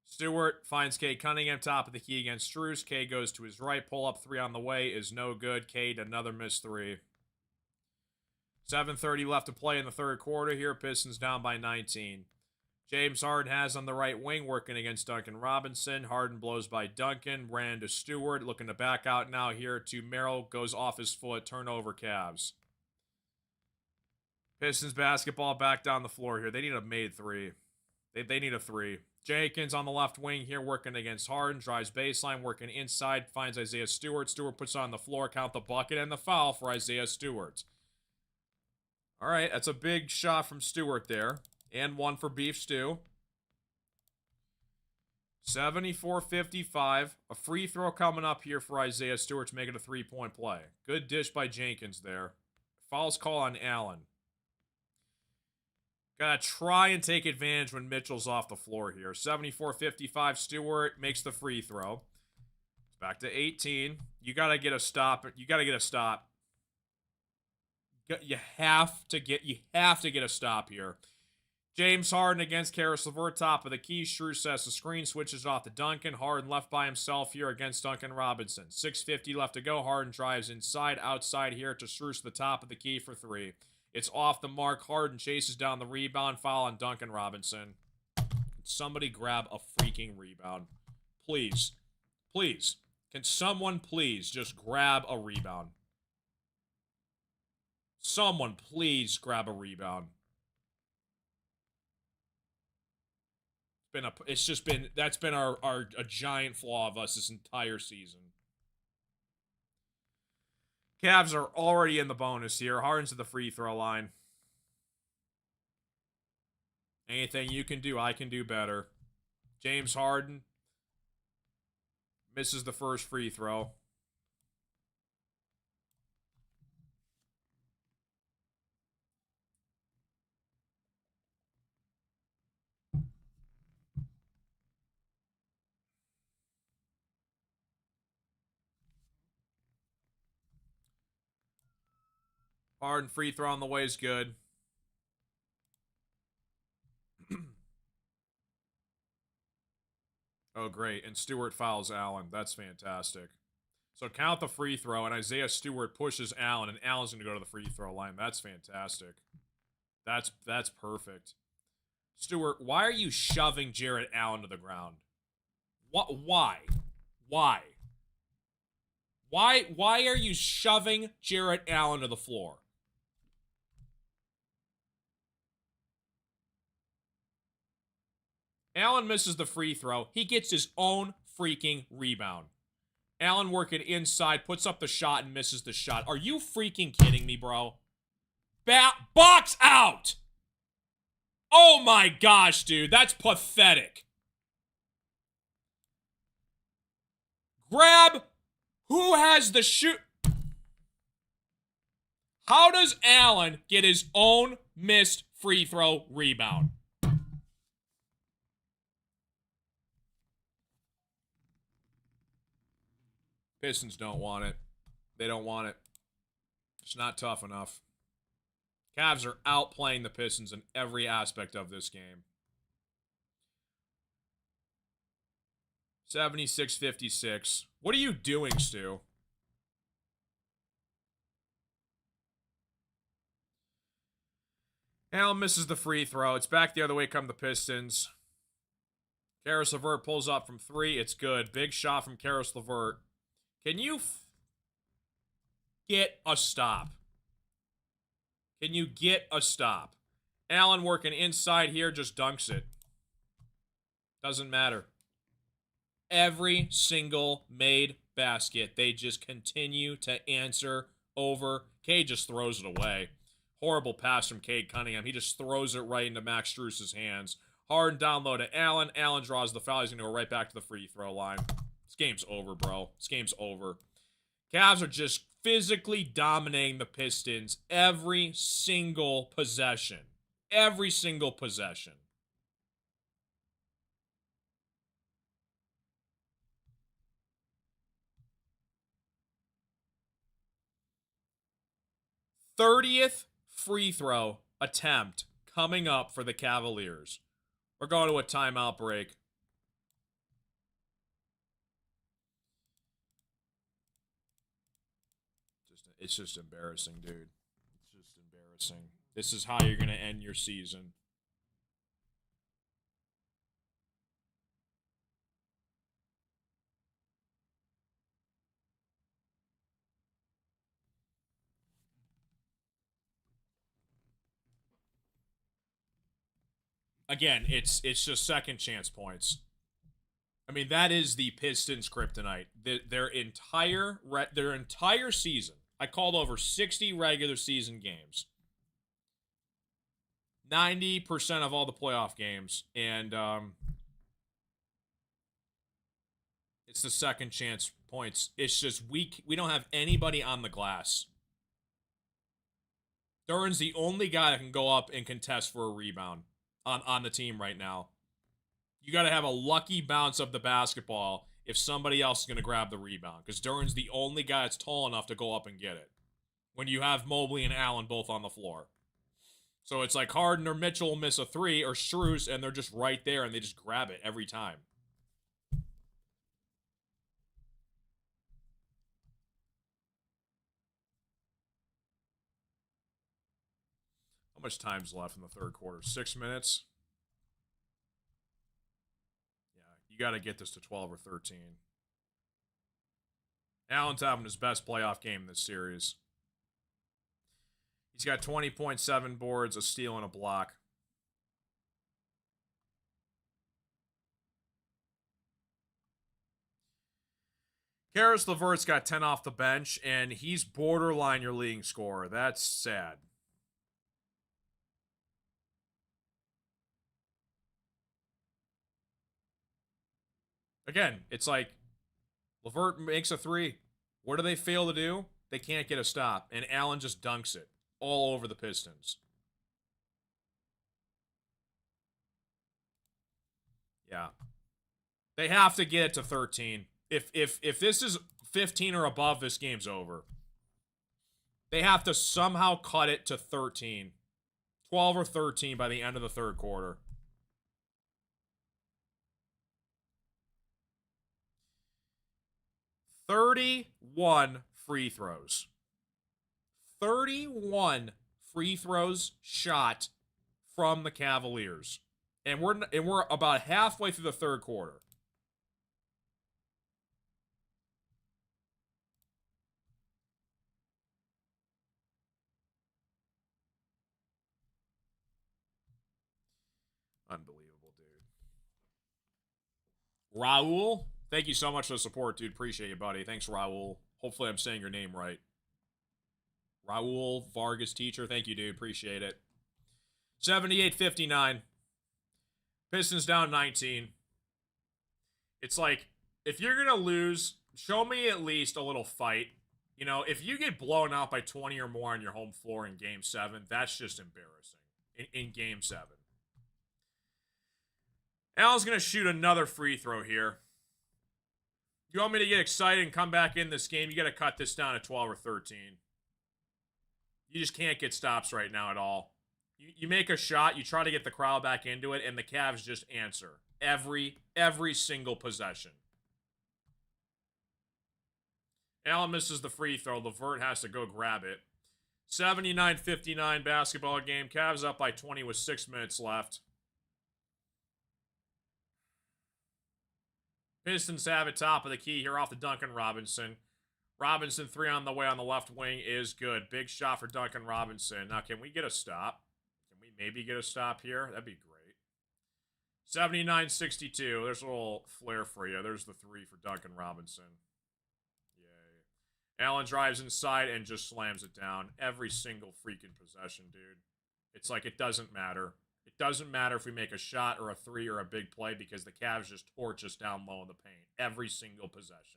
Stewart finds Cade Cunningham top of the key against Strus. Cade goes to his right. Pull up 3 on the way is no good. Cade, another missed 3. 7:30 left to play in the third quarter here. Pistons down by 19. James Harden has on the right wing, working against Duncan Robinson. Harden blows by Duncan. Ran to Stewart, looking to back out now here to Merrill. Goes off his foot. Turnover Cavs. Pistons basketball back down the floor here. They need a made 3. They need a 3. Jenkins on the left wing here, working against Harden. Drives baseline, working inside. Finds Isaiah Stewart. Stewart puts it on the floor. Count the bucket and the foul for Isaiah Stewart. All right, that's a big shot from Stewart there. And 1 for Beef Stew. 74-55. A free throw coming up here for Isaiah Stewart to make it a 3-point play. Good dish by Jenkins there. Foul's call on Allen. Gotta try and take advantage when Mitchell's off the floor here. 74-55. Stewart makes the free throw. Back to 18. You gotta get a stop. You gotta get a stop. You have to get a stop here. James Harden against Karis LeVert, top of the key. Shrew sets the screen, switches off to Duncan. Harden left by himself here against Duncan Robinson. 6:50 left to go. Harden drives inside, outside here to Shrew to the top of the key for three. It's off the mark. Harden chases down the rebound, foul on Duncan Robinson. Somebody grab a freaking rebound. Please. Please. Can someone please just grab a rebound? Someone please grab a rebound. That's been a giant flaw of us this entire season. Cavs are already in the bonus here. Harden's at the free throw line. Anything you can do, I can do better. James Harden misses the first free throw. Harden free throw on the way is good. Oh, great. And Stewart fouls Allen. That's fantastic. So count the free throw, and Isaiah Stewart pushes Allen, and Allen's going to go to the free throw line. That's fantastic. That's perfect. Stewart, why are you shoving Jarrett Allen to the ground? Why? Why? Why are you shoving Jarrett Allen to the floor? Allen misses the free throw. He gets his own freaking rebound. Allen working inside, puts up the shot and misses the shot. Are you freaking kidding me, bro? Box out! Oh my gosh, dude. That's pathetic. Grab. Who has the shoot? How does Allen get his own missed free throw rebound? Pistons don't want it. They don't want it. It's not tough enough. Cavs are outplaying the Pistons in every aspect of this game. 76-56. What are you doing, Stu? Allen misses the free throw. It's back the other way come the Pistons. Karis LeVert pulls up from three. It's good. Big shot from Karis LeVert. Can you get a stop? Can you get a stop? Allen working inside here, just dunks it. Doesn't matter. Every single made basket, they just continue to answer over. Cade just throws it away. Horrible pass from Cade Cunningham. He just throws it right into Max Strus's hands. Harden down low to Allen. Allen draws the foul. He's going to go right back to the free throw line. This game's over, bro. This game's over. Cavs are just physically dominating the Pistons every single possession. Every single possession. '30th free throw attempt coming up for the Cavaliers. We're going to a timeout break. It's just embarrassing, dude. It's just embarrassing. This is how you're going to end your season. Again, it's just second chance points. I mean, that is the Pistons' kryptonite. Their entire season. I called over 60 regular season games. 90% of all the playoff games. And it's the second chance points. It's just we don't have anybody on the glass. Duran's the only guy that can go up and contest for a rebound on the team right now. You got to have a lucky bounce of the basketball if somebody else is going to grab the rebound. Because Duran's the only guy that's tall enough to go up and get it. When you have Mobley and Allen both on the floor. So it's like Harden or Mitchell will miss a three, or Strus, and they're just right there, and they just grab it every time. How much time's left in the third quarter? 6 minutes? Yeah, you got to get this to 12 or 13. Allen's having his best playoff game in this series. He's got 20.7 boards, a steal, and a block. Karis LeVert's got 10 off the bench, and he's borderline your leading scorer. That's sad. Again, it's like LeVert makes a three. What do they fail to do? They can't get a stop, and Allen just dunks it all over the Pistons. Yeah. They have to get it to 13. If this is 15 or above, this game's over. They have to somehow cut it to 13. 12 or 13 by the end of the third quarter. "31 free throws. 31 free throws shot from the Cavaliers. And we're about halfway through the third quarter. Unbelievable, dude. Raul, thank you so much for the support, dude. Appreciate you, buddy. Thanks, Raul. Hopefully I'm saying your name right. Raul Vargas teacher, thank you, dude. Appreciate it. 78-59. Pistons down 19. It's like, if you're going to lose, show me at least a little fight. You know, if you get blown out by 20 or more on your home floor in Game 7, that's just embarrassing. In Game 7. Allen's going to shoot another free throw here. If you want me to get excited and come back in this game, you got to cut this down to 12 or 13. You just can't get stops right now at all. You make a shot, you try to get the crowd back into it, and the Cavs just answer. Every single possession. Allen misses the free throw. LeVert has to go grab it. 79-59 basketball game. Cavs up by 20 with 6 minutes left. Pistons have it top of the key here off the Duncan Robinson. Robinson, 3 on the way on the left wing is good. Big shot for Duncan Robinson. Now, can we get a stop? Can we maybe get a stop here? That'd be great. 79-62. There's a little flare for you. There's the 3 for Duncan Robinson. Yay. Allen drives inside and just slams it down. Every single freaking possession, dude. It's like it doesn't matter. It doesn't matter if we make a shot or a 3 or a big play because the Cavs just torch us down low in the paint. Every single possession.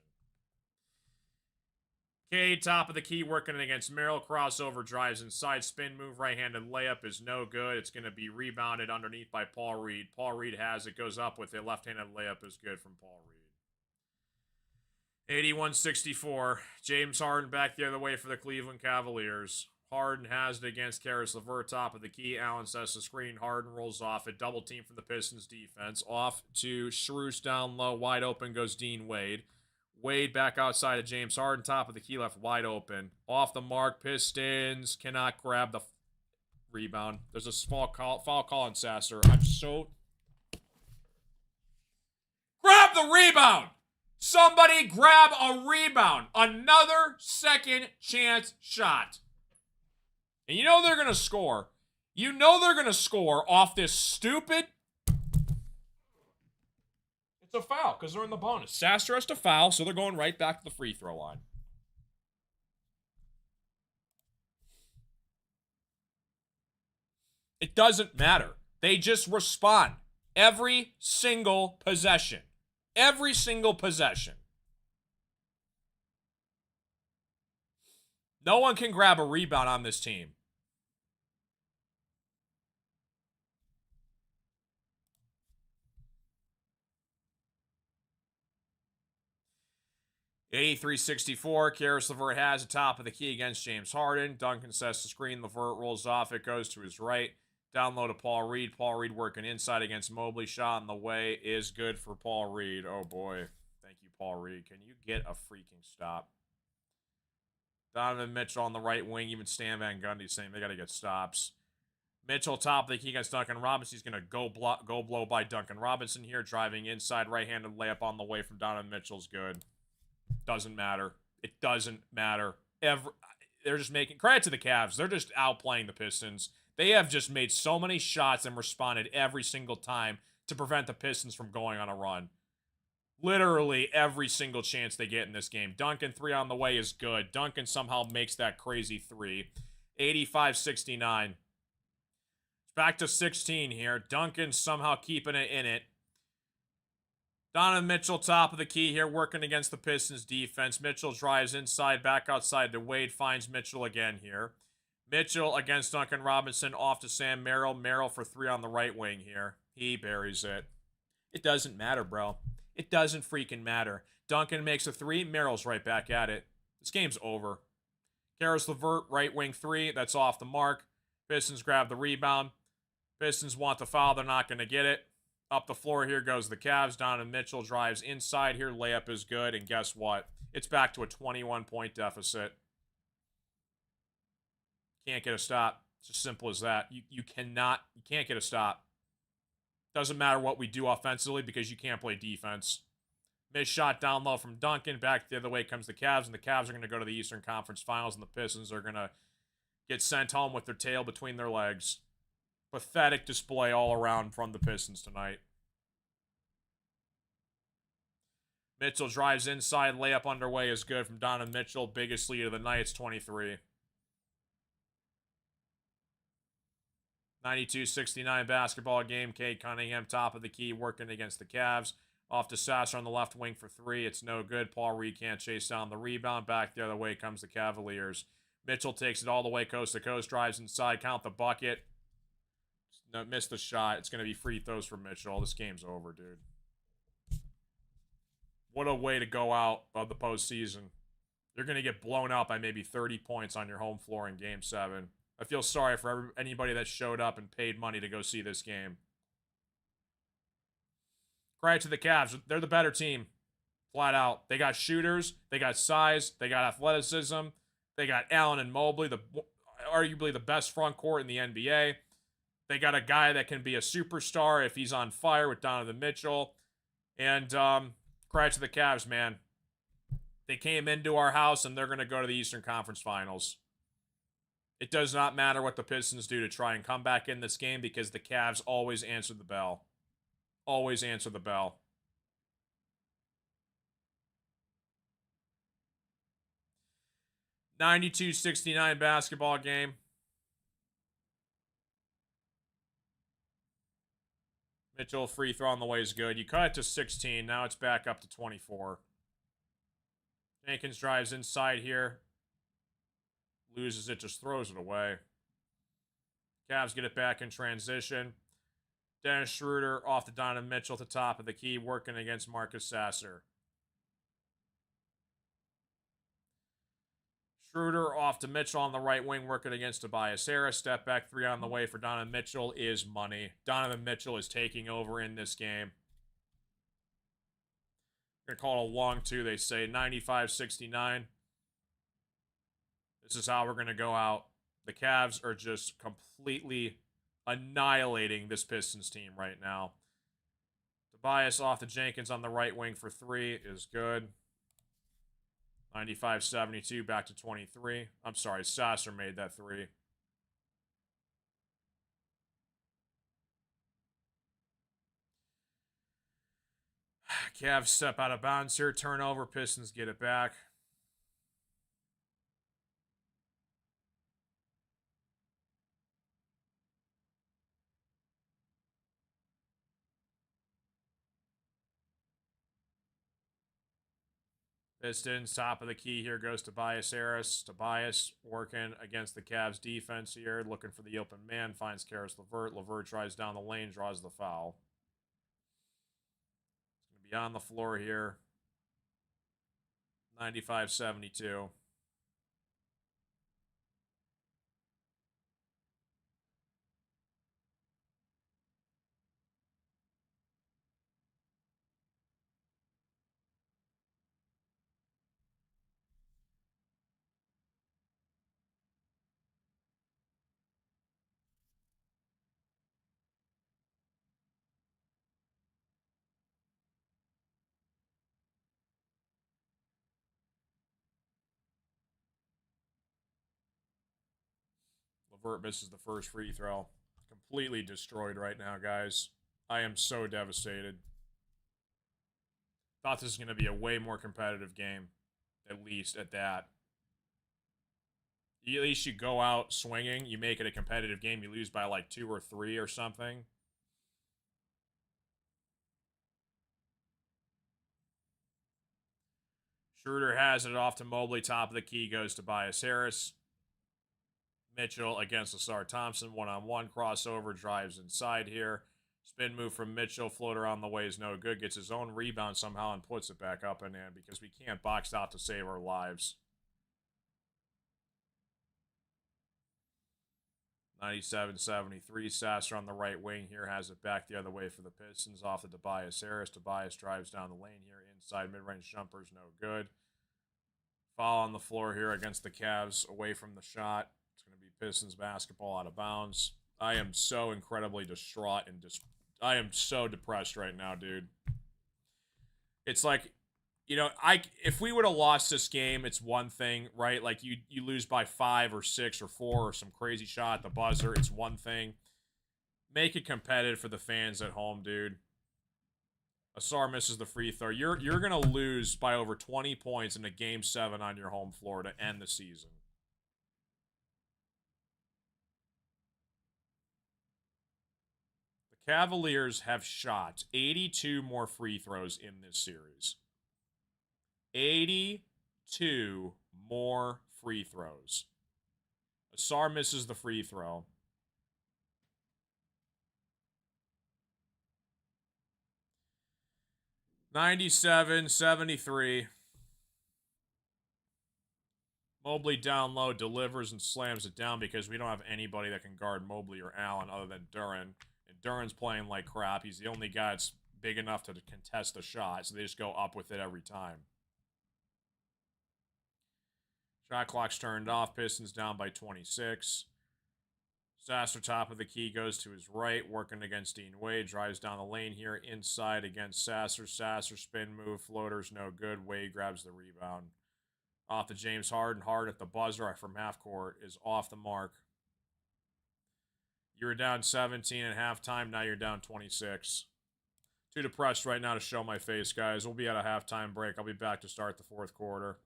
Cade, top of the key, working against Merrill. Crossover, drives inside. Spin move, right-handed layup is no good. It's going to be rebounded underneath by Paul Reed. Paul Reed has it. Goes up with a left-handed layup is good from Paul Reed. 81-64. James Harden back the other way for the Cleveland Cavaliers. Harden has it against Karis LeVert, top of the key. Allen sets the screen. Harden rolls off it. Double team from the Pistons defense. Off to Strus down low. Wide open goes Dean Wade. Wade back outside of James Harden. Top of the key left wide open. Off the mark. Pistons cannot grab the rebound. There's a small foul call on Sasser. I'm so... Grab the rebound! Somebody grab a rebound. Another second chance shot. And you know they're going to score. You know they're going to score off this stupid... It's a foul because they're in the bonus. Sasser has to foul, so they're going right back to the free throw line. It doesn't matter. They just respond. Every single possession. Every single possession. No one can grab a rebound on this team. (83-64). Karis LeVert has the top of the key against James Harden. Duncan sets the screen. LeVert rolls off. It goes to his right. Down low to Paul Reed. Paul Reed working inside against Mobley. Shot in the way is good for Paul Reed. Oh, boy. Thank you, Paul Reed. Can you get a freaking stop? Donovan Mitchell on the right wing. Even Stan Van Gundy saying they got to get stops. Mitchell top of the key against Duncan Robinson. He's going to go blow by Duncan Robinson here. Driving inside. Right-handed layup on the way from Donovan Mitchell's good. Doesn't matter. It doesn't matter. They're just making... Credit to the Cavs. They're just outplaying the Pistons. They have just made so many shots and responded every single time to prevent the Pistons from going on a run. Literally every single chance they get in this game. Duncan 3 on the way is good. Duncan somehow makes that crazy 3. 85-69. Back to 16 here. Duncan somehow keeping it in it. Donovan Mitchell top of the key here, working against the Pistons defense. Mitchell drives inside, back outside to Wade. Finds Mitchell again here. Mitchell against Duncan Robinson, off to Sam Merrill. Merrill for 3 on the right wing here. He buries it. It doesn't matter, bro. It doesn't freaking matter. Duncan makes a 3. Merrill's right back at it. This game's over. Caris LeVert, right wing 3. That's off the mark. Pistons grab the rebound. Pistons want the foul. They're not going to get it. Up the floor here goes the Cavs. Donovan Mitchell drives inside here. Layup is good. And guess what? It's back to a 21-point deficit. Can't get a stop. It's as simple as that. You can't get a stop. Doesn't matter what we do offensively because you can't play defense. Missed shot down low from Duncan. Back the other way comes the Cavs, and the Cavs are going to go to the Eastern Conference Finals, and the Pistons are going to get sent home with their tail between their legs. Pathetic display all around from the Pistons tonight. Mitchell drives inside. Layup underway is good from Donovan Mitchell. Biggest lead of the night. It's 23. 92-69 basketball game. Cade Cunningham top of the key working against the Cavs. Off to Sasser on the left wing for 3. It's no good. Paul Reed can't chase down the rebound. Back the other way comes the Cavaliers. Mitchell takes it all the way coast to coast. Drives inside. Count the bucket. No, missed the shot. It's going to be free throws for Mitchell. This game's over, dude. What a way to go out of the postseason. You're going to get blown out by maybe 30 points on your home floor in Game 7. I feel sorry for anybody that showed up and paid money to go see this game. Credit to the Cavs. They're the better team. Flat out. They got shooters. They got size. They got athleticism. They got Allen and Mobley, arguably the best front court in the NBA. They got a guy that can be a superstar if he's on fire with Donovan Mitchell. And credit to the Cavs, man. They came into our house, and they're going to go to the Eastern Conference Finals. It does not matter what the Pistons do to try and come back in this game because the Cavs always answer the bell. Always answer the bell. (92-69) basketball game. Mitchell free throw on the way is good. You cut it to 16. Now it's back up to 24. Jenkins drives inside here. Loses it, just throws it away. Cavs get it back in transition. Dennis Schroeder off to Donovan Mitchell at the top of the key, working against Marcus Sasser. Schroeder off to Mitchell on the right wing, working against Tobias Harris. Step back 3 on the way for Donovan Mitchell is money. Donovan Mitchell is taking over in this game. Going to call it a long 2, they say. 95-69. This is how we're going to go out. The Cavs are just completely annihilating this Pistons team right now. Tobias off to Jenkins on the right wing for 3 is good. 95-72, back to 23. I'm sorry, Sasser made that 3. Cavs step out of bounds here. Turnover. Pistons get it back. Pistons, top of the key here goes Tobias Harris. Tobias working against the Cavs defense here, looking for the open man, finds Caris LeVert. LeVert tries down the lane, draws the foul. It's going to be on the floor here. 95-72. LeVert misses the first free throw. Completely destroyed right now, guys. I am so devastated. Thought this was going to be a way more competitive game, at least at that. At least you go out swinging, you make it a competitive game, you lose by like 2 or 3 or something. Schroeder has it off to Mobley, top of the key, goes to Tobias Harris. Mitchell against Asar Thompson, one-on-one crossover, drives inside here. Spin move from Mitchell, floater on the way is no good, gets his own rebound somehow and puts it back up and in because we can't box out to save our lives. 97-73, Sasser on the right wing here has it back the other way for the Pistons off to Tobias Harris. Tobias drives down the lane here, inside mid-range jumpers, no good. Foul on the floor here against the Cavs, away from the shot. It's going to be Pistons basketball out of bounds. I am so incredibly distraught and I am so depressed right now, dude. It's like, you know, if we would have lost this game, it's one thing, right? Like you lose by 5 or 6 or 4 or some crazy shot at the buzzer, it's one thing. Make it competitive for the fans at home, dude. Asar misses the free throw. You're gonna lose by over 20 points in a game 7 on your home floor to end the season. The Cavaliers have shot 82 more free throws in this series. 82 more free throws. Asar misses the free throw. (97-73). Mobley down low, delivers and slams it down because we don't have anybody that can guard Mobley or Allen other than Duren. And Duren's playing like crap. He's the only guy that's big enough to contest the shot, so they just go up with it every time. Shot clock's turned off. Pistons down by 26. Sasser, top of the key, goes to his right, working against Dean Wade. Drives down the lane here, inside against Sasser. Sasser, spin move, floater's no good. Wade grabs the rebound. Off to James Harden. Hard at the buzzer from half court is off the mark. You were down 17 at halftime. Now you're down 26. Too depressed right now to show my face, guys. We'll be at a halftime break. I'll be back to start the fourth quarter.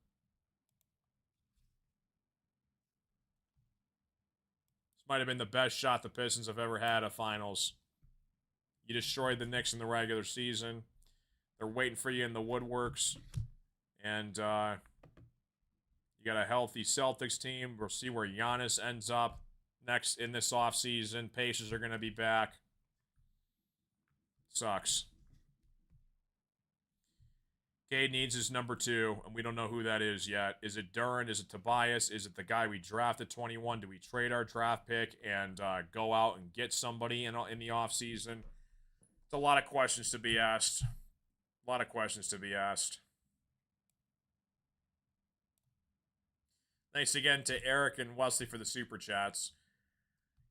Might have been the best shot the Pistons have ever had at finals. You destroyed the Knicks in the regular season. They're waiting for you in the woodworks. And you got a healthy Celtics team. We'll see where Giannis ends up next in this offseason. Pacers are going to be back. Sucks. Cade needs his number 2, and we don't know who that is yet. Is it Duren? Is it Tobias? Is it the guy we drafted 21? Do we trade our draft pick and go out and get somebody in the offseason? It's a lot of questions to be asked. A lot of questions to be asked. Thanks again to Eric and Wesley for the super chats.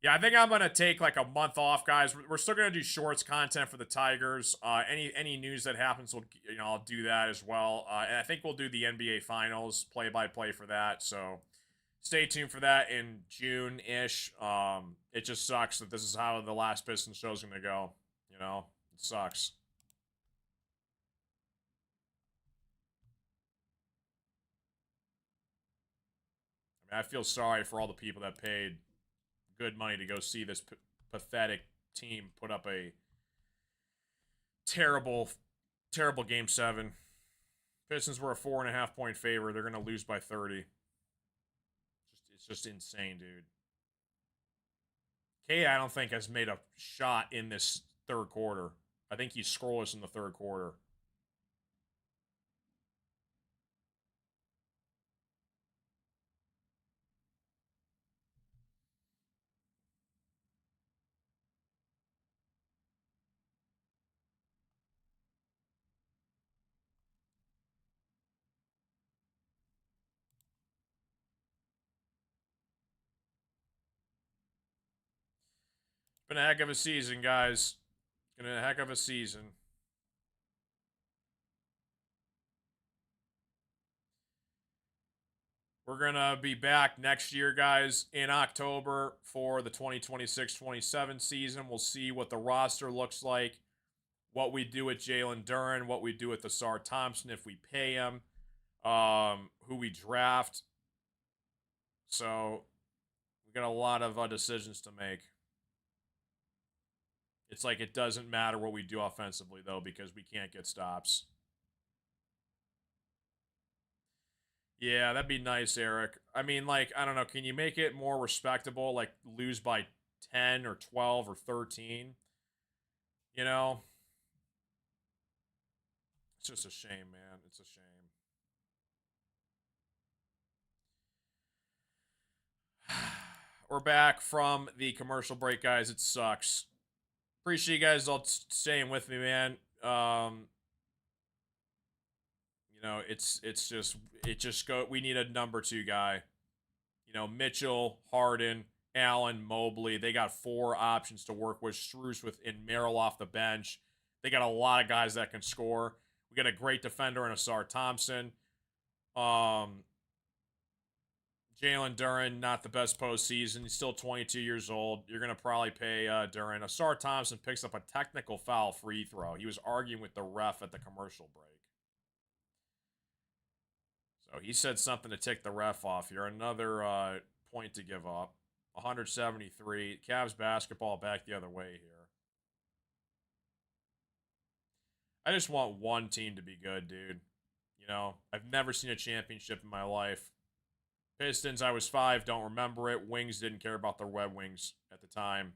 Yeah, I think I'm going to take like a month off, guys. We're still going to do shorts content for the Tigers. Any news that happens, I'll do that as well. And I think we'll do the NBA Finals play-by-play for that. So stay tuned for that in June-ish. It just sucks that this is how the last Pistons show is going to go. You know, it sucks. I mean, I feel sorry for all the people that paid good money to go see this pathetic team put up a terrible game 7. Pistons were a 4.5 point favorite. They're going to lose by 30. It's just insane, dude. K, I don't think has made a shot in this third quarter. I think he's scoreless in the third quarter. Been a heck of a season, guys. Been a heck of a season. We're going to be back next year, guys, in October for the 2026-27 season. We'll see what the roster looks like, what we do with Jalen Duren, what we do with Asar Thompson if we pay him, who we draft. So we got a lot of decisions to make. It's like it doesn't matter what we do offensively, though, because we can't get stops. Yeah, that'd be nice, Eric. I mean, like, I don't know. Can you make it more respectable? Like, lose by 10 or 12 or 13? You know? It's just a shame, man. It's a shame. We're back from the commercial break, guys. It sucks. Appreciate you guys all staying with me, man. You know, we need a number 2 guy. You know, Mitchell, Harden, Allen, Mobley. They got 4 options to work with. Strus with and Merrill off the bench. They got a lot of guys that can score. We got a great defender in Asar Thompson. Jalen Duren, not the best postseason. He's still 22 years old. You're going to probably pay Duren. Asar Thompson picks up a technical foul free throw. He was arguing with the ref at the commercial break. So he said something to tick the ref off here. Another point to give up. 173. Cavs basketball back the other way here. I just want one team to be good, dude. You know, I've never seen a championship in my life. Pistons, I was 5, don't remember it. Wings didn't care about their Red Wings at the time.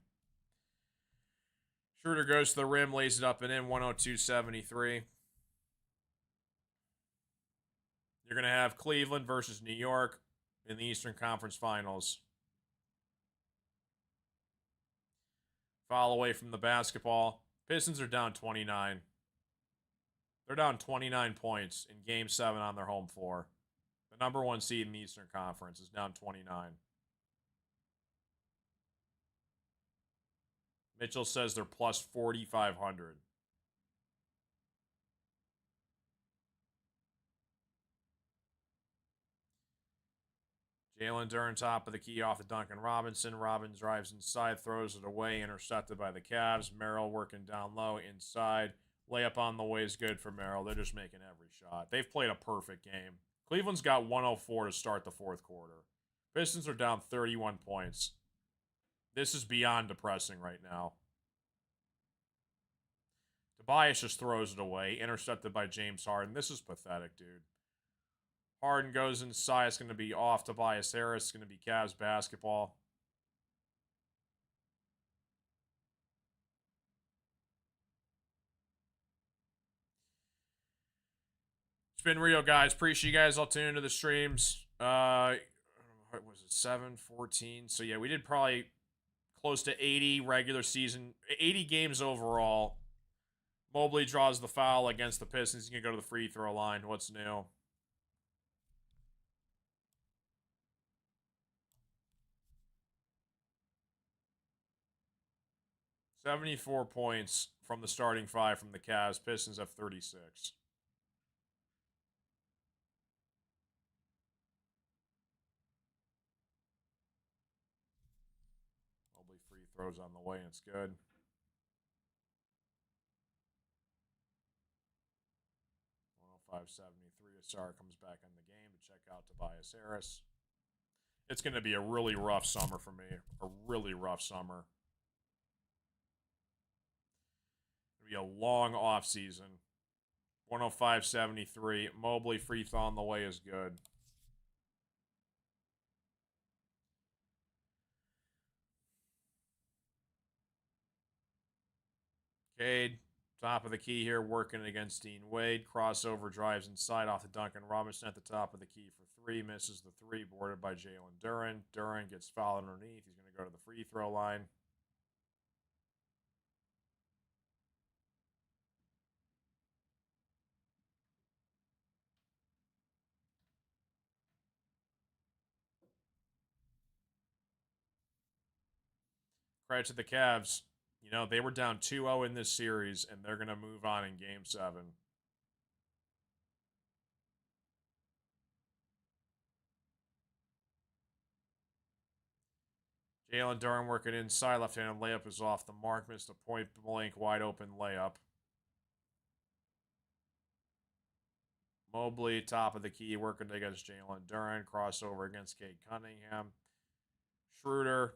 Schroeder goes to the rim, lays it up and in, 102-73. You're going to have Cleveland versus New York in the Eastern Conference Finals. Foul away from the basketball. Pistons are down 29. They're down 29 points in Game 7 on their home floor. The number 1 seed in the Eastern Conference is down 29. Mitchell says they're plus 4,500. Jalen Duren top of the key off the Duncan Robinson. Robin drives inside, throws it away, intercepted by the Cavs. Merrill working down low inside. Layup on the way is good for Merrill. They're just making every shot. They've played a perfect game. Cleveland's got 104 to start the 4th quarter. Pistons are down 31 points. This is beyond depressing right now. Tobias just throws it away. Intercepted by James Harden. This is pathetic, dude. Harden goes inside. It's going to be off Tobias Harris. It's going to be Cavs basketball. It's been real, guys. Appreciate you guys all tuning into the streams. What was it, 7, 14? So, yeah, we did probably close to 80 regular season, 80 games overall. Mobley draws the foul against the Pistons. He's going to go to the free throw line. What's new? $74 points from the starting 5 from the Cavs. Pistons have 36. Mobley free throws on the way, and it's good. 105-73. Asar comes back in the game to check out Tobias Harris. It's going to be a really rough summer for me. A really rough summer. It'll be a long off season. 105-73. Mobley free throw on the way is good. Cade, top of the key here, working against Dean Wade. Crossover drives inside off the Duncan Robinson at the top of the key for 3. Misses the 3, boarded by Jalen Duren. Duren gets fouled underneath. He's going to go to the free throw line. Credit to the Cavs. You know, they were down 2-0 in this series, and they're going to move on in Game 7. Jalen Duren working inside. Left-handed layup is off the mark. Missed a point-blank wide-open layup. Mobley, top of the key, working against Jalen Duren. Crossover against Cade Cunningham. Schroeder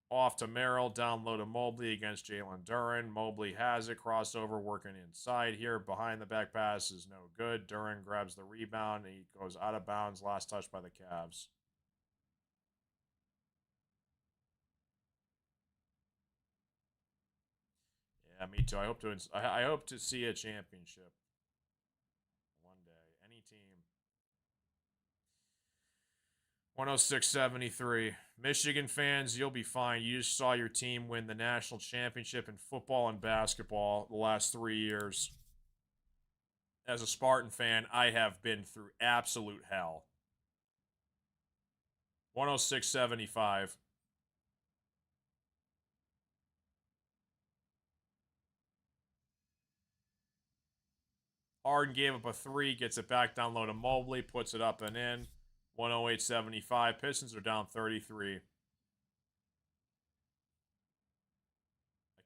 off to Merrill. Down low to Mobley against Jalen Duren. Mobley has it. Crossover working inside here. Behind the back pass is no good. Duren grabs the rebound. And he goes out of bounds. Last touch by the Cavs. Yeah, me too. I hope to see a championship one day. Any team. 106.73. Michigan fans, you'll be fine. You just saw your team win the national championship in football and basketball the last 3 years. As a Spartan fan, I have been through absolute hell. 106.75. Harden gave up a 3, gets it back down low to Mobley, puts it up and in. 108.75. Pistons are down 33. I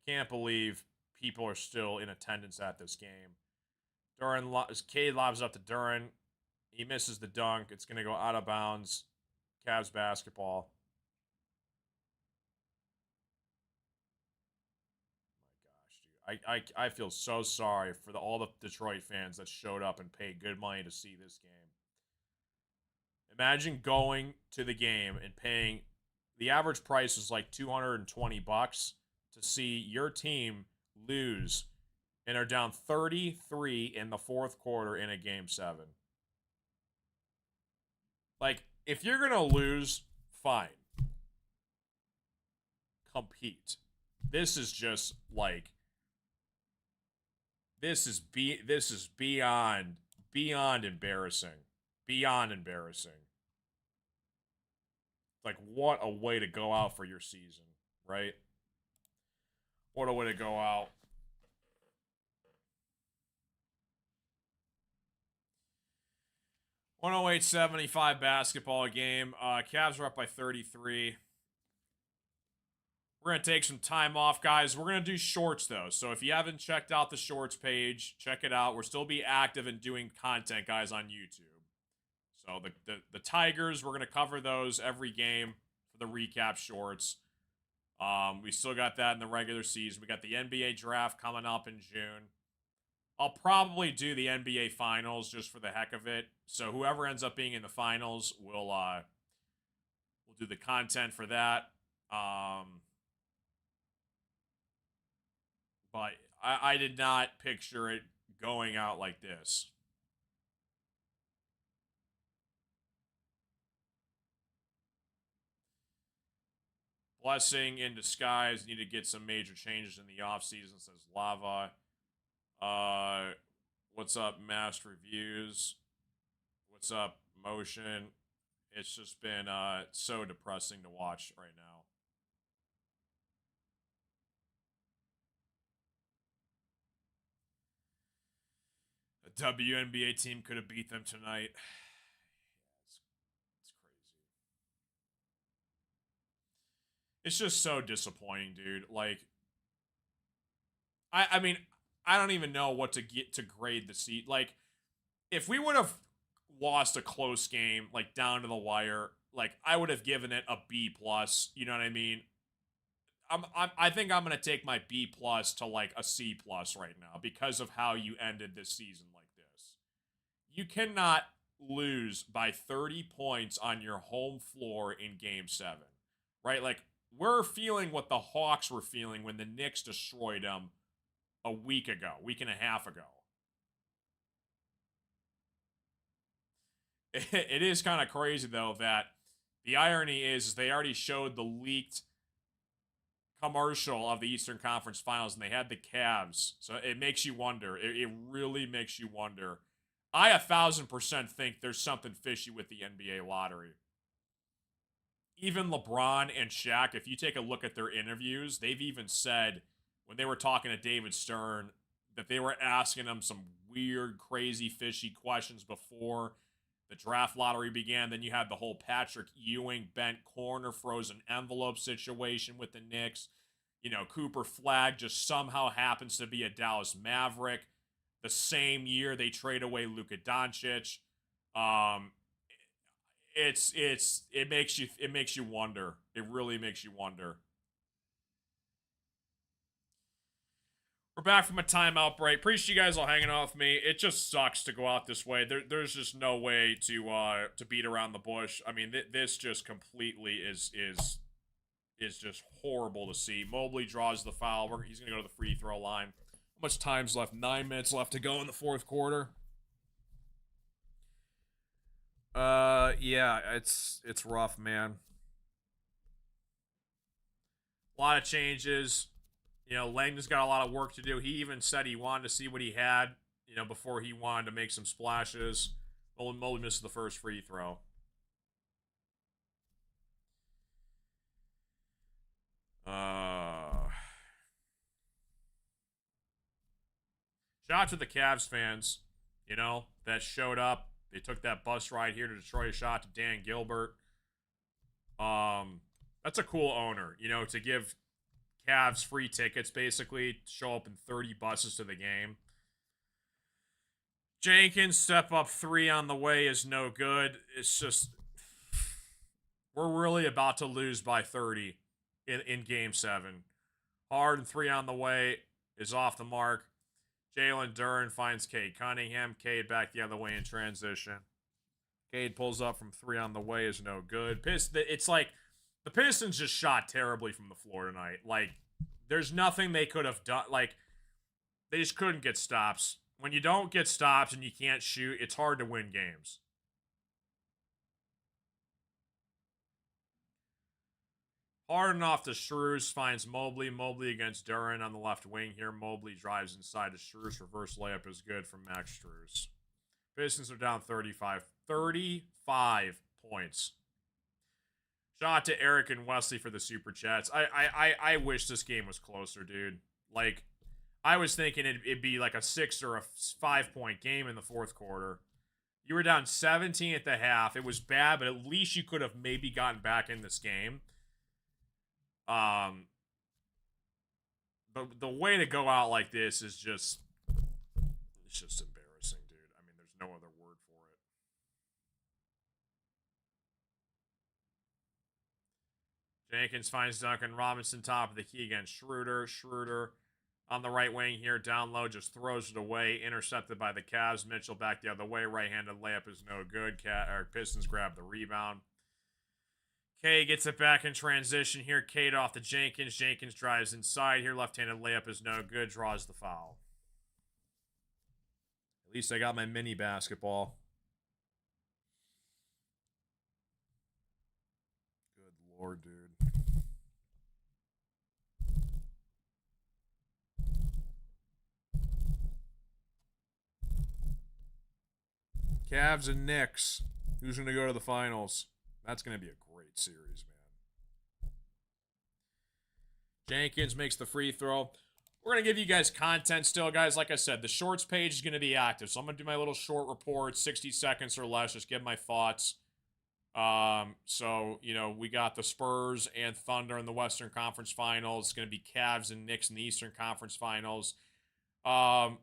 can't believe people are still in attendance at this game. Cade lobs up to Duren. He misses the dunk. It's going to go out of bounds. Cavs basketball. My gosh, dude. I feel so sorry for all the Detroit fans that showed up and paid good money to see this game. Imagine going to the game and paying, the average price is like $220 to see your team lose and are down 33 in the fourth quarter in a game 7. Like, if you're going to lose, fine. Compete. This is just like, this is beyond embarrassing. Beyond embarrassing. Like, what a way to go out for your season, right? What a way to go out. .108.75 basketball game. Cavs are up by 33. We're going to take some time off, guys. We're going to do shorts, though. So if you haven't checked out the shorts page, check it out. We're still be active and doing content, guys, on YouTube. So the Tigers, we're going to cover those every game for the recap shorts. We still got that in the regular season. We got the NBA draft coming up in June. I'll probably do the NBA finals just for the heck of it. So whoever ends up being in the finals, we'll do the content for that. But I did not picture it going out like this. Blessing in disguise. Need to get some major changes in the offseason, says Lava. What's up, Mass Reviews? What's up, Motion? It's just been so depressing to watch right now. A WNBA team could have beat them tonight. It's crazy. It's just so disappointing, dude. Like, I mean, I don't even know what to get to grade the seat. Like, if we would have lost a close game, like down to the wire, like I would have given it a B plus. You know what I mean? I think I'm gonna take my B plus to like a C plus right now because of how you ended this season like this. You cannot lose by 30 points on your home floor in Game 7, right? Like, we're feeling what the Hawks were feeling when the Knicks destroyed them a week and a half ago. It is kind of crazy, though, that the irony is they already showed the leaked commercial of the Eastern Conference Finals, and they had the Cavs. So it makes you wonder. It really makes you wonder. I 1,000% think there's something fishy with the NBA lottery. Even LeBron and Shaq, if you take a look at their interviews, they've even said when they were talking to David Stern that they were asking him some weird, crazy, fishy questions before. the draft lottery began. Then you had the whole Patrick Ewing bent corner frozen envelope situation with the Knicks. You know, Cooper Flagg just somehow happens to be a Dallas Maverick. The same year they trade away Luka Doncic. Um, it makes you wonder. It really makes you wonder. We're back from a timeout break. Appreciate you guys all hanging out with me. It just sucks to go out this way. There's just no way to beat around the bush. I mean, this just completely is just horrible to see. Mobley draws the foul. He's gonna go to the free throw line. How much time's left? 9 minutes left to go in the fourth quarter. Yeah, it's rough, man. A lot of changes. You know, Langdon's got a lot of work to do. He even said he wanted to see what he had, you know, before he wanted to make some splashes. Mobley misses the first free throw. Shout out to the Cavs fans, you know, that showed up. They took that bus ride here to Detroit. Shout out to Dan Gilbert. That's a cool owner, you know, to give Cavs free tickets, basically, show up in 30 buses to the game. Jenkins, step up 3 on the way is no good. It's just, we're really about to lose by 30 in Game 7. Harden 3 on the way is off the mark. Jalen Duren finds Cade Cunningham. Cade back the other way in transition. Cade pulls up from 3 on the way is no good. It's like the Pistons just shot terribly from the floor tonight. Like, there's nothing they could have done. Like, they just couldn't get stops. When you don't get stops and you can't shoot, it's hard to win games. Harden off to Shrews, finds Mobley. Mobley against Duren on the left wing here. Mobley drives inside to Shrews. Reverse layup is good from Max Strus. Pistons are down 35. 35 points. Shout out to Eric and Wesley for the super chats. I wish this game was closer, dude. Like, I was thinking it'd be like a 6 or a 5 point game in the fourth quarter. You were down 17 at the half. It was bad, but at least you could have maybe gotten back in this game. But the way to go out like this is just, it's just embarrassing, dude. I mean, there's no other word for it. Jenkins finds Duncan Robinson top of the key against Schroeder. Schroeder on the right wing here, down low, just throws it away, intercepted by the Cavs. Mitchell back the other way, right-handed layup is no good. Pistons grab the rebound. K gets it back in transition here. Cade off to Jenkins. Jenkins drives inside here. Left-handed layup is no good. Draws the foul. At least I got my mini basketball. Good Lord, dude. Cavs and Knicks. Who's going to go to the finals? That's going to be a great series, man. Jenkins makes the free throw. We're going to give you guys content still, guys. Like I said, the shorts page is going to be active. So I'm going to do my little short report, 60 seconds or less, just give my thoughts. So, you know, we got the Spurs and Thunder in the Western Conference Finals. It's going to be Cavs and Knicks in the Eastern Conference Finals. I'll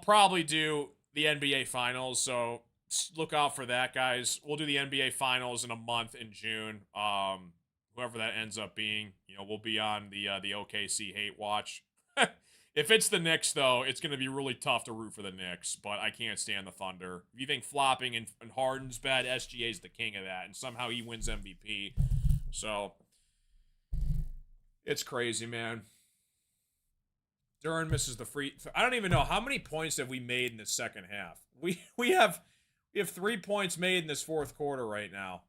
probably do the NBA Finals, so look out for that, guys. We'll do the NBA Finals in a month in June. Whoever that ends up being, you know, we'll be on the OKC hate watch. If it's the Knicks, though, it's going to be really tough to root for the Knicks, but I can't stand the Thunder. If you think flopping and Harden's bad, SGA's the king of that, and somehow he wins MVP. So, it's crazy, man. Duren misses the free. I don't even know how many points have we made in the second half. We have 3 points made in this fourth quarter right now.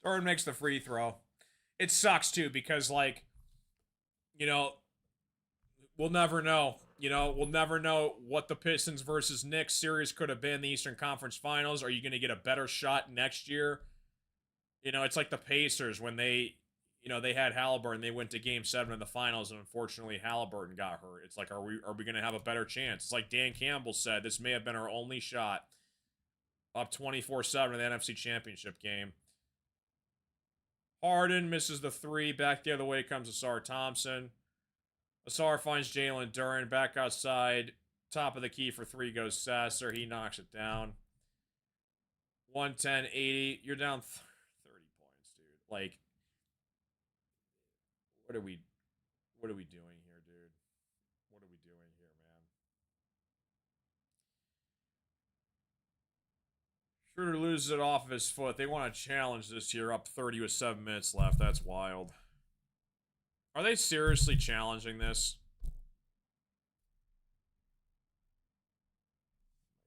Duren makes the free throw. It sucks too because, like, you know, we'll never know. You know, we'll never know what the Pistons versus Knicks series could have been in the Eastern Conference Finals. Are you going to get a better shot next year? It's like the Pacers when they had Halliburton, they went to Game 7 in the finals, and unfortunately Halliburton got hurt. It's like, are we going to have a better chance? It's like Dan Campbell said, this may have been our only shot, up 24-7 in the NFC Championship game. Harden misses the three. Back the other way comes Asar Thompson. Asar finds Jalen Duren back outside. Top of the key for three goes Sasser. He knocks it down. 110-80. You're down 30 points, dude. Like, what are we doing here, dude? What are we doing here, man? Schroeder loses it off of his foot. They want to challenge this year, up 30 with 7 minutes left. That's wild. Are they seriously challenging this? Oh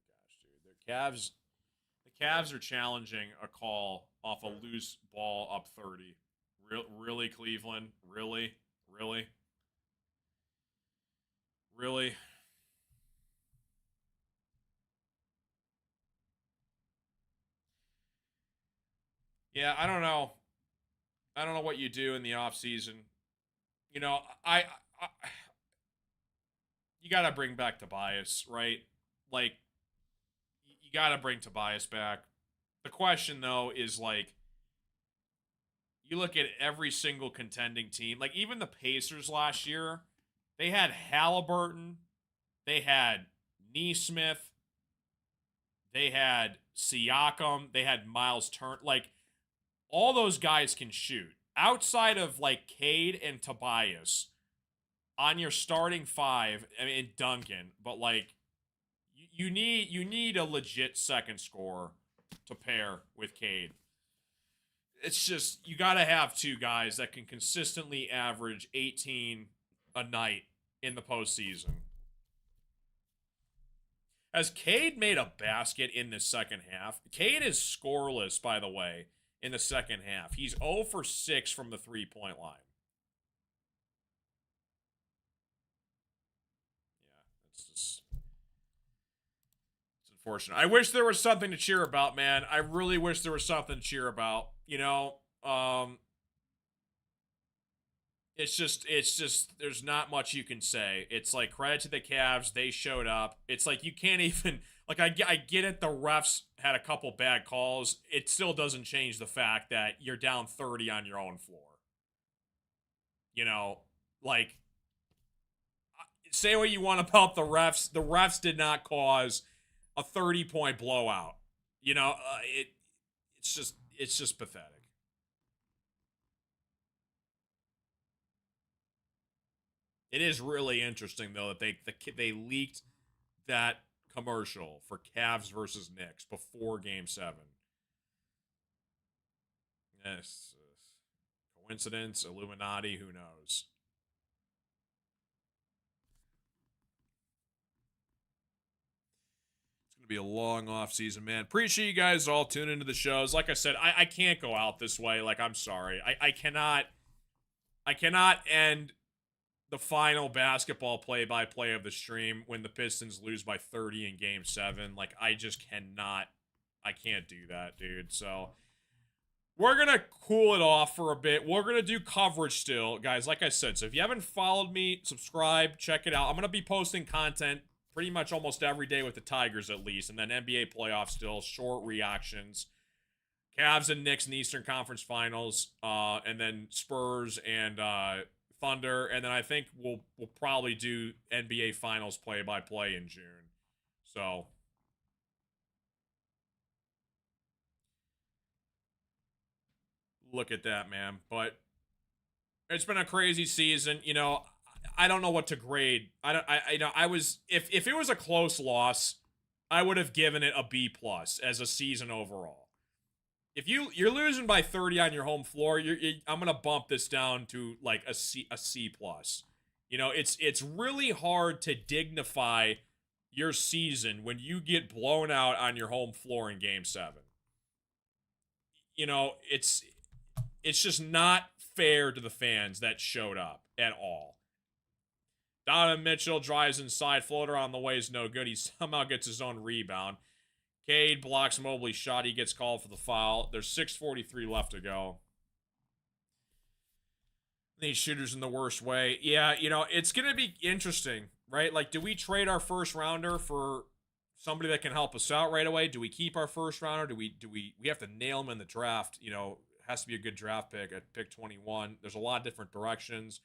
my gosh, dude. The Cavs are challenging a call off a loose ball up 30. Really, Cleveland? Really? Yeah, I don't know. I don't know what you do in the off season. You know, I you got to bring back Tobias, right? Like, you got to bring Tobias back. The question though is, like, you look at every single contending team, like even the Pacers last year, they had Halliburton, they had Neesmith, they had Siakam, they had Miles Turner. Like, all those guys can shoot. Outside of like Cade and Tobias on your starting five, I mean Duncan, but like you need a legit second scorer to pair with Cade. It's just, you got to have two guys that can consistently average 18 a night in the postseason. Has Cade made a basket in the second half? Cade is scoreless, by the way, in the second half. He's 0 for 6 from the three-point line. Yeah, it's unfortunate. I wish there was something to cheer about, man. I really wish there was something to cheer about. It's just there's not much you can say. It's like, credit to the Cavs, they showed up. It's like, you can't even, like, I get it, the refs had a couple bad calls. It still doesn't change the fact that you're down 30 on your own floor. Like, say what you want about the refs. The refs did not cause a 30-point blowout. It's just pathetic. It is really interesting though that they leaked that commercial for Cavs versus Knicks before Game 7. Yes, coincidence, Illuminati, who knows? Be a long off season, man. Appreciate you guys all tuning into the shows. Like I said, I can't go out this way. Like, I'm sorry. I cannot end the final basketball play-by-play of the stream when the Pistons lose by 30 in Game 7. Like, I just cannot. I can't do that, dude. So we're going to cool it off for a bit. We're going to do coverage still, guys. Like I said, so if you haven't followed me, subscribe, check it out. I'm going to be posting content pretty much almost every day with the Tigers, at least. And then NBA playoffs still, short reactions. Cavs and Knicks in the Eastern Conference Finals. And then Spurs and Thunder. And then I think we'll probably do NBA Finals play-by-play in June. So look at that, man. But it's been a crazy season. I don't know what to grade. If it was a close loss, I would have given it a B+ as a season overall. If you're losing by 30 on your home floor, I'm gonna bump this down to like a C+. It's really hard to dignify your season when you get blown out on your home floor in Game 7. It's just not fair to the fans that showed up at all. Donovan Mitchell drives inside, floater on the way is no good. He somehow gets his own rebound. Cade blocks Mobley's shot. He gets called for the foul. There's 6:43 left to go. These shooters in the worst way. Yeah, it's going to be interesting, right? Like, do we trade our first rounder for somebody that can help us out right away? Do we keep our first rounder? Do we have to nail him in the draft? It has to be a good draft pick at pick 21. There's a lot of different directions,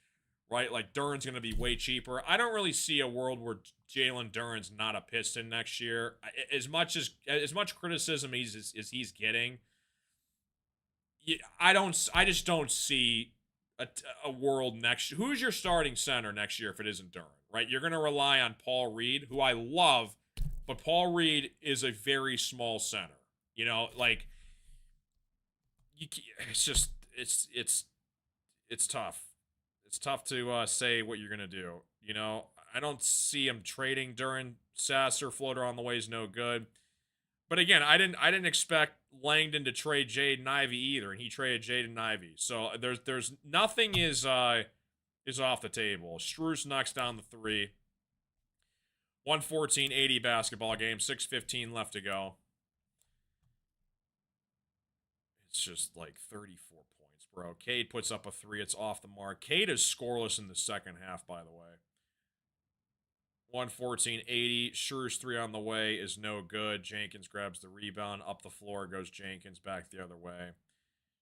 right? Like, Duren's going to be way cheaper. I don't really see a world where Jalen Duren's not a Piston next year. As much criticism as he's getting, I just don't see a world next. Who's your starting center next year if it isn't Duren, right? You're going to rely on Paul Reed, who I love, but Paul Reed is a very small center. Like, it's just it's tough. It's tough to say what you're going to do. I don't see him trading Duren. Sasser floater on the way is no good. But again, I didn't expect Langdon to trade Jaden Ivey either, and he traded Jaden Ivey. So there's nothing is off the table. Strus knocks down the 3. 114-80 basketball game. 6:15 left to go. It's just like 34 points, bro. Cade puts up a 3. It's off the mark. Cade is scoreless in the second half, by the way. 114-80. Schur's 3 on the way is no good. Jenkins grabs the rebound. Up the floor goes Jenkins. Back the other way.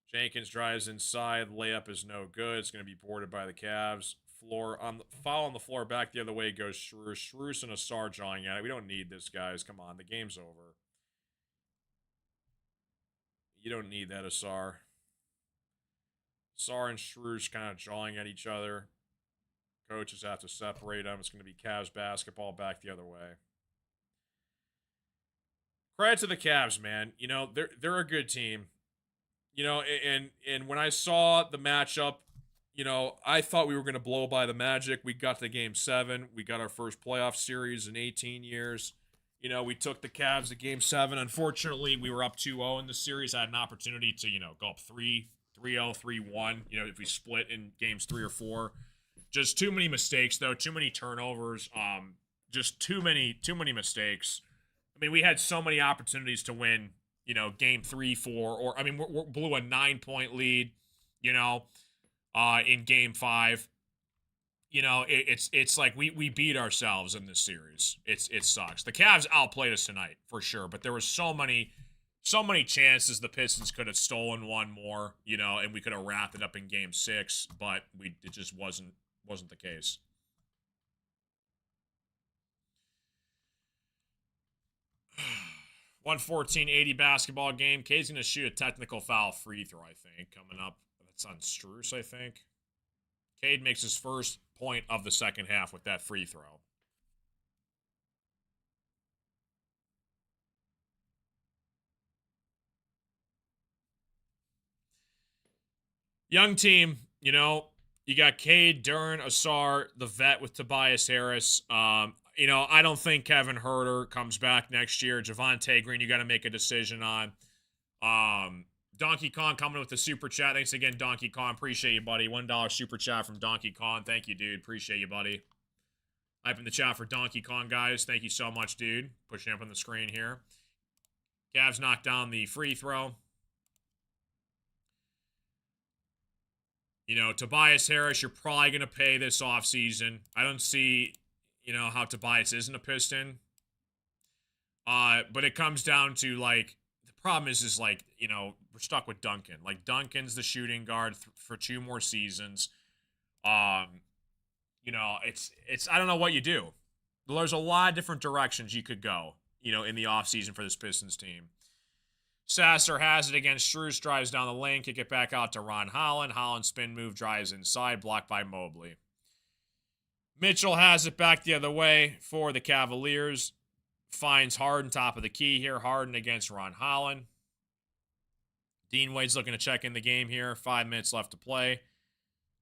Jenkins drives inside. Layup is no good. It's going to be boarded by the Cavs. Foul on the floor. Back the other way goes Schroes. Schroes and Asar jawing at it. We don't need this, guys. Come on. The game's over. You don't need that, Asar. Asar and Schroes kind of jawing at each other. Coaches have to separate them. It's going to be Cavs basketball back the other way. Credit to the Cavs, man. They're a good team. And when I saw the matchup, I thought we were going to blow by the Magic. We got to Game 7. We got our first playoff series in 18 years. We took the Cavs to Game 7. Unfortunately, we were up 2-0 in the series. I had an opportunity to, go up 3-0, 3-1, if we split in Games 3 or 4. Just too many mistakes, though. Too many turnovers. Just too many mistakes. I mean, we had so many opportunities to win, Game 3, 4, or we blew a 9-point lead, in Game 5. It's like we beat ourselves in this series. It sucks. The Cavs outplayed us tonight for sure, but there was so many chances the Pistons could have stolen one more, and we could have wrapped it up in Game 6, but it just wasn't the case. $114-80 basketball game. K's going to shoot a technical foul free throw, I think, coming up. That's on Strus, I think. Cade makes his first point of the second half with that free throw. Young team, you got Cade, Duren, Asar, the vet with Tobias Harris. I don't think Kevin Huerter comes back next year. Javonte Green, you got to make a decision on. Donkey Kong coming with the super chat. Thanks again, Donkey Kong. Appreciate you, buddy. $1 super chat from Donkey Kong. Thank you, dude. Appreciate you, buddy. Type in the chat for Donkey Kong, guys. Thank you so much, dude. Pushing up on the screen here. Cavs knocked down the free throw. Tobias Harris, you're probably going to pay this offseason. I don't see, how Tobias isn't a Piston. But it comes down to, the problem is we're stuck with Duncan. Duncan's the shooting guard for 2 more seasons. It's I don't know what you do. There's a lot of different directions you could go, in the offseason for this Pistons team. Sasser has it against Strus, drives down the lane, kick it back out to Ron Holland. Holland spin move, drives inside, blocked by Mobley. Mitchell has it back the other way for the Cavaliers. Finds Harden top of the key here. Harden against Ron Holland. Dean Wade's looking to check in the game here. 5 minutes left to play.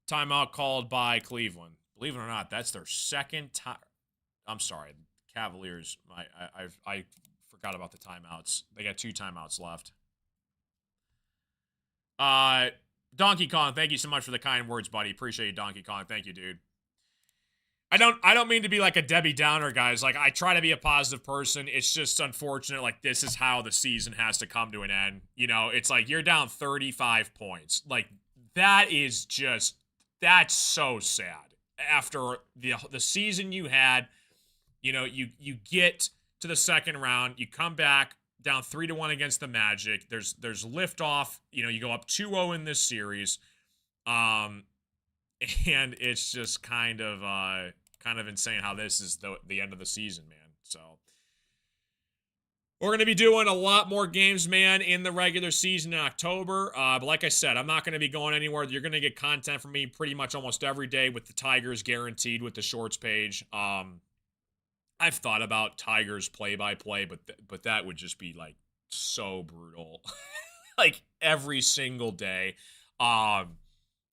Timeout called by Cleveland. Believe it or not, that's their second time. I'm sorry, Cavaliers. I forgot about the timeouts. They got 2 timeouts left. Donkey Kong, thank you so much for the kind words, buddy. Appreciate you, Donkey Kong. Thank you, dude. I don't mean to be like a Debbie Downer, guys. Like, I try to be a positive person. It's just unfortunate. Like, this is how the season has to come to an end. You know, it's like you're down 35 points. Like, that's so sad. After the season you had, you know, you get to the second round, you come back down 3-1 against the Magic. There's liftoff. You know, you go up 2-0 in this series. And it's just kind of insane how this is the end of the season, man. So we're going to be doing a lot more games, man, in the regular season in October. But like I said, I'm not going to be going anywhere. You're going to get content from me pretty much almost every day with the Tigers guaranteed with the shorts page. I've thought about Tigers play-by-play, but that would just be like so brutal. Like every single day.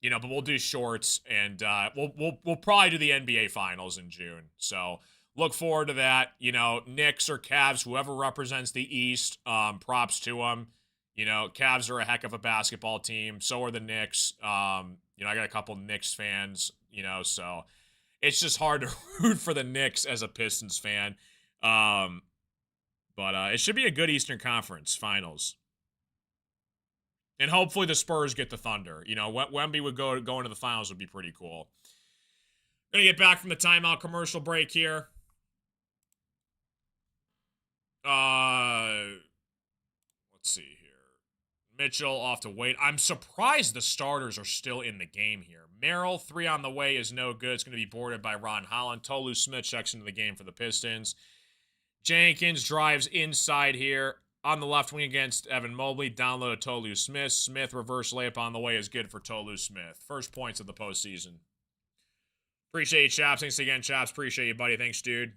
You know, but we'll do shorts, and we'll probably do the NBA Finals in June. So look forward to that. You know, Knicks or Cavs, whoever represents the East, props to them. You know, Cavs are a heck of a basketball team. So are the Knicks. You know, I got a couple Knicks fans. You know, so it's just hard to root for the Knicks as a Pistons fan. But it should be a good Eastern Conference Finals. And hopefully the Spurs get the Thunder. You know, Wemby would go into the finals would be pretty cool. Gonna get back from the timeout commercial break here. Let's see here. Mitchell off to wait. I'm surprised the starters are still in the game here. Merrill, 3 on the way is no good. It's going to be boarded by Ron Holland. Tolu Smith checks into the game for the Pistons. Jenkins drives inside here. On the left wing against Evan Mobley, down low to Tolu Smith. Smith reverse layup on the way is good for Tolu Smith. First points of the postseason. Appreciate you, Chaps. Thanks again, Chaps. Appreciate you, buddy. Thanks, dude.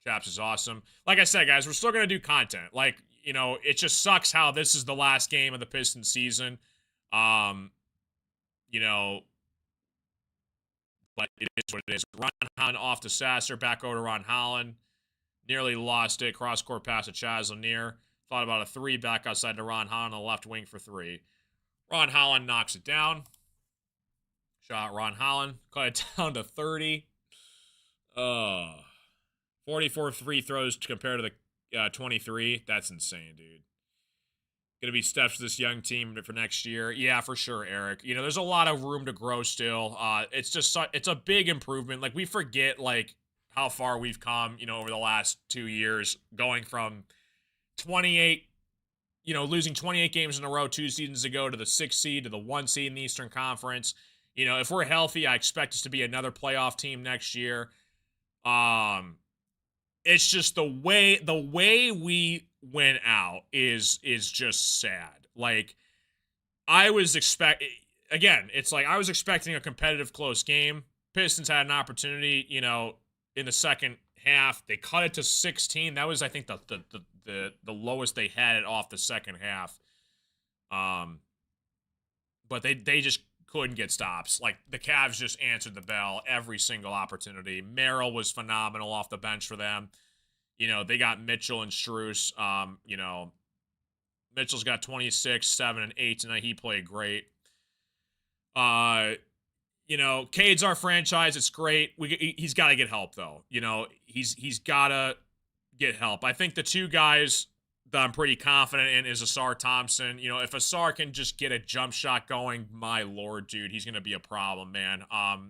Chaps is awesome. Like I said, guys, we're still going to do content. Like, you know, it just sucks how this is the last game of the Pistons season. You know, but it is what it is. Ron Holland off to Sasser. Back over to Ron Holland. Nearly lost it. Cross-court pass to Chaz Lanier. Thought about a 3 back outside to Ron Holland on the left wing for 3. Ron Holland knocks it down. Shot Ron Holland. Cut it down to 30. 44 free throws compared to the 23. That's insane, dude. Going to be steps for this young team for next year. Yeah, for sure, Eric. You know, there's a lot of room to grow still. It's a big improvement. Like, we forget, like, how far we've come, you know, over the last 2 years, going from 28, you know, losing 28 games in a row 2 seasons ago to the 6th seed to the 1 seed in the Eastern Conference. You know, if we're healthy, I expect us to be another playoff team next year. It's just the way we went out is just sad. Like, I was expecting a competitive close game. Pistons had an opportunity, you know, in the second half. They cut it to 16. That was, I think, the lowest they had it off the second half. But they just couldn't get stops. Like, the Cavs just answered the bell every single opportunity. Merrill was phenomenal off the bench for them. You know, they got Mitchell and Strus. You know, Mitchell's got 26, 7, and 8 tonight. He played great. You know, Cade's our franchise. It's great. He's got to get help, though. You know, he's got to get help. I think the 2 guys that I'm pretty confident in is Asar Thompson. You know, if Asar can just get a jump shot going, my lord, dude, he's going to be a problem, man.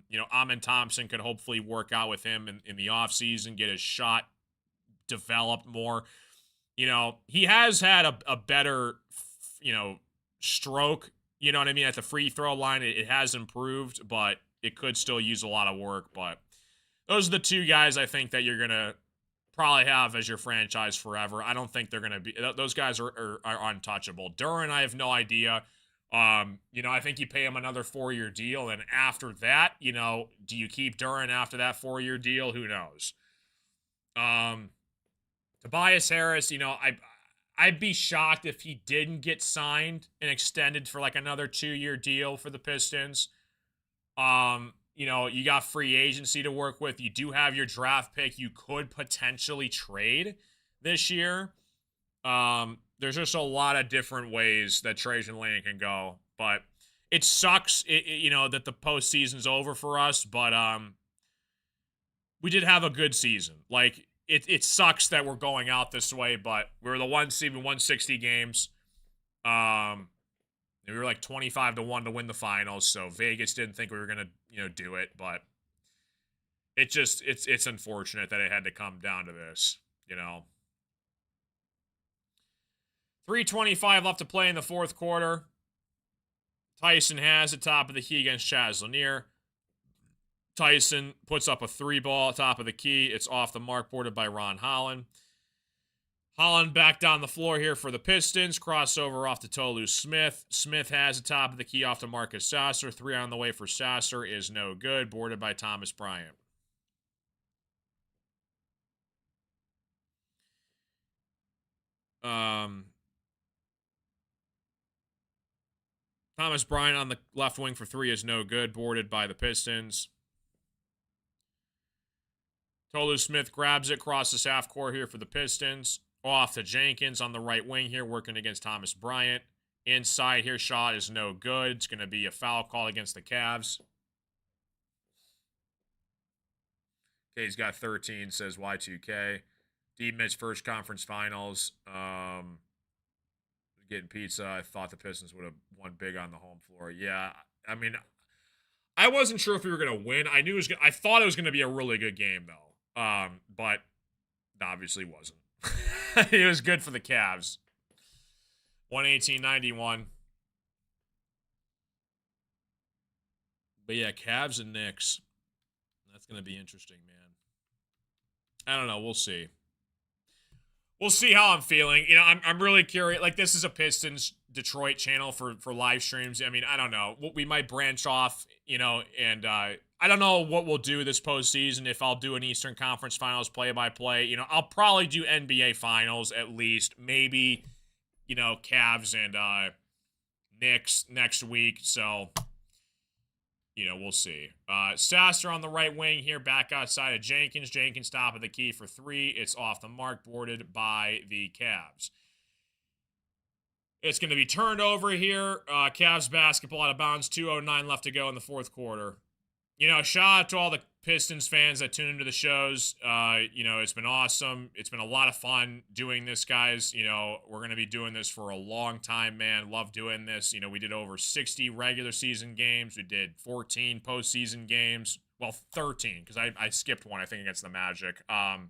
You know, Amin Thompson could hopefully work out with him in the offseason, get his shot developed more. You know, he has had a better, you know, stroke. You know what I mean? At the free throw line, it has improved, but it could still use a lot of work. But those are the 2 guys I think that you're going to probably have as your franchise forever. I don't think they're going to be... Those guys are untouchable. Duran, I have no idea. You know, I think you pay him another 4-year deal, and after that, you know, do you keep Duran after that 4-year deal? Who knows? Tobias Harris, you know, I'd be shocked if he didn't get signed and extended for like another 2-year deal for the Pistons. You know, you got free agency to work with. You do have your draft pick you could potentially trade this year. There's just a lot of different ways that Trajan Lane can go. But it sucks, you know, that the postseason's over for us. But we did have a good season. Like, it sucks that we're going out this way, but we were the 1 seed in 160 games. We were like 25-1 to win the finals, so Vegas didn't think we were gonna, do it, but it's unfortunate that it had to come down to this, 3:25 left to play in the fourth quarter. Tyson has the top of the key against Chaz Lanier. Tyson puts up a 3-ball top of the key. It's off the mark, boarded by Ron Holland. Holland back down the floor here for the Pistons. Crossover off to Tolu Smith. Smith has the top of the key off to Marcus Sasser. 3 on the way for Sasser is no good. Boarded by Thomas Bryant. Thomas Bryant on the left wing for 3 is no good. Boarded by the Pistons. Tolu Smith grabs it, crosses half court here for the Pistons. Off to Jenkins on the right wing here, working against Thomas Bryant. Inside here, shot is no good. It's going to be a foul call against the Cavs. Okay, he's got 13, says Y2K. D-Mitch first conference finals. Getting pizza. I thought the Pistons would have won big on the home floor. Yeah, I mean, I wasn't sure if we were going to win. I thought it was going to be a really good game, though. But it obviously wasn't. It was good for the Cavs. 118-91. But yeah, Cavs and Knicks. That's going to be interesting, man. I don't know. We'll see. We'll see how I'm feeling. I'm really curious. Like, this is a Pistons Detroit channel for live streams. I mean, I don't know. We might branch off, and I don't know what we'll do this postseason. If I'll do an Eastern Conference Finals play-by-play. I'll probably do NBA Finals at least. Maybe, Cavs and Knicks next week. So, we'll see. Sasser on the right wing here, back outside of Jenkins. Jenkins top of the key for 3. It's off the mark, boarded by the Cavs. It's going to be turned over here. Cavs basketball out of bounds. 2:09 left to go in the fourth quarter. Shout out to all the Pistons fans that tune into the shows. It's been awesome. It's been a lot of fun doing this, guys. We're going to be doing this for a long time, man. Love doing this. We did over 60 regular season games. We did 14 postseason games. Well, 13, because I skipped one, I think, against the Magic. But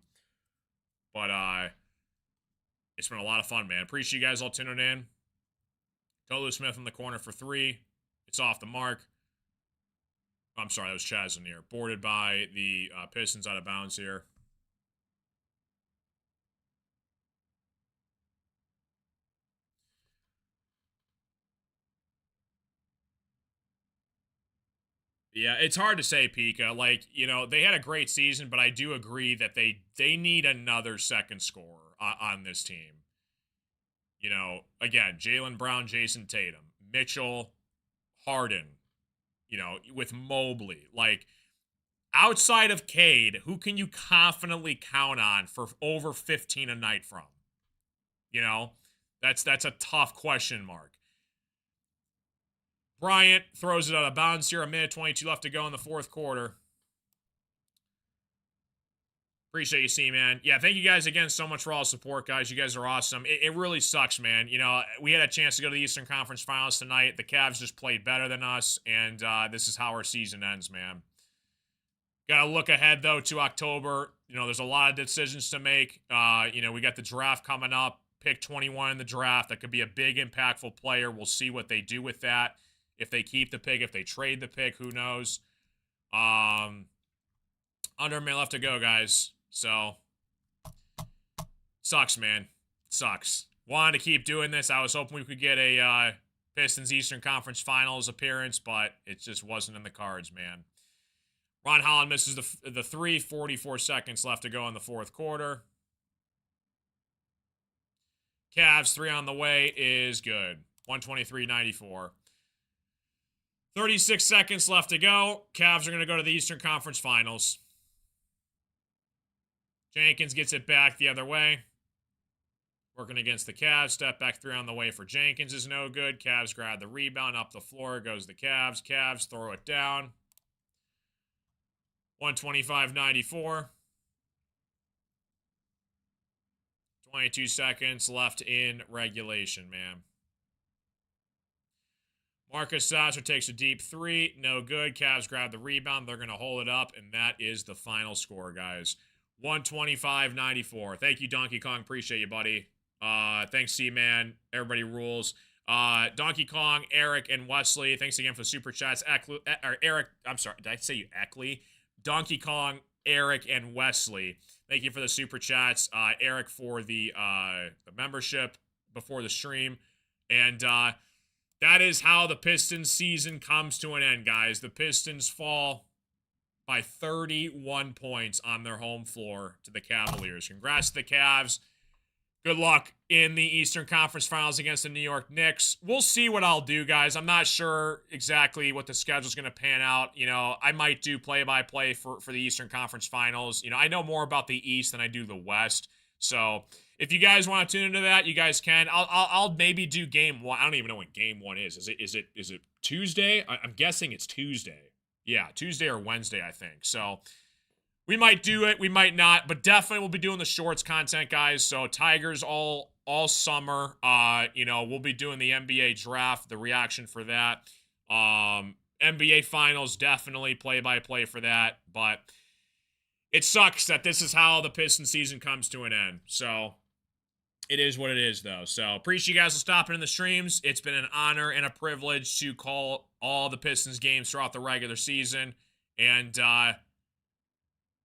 it's been a lot of fun, man. Appreciate you guys all tuning in. Tolu Smith in the corner for 3. It's off the mark. I'm sorry, that was Chaz Lanier. Boarded by the Pistons out of bounds here. Yeah, it's hard to say, Pika. Like, they had a great season, but I do agree that they need another second scorer on this team. Again, Jaylen Brown, Jason Tatum, Mitchell, Harden, with Mobley. Like, outside of Cade, who can you confidently count on for over 15 a night from? That's a tough question mark. Bryant throws it out of bounds here. 1:22 left to go in the fourth quarter. Appreciate you, C-Man. Yeah, thank you guys again so much for all the support, guys. You guys are awesome. It really sucks, man. We had a chance to go to the Eastern Conference Finals tonight. The Cavs just played better than us, and this is how our season ends, man. Got to look ahead, though, to October. There's a lot of decisions to make. We got the draft coming up. Pick 21 in the draft. That could be a big, impactful player. We'll see what they do with that. If they keep the pick, if they trade the pick, who knows? Under a minute left to go, guys. So, sucks, man. Sucks. Wanted to keep doing this. I was hoping we could get a Pistons Eastern Conference Finals appearance, but it just wasn't in the cards, man. Ron Holland misses the 3. 44 seconds left to go in the fourth quarter. Cavs 3 on the way is good. 123-94. 36 seconds left to go. Cavs are going to go to the Eastern Conference Finals. Jenkins gets it back the other way. Working against the Cavs. Step back 3 on the way for Jenkins is no good. Cavs grab the rebound. Up the floor goes the Cavs. Cavs throw it down. 125.94. 22 seconds left in regulation, man. Marcus Sasser takes a deep three. No good. Cavs grab the rebound. They're going to hold it up, and that is the final score, guys. 125-94. Thank you, Donkey Kong. Appreciate you, buddy. Thanks, C-Man. Everybody rules. Donkey Kong, Eric, and Wesley, thanks again for the super chats. Eric, I'm sorry, did I say you Eckley? Donkey Kong, Eric, and Wesley, thank you for the super chats. Eric for the membership before the stream. And that is how the Pistons season comes to an end, guys. The Pistons fall by 31 points on their home floor to the Cavaliers. Congrats to the Cavs. Good luck in the Eastern Conference Finals against the New York Knicks. We'll see what I'll do, guys. I'm not sure exactly what the schedule's going to pan out. You know, I might do play-by-play for the Eastern Conference Finals. You know, I know more about the East than I do the West. So if you guys want to tune into that, you guys can. I'll maybe do game one. I don't even know when game one is. Is it Tuesday? I'm guessing it's Tuesday. Yeah, Tuesday or Wednesday, I think. So we might do it, we might not, but definitely we'll be doing the shorts content, guys. So Tigers all summer. You know, we'll be doing the NBA draft, the reaction for that. NBA finals, definitely play-by-play for that. But it sucks that this is how the Pistons season comes to an end. So it is what it is, though. So appreciate you guys for stopping in the streams. It's been an honor and a privilege to call all the Pistons games throughout the regular season. And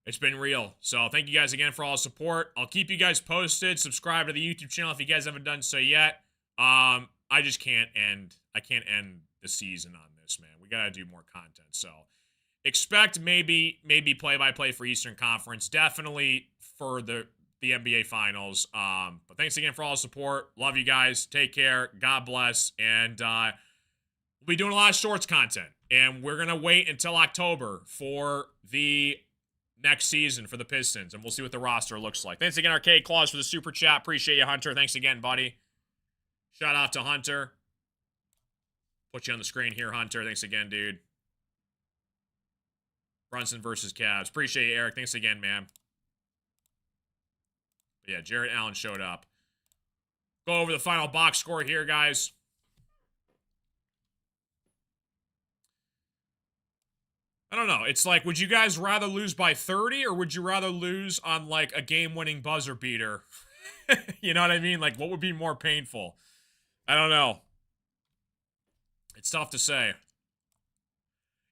it's been real. So thank you guys again for all the support. I'll keep you guys posted. Subscribe to the YouTube channel if you guys haven't done so yet. I just can't end the season on this, man. We got to do more content. So expect maybe play-by-play for Eastern Conference. Definitely for the NBA Finals. But thanks again for all the support. Love you guys. Take care. God bless. And we'll be doing a lot of shorts content. And we're going to wait until October for the next season for the Pistons, and we'll see what the roster looks like. Thanks again, Arcade Claus, for the super chat. Appreciate you, Hunter. Thanks again, buddy. Shout out to Hunter. Put you on the screen here, Hunter. Thanks again, dude. Brunson versus Cavs. Appreciate you, Eric. Thanks again, man. But yeah, Jarrett Allen showed up. Go over the final box score here, guys. I don't know. It's like, would you guys rather lose by 30 or would you rather lose on like a game-winning buzzer beater? You know what I mean? Like, what would be more painful? I don't know. It's tough to say.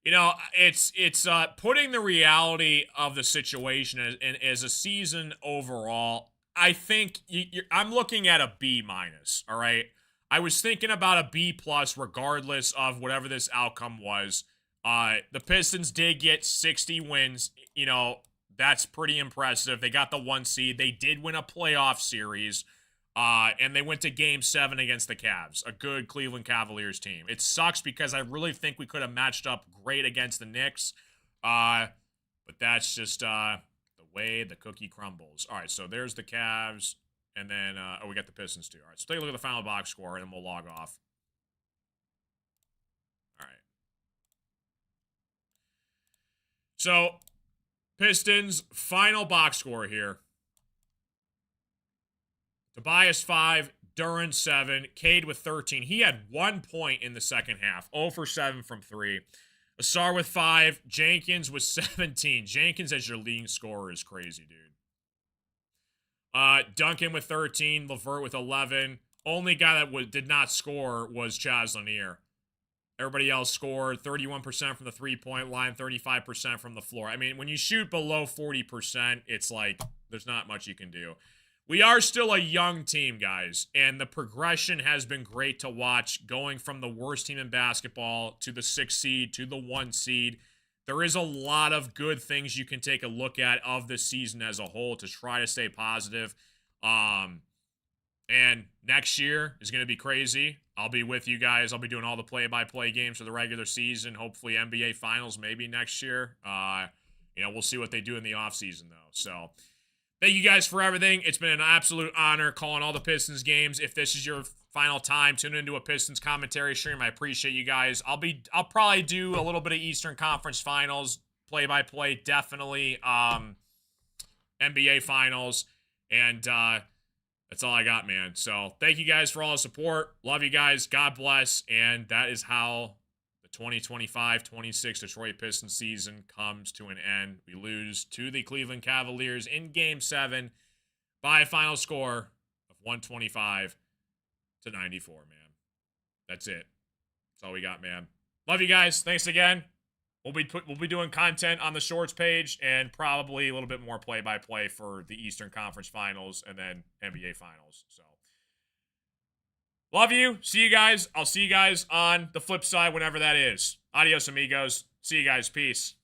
You know, it's putting the reality of the situation as a season overall. I think I'm looking at a B-, all right? I was thinking about a B+ regardless of whatever this outcome was. The Pistons did get 60 wins. You know, that's pretty impressive. They got the 1 seed. They did win a playoff series. And they went to Game 7 against the Cavs, a good Cleveland Cavaliers team. It sucks because I really think we could have matched up great against the Knicks. But that's just the way the cookie crumbles. All right, so there's the Cavs. And then, we got the Pistons too. All right, so take a look at the final box score, and then we'll log off. All right. So, Pistons, final box score here. Tobias 5, Duran 7, Cade with 13. He had 1 point in the second half. 0 for 7 from 3. Asar with 5. Jenkins with 17. Jenkins as your leading scorer is crazy, dude. Duncan with 13. LeVert with 11. Only guy that did not score was Chaz Lanier. Everybody else scored 31% from the three-point line, 35% from the floor. I mean, when you shoot below 40%, it's like there's not much you can do. We are still a young team, guys, and the progression has been great to watch, going from the worst team in basketball to the 6 seed to the 1 seed. There is a lot of good things you can take a look at of the season as a whole to try to stay positive. And next year is going to be crazy. I'll be with you guys. I'll be doing all the play-by-play games for the regular season. Hopefully NBA Finals maybe next year. You know, we'll see what they do in the offseason, though. So, thank you guys for everything. It's been an absolute honor calling all the Pistons games. If this is your final time tuning into a Pistons commentary stream, I appreciate you guys. I'll probably do a little bit of Eastern Conference Finals play-by-play, definitely NBA Finals. And that's all I got, man. So thank you guys for all the support. Love you guys. God bless. And that is how the 2025-26 Detroit Pistons season comes to an end. We lose to the Cleveland Cavaliers in Game 7 by a final score of 125-94, man. That's it. That's all we got, man. Love you guys. Thanks again. We'll be doing content on the shorts page and probably a little bit more play-by-play for the Eastern Conference Finals and then NBA Finals. So, love you. See you guys. I'll see you guys on the flip side whenever that is. Adios, amigos. See you guys. Peace.